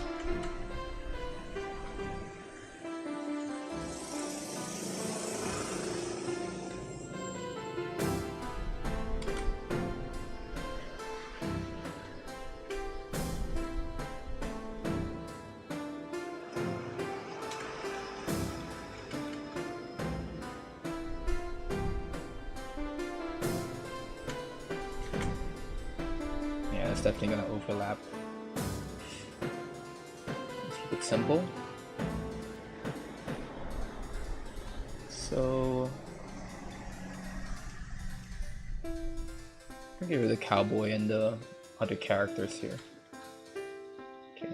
Definitely gonna overlap. Let's keep it simple. So I'll get rid of the cowboy and the other characters here. Okay.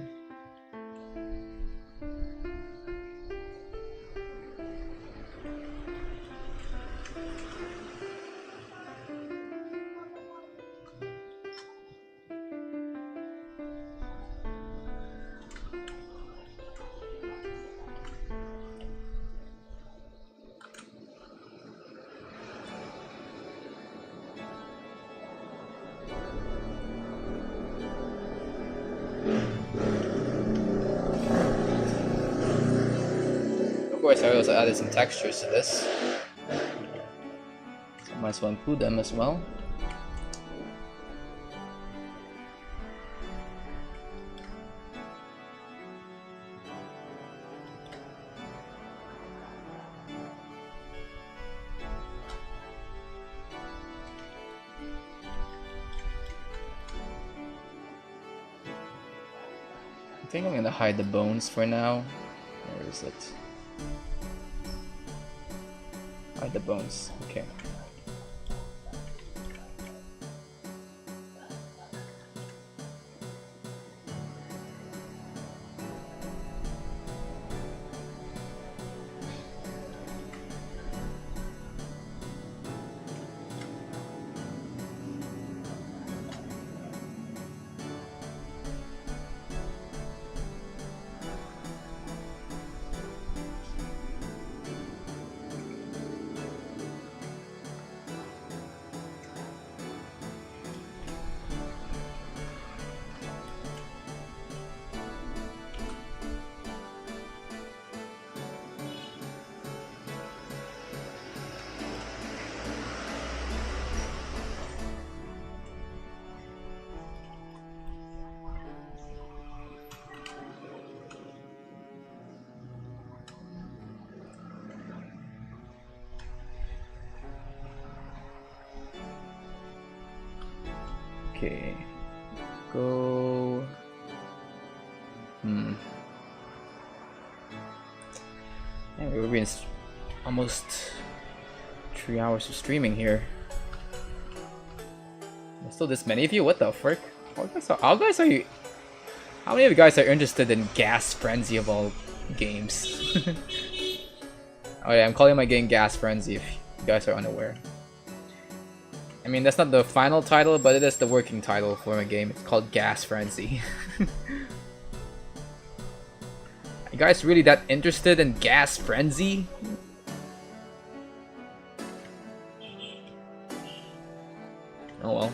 Of course, I also added some textures to this, so I might as well include them as well. I think I'm gonna hide the bones for now. Where is it? Hide the bones. Okay. Okay, go. Yeah, we're being almost 3 hours of streaming here. There's still this many of you. What the frick? How guys are you? How many of you guys are interested in Gas Frenzy of all games? Oh yeah, I'm calling my game Gas Frenzy if you guys are unaware. I mean, that's not the final title, but it is the working title for my game. It's called Gas Frenzy. Are you guys really that interested in Gas Frenzy? Oh well.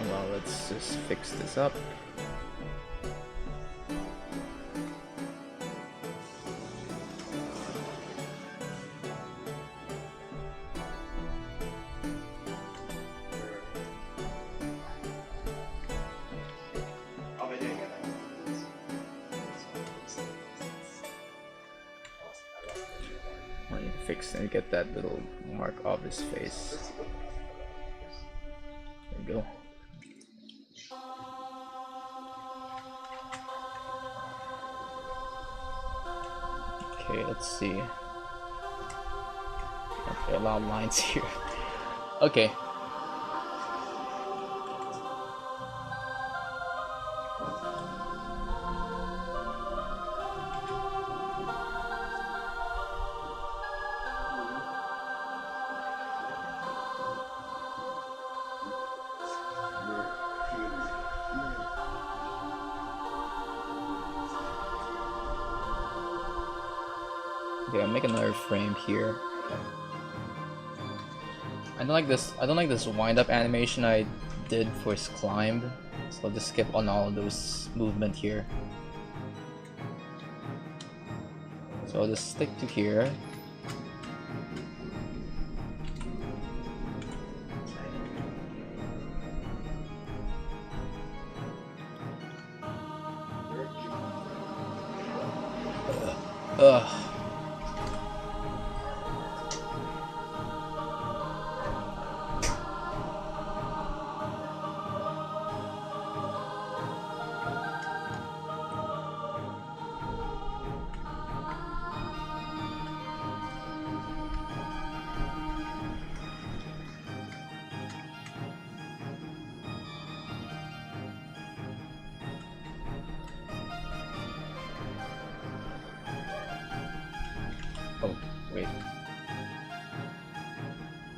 Well, let's just fix this up. I need to fix and get that little mark off his face. There we go. Okay, let's see. Okay, a lot of lines here. Okay. Okay, I'll make another frame here. I don't like this. I don't like this wind-up animation I did for his climb, so I'll just skip on all of those movement here. So I'll just stick to here. Ugh. Oh, wait.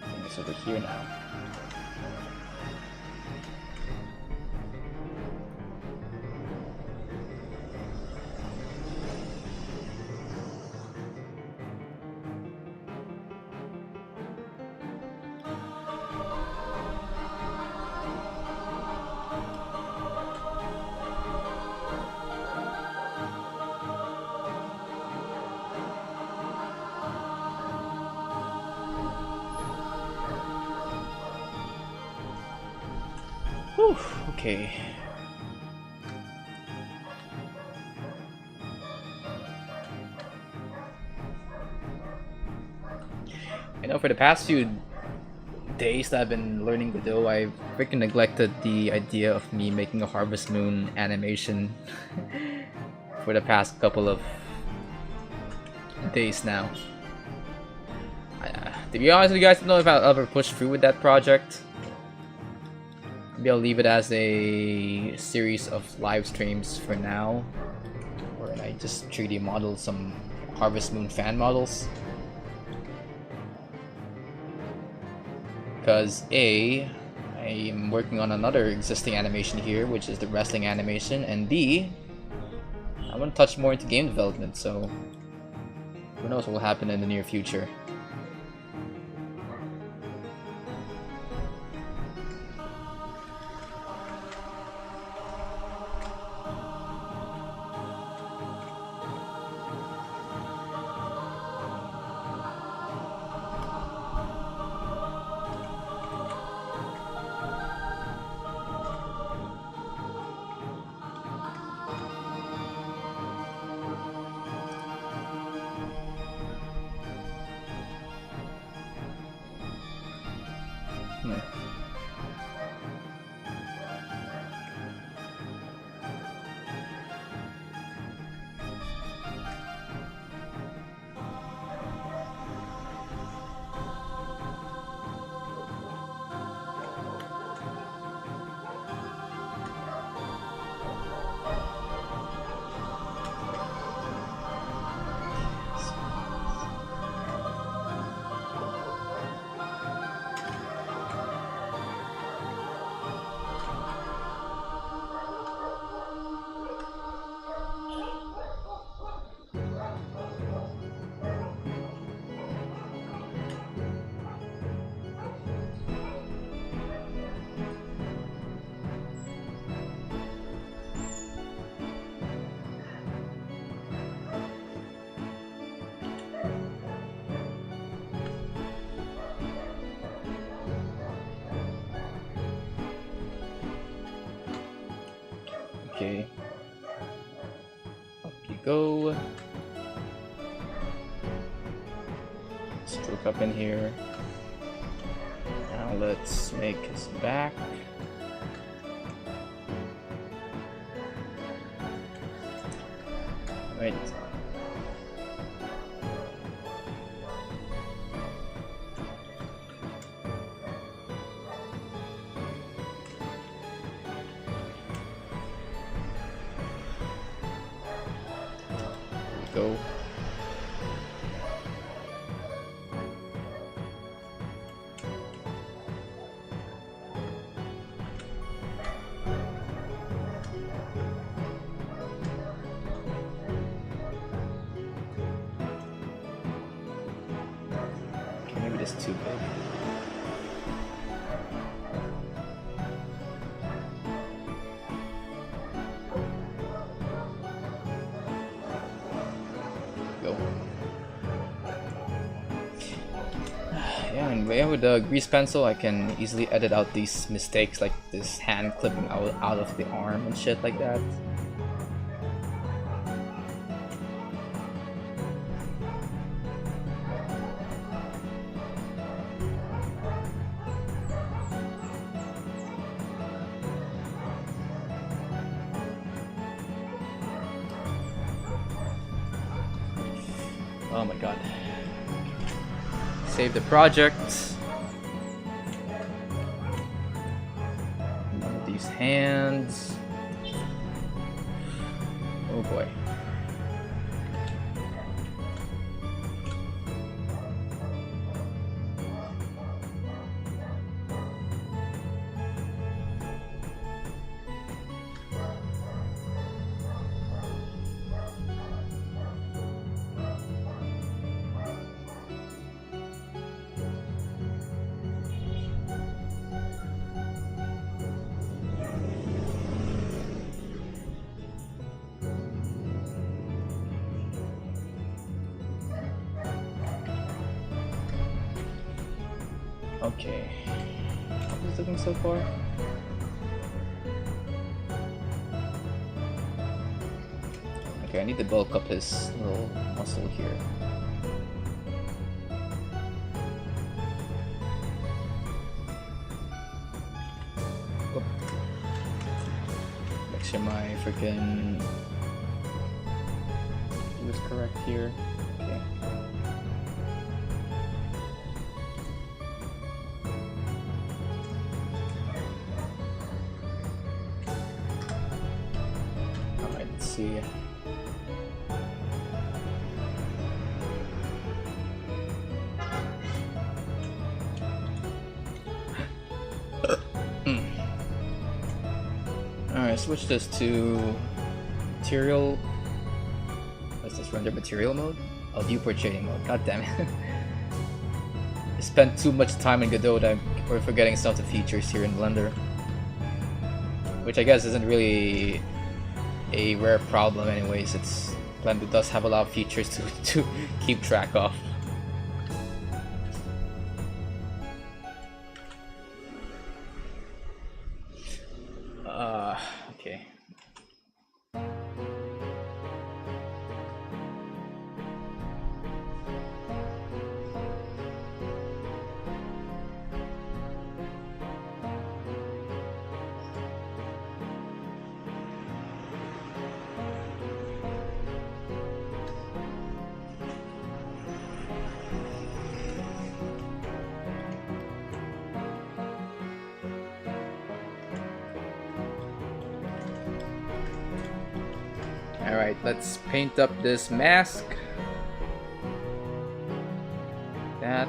I think it's over here now. Whew, okay. You know, for the past few days that I've been learning Godot, I freaking neglected the idea of me making a Harvest Moon animation for the past couple of days now. To be honest with you guys, I don't know if I'll ever push through with that project. Maybe I'll leave it as a series of live streams for now, where I just 3D model some Harvest Moon fan models. Because A, I am working on another existing animation here, which is the wrestling animation, and B, I want to touch more into game development, so who knows what will happen in the near future. Okay. Up you go. Stroke up in here. Now let's make his back. Right. Go. It's too big. Go. Yeah, and with the grease pencil, I can easily edit out these mistakes, like this hand clipping out of the arm and shit like that. Oh my god. Save the project. These hands. Oh boy. Okay. How's it looking so far? Okay, I need to bulk up his little muscle here. Oop. Make sure my freaking was correct here. Okay. See. Alright, switch this to material. What's this, render material mode? Oh, viewport shading mode. God damn it. I spent too much time in Godot that we're forgetting some of the features here in Blender. Which I guess isn't really a rare problem anyways. It's Blender does have a lot of features to keep track of. Okay. Alright, let's paint up this mask. That.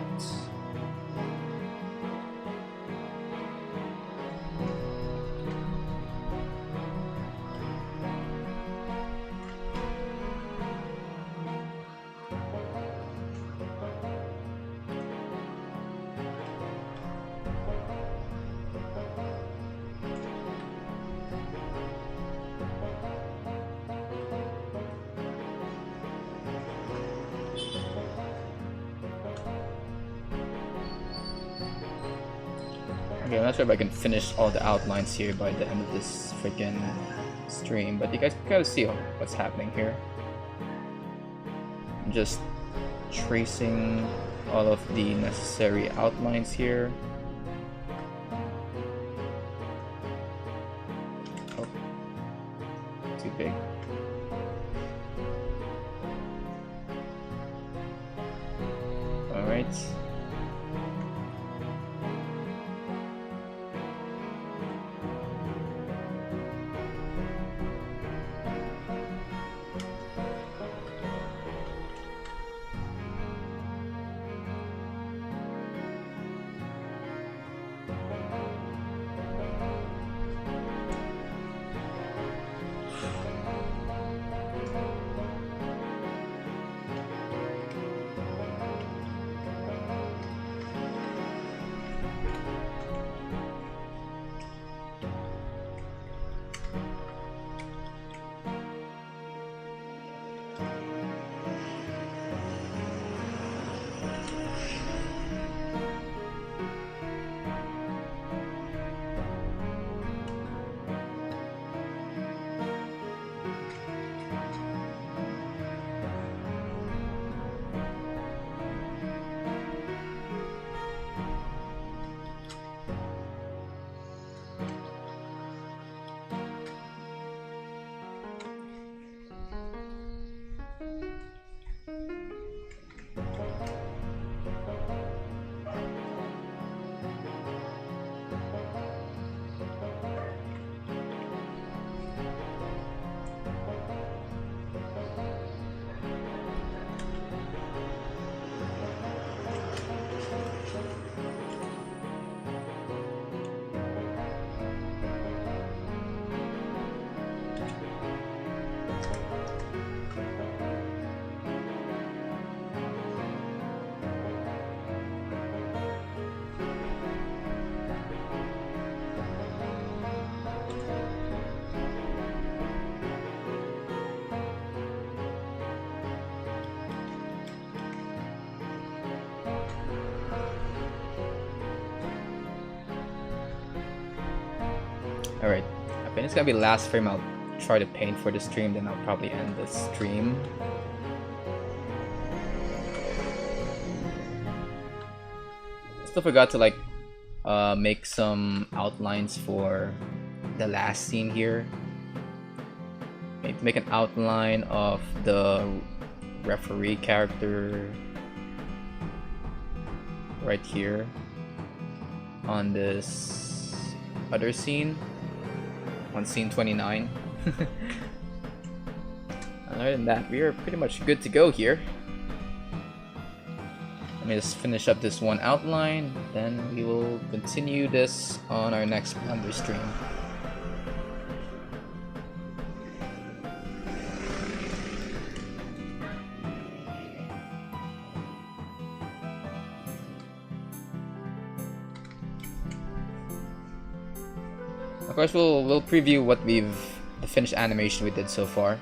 Okay, I'm not sure if I can finish all the outlines here by the end of this freaking stream, but you guys gotta see what's happening here. I'm just tracing all of the necessary outlines here. Oh, too big. All right. Alright, I think it's gonna be last frame. I'll try to paint for the stream, then I'll probably end the stream. Still forgot to like make some outlines for the last scene here. Make an outline of the referee character right here on this other scene, on scene 29. Other than that, we are pretty much good to go here. Let me just finish up this one outline, then we will continue this on our next Blender stream. Of course, we'll preview what the finished animation we did so far.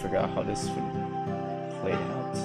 Figure out how this would play out.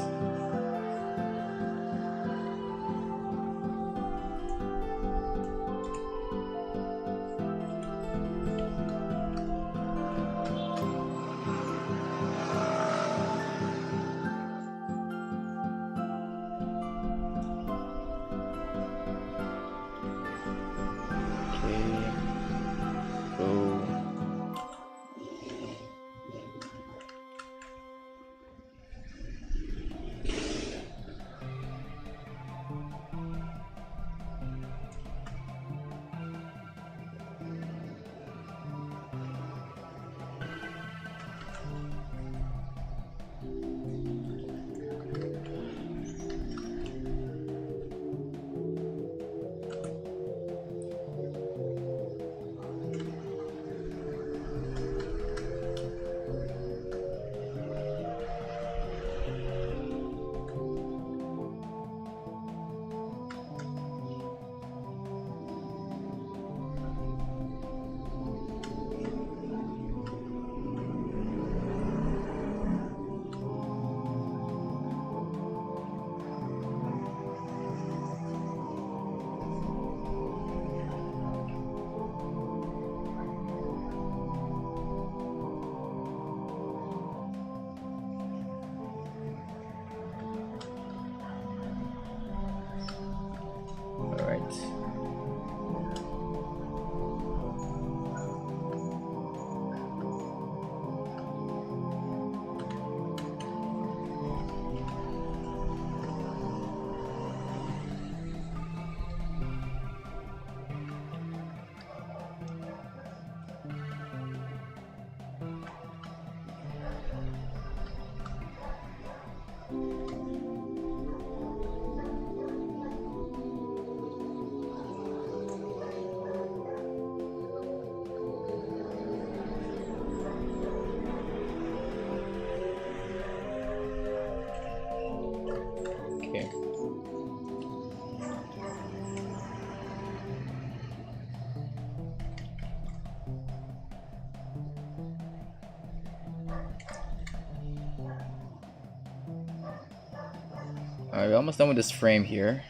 Alright, we're almost done with this frame here.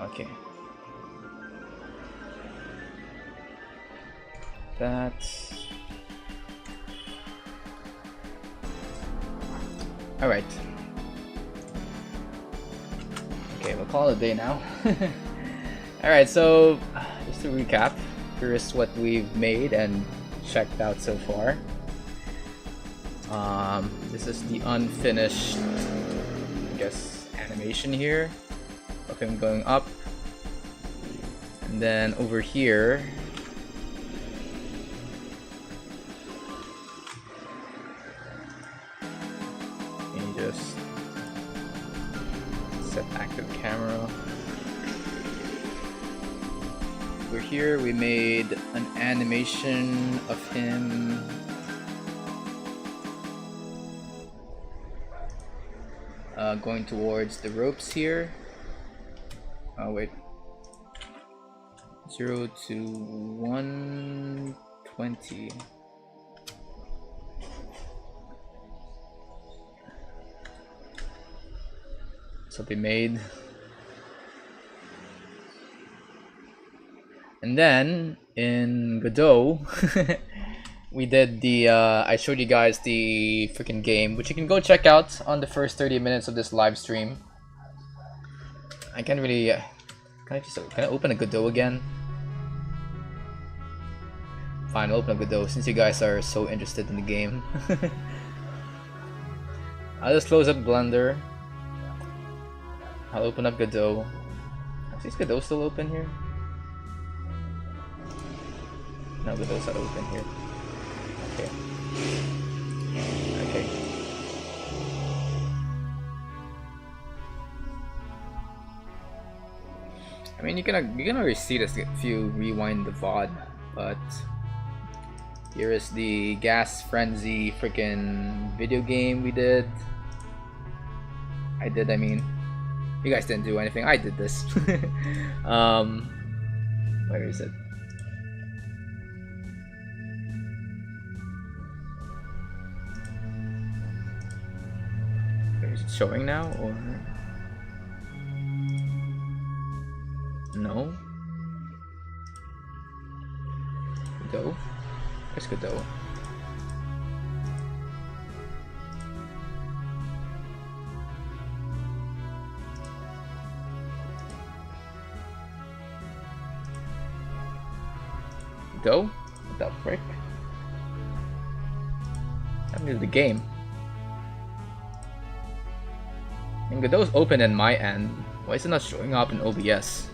Okay. That's... Alright. Okay, we'll call it a day now. Alright, so just to recap, here's what we've made and checked out so far. This is the unfinished, I guess, animation here of him going up. And then over here, you just set active camera. Over here we made an animation of him going towards the ropes here. Oh wait, 0 to 120. So they made. And then in Godot, we did the I showed you guys the freaking game, which you can go check out on the first 30 minutes of this live stream. I can't really can I open a Godot again? Fine, I'll open a Godot since you guys are so interested in the game. I'll just close up Blender. I'll open up Godot. Is Godot still open here? No, Godot's not open here. Okay. Okay. I mean, you can already see this if you rewind the VOD, but here is the Gas Frenzy freaking video game we did. I mean, you guys didn't do anything. I did this. Where is it? Is it showing now or no? Godot? Where's Godot? Godot? What the frick? I'm new to the game. And Godot's open in my end. Why is it not showing up in OBS?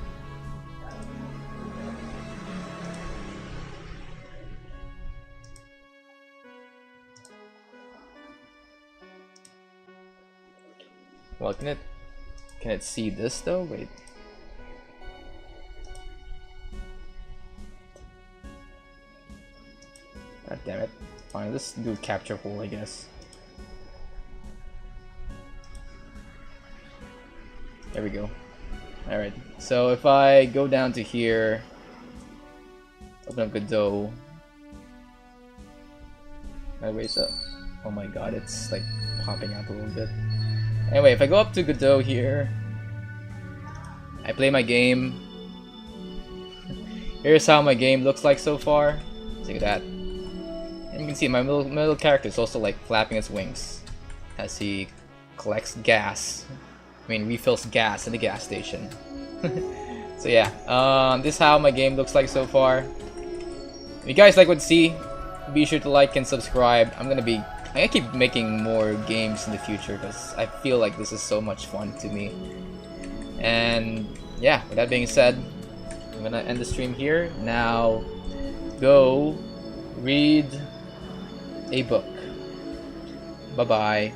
Well, can it see this though? Wait. God damn it. Fine, let's do capture hole, I guess. There we go. Alright, so if I go down to here, open up Godot. My raise up. Oh my god, it's like popping out a little bit. Anyway, if I go up to Godot here, I play my game. Here's how my game looks like so far. Look at that. And you can see my middle character is also like flapping its wings as he collects gas. I mean, refills gas in the gas station. So yeah, this is how my game looks like so far. If you guys like what you see, be sure to like and subscribe. I'm gonna keep making more games in the future because I feel like this is so much fun to me. And yeah, with that being said, I'm gonna end the stream here. Now, go read a book. Bye bye.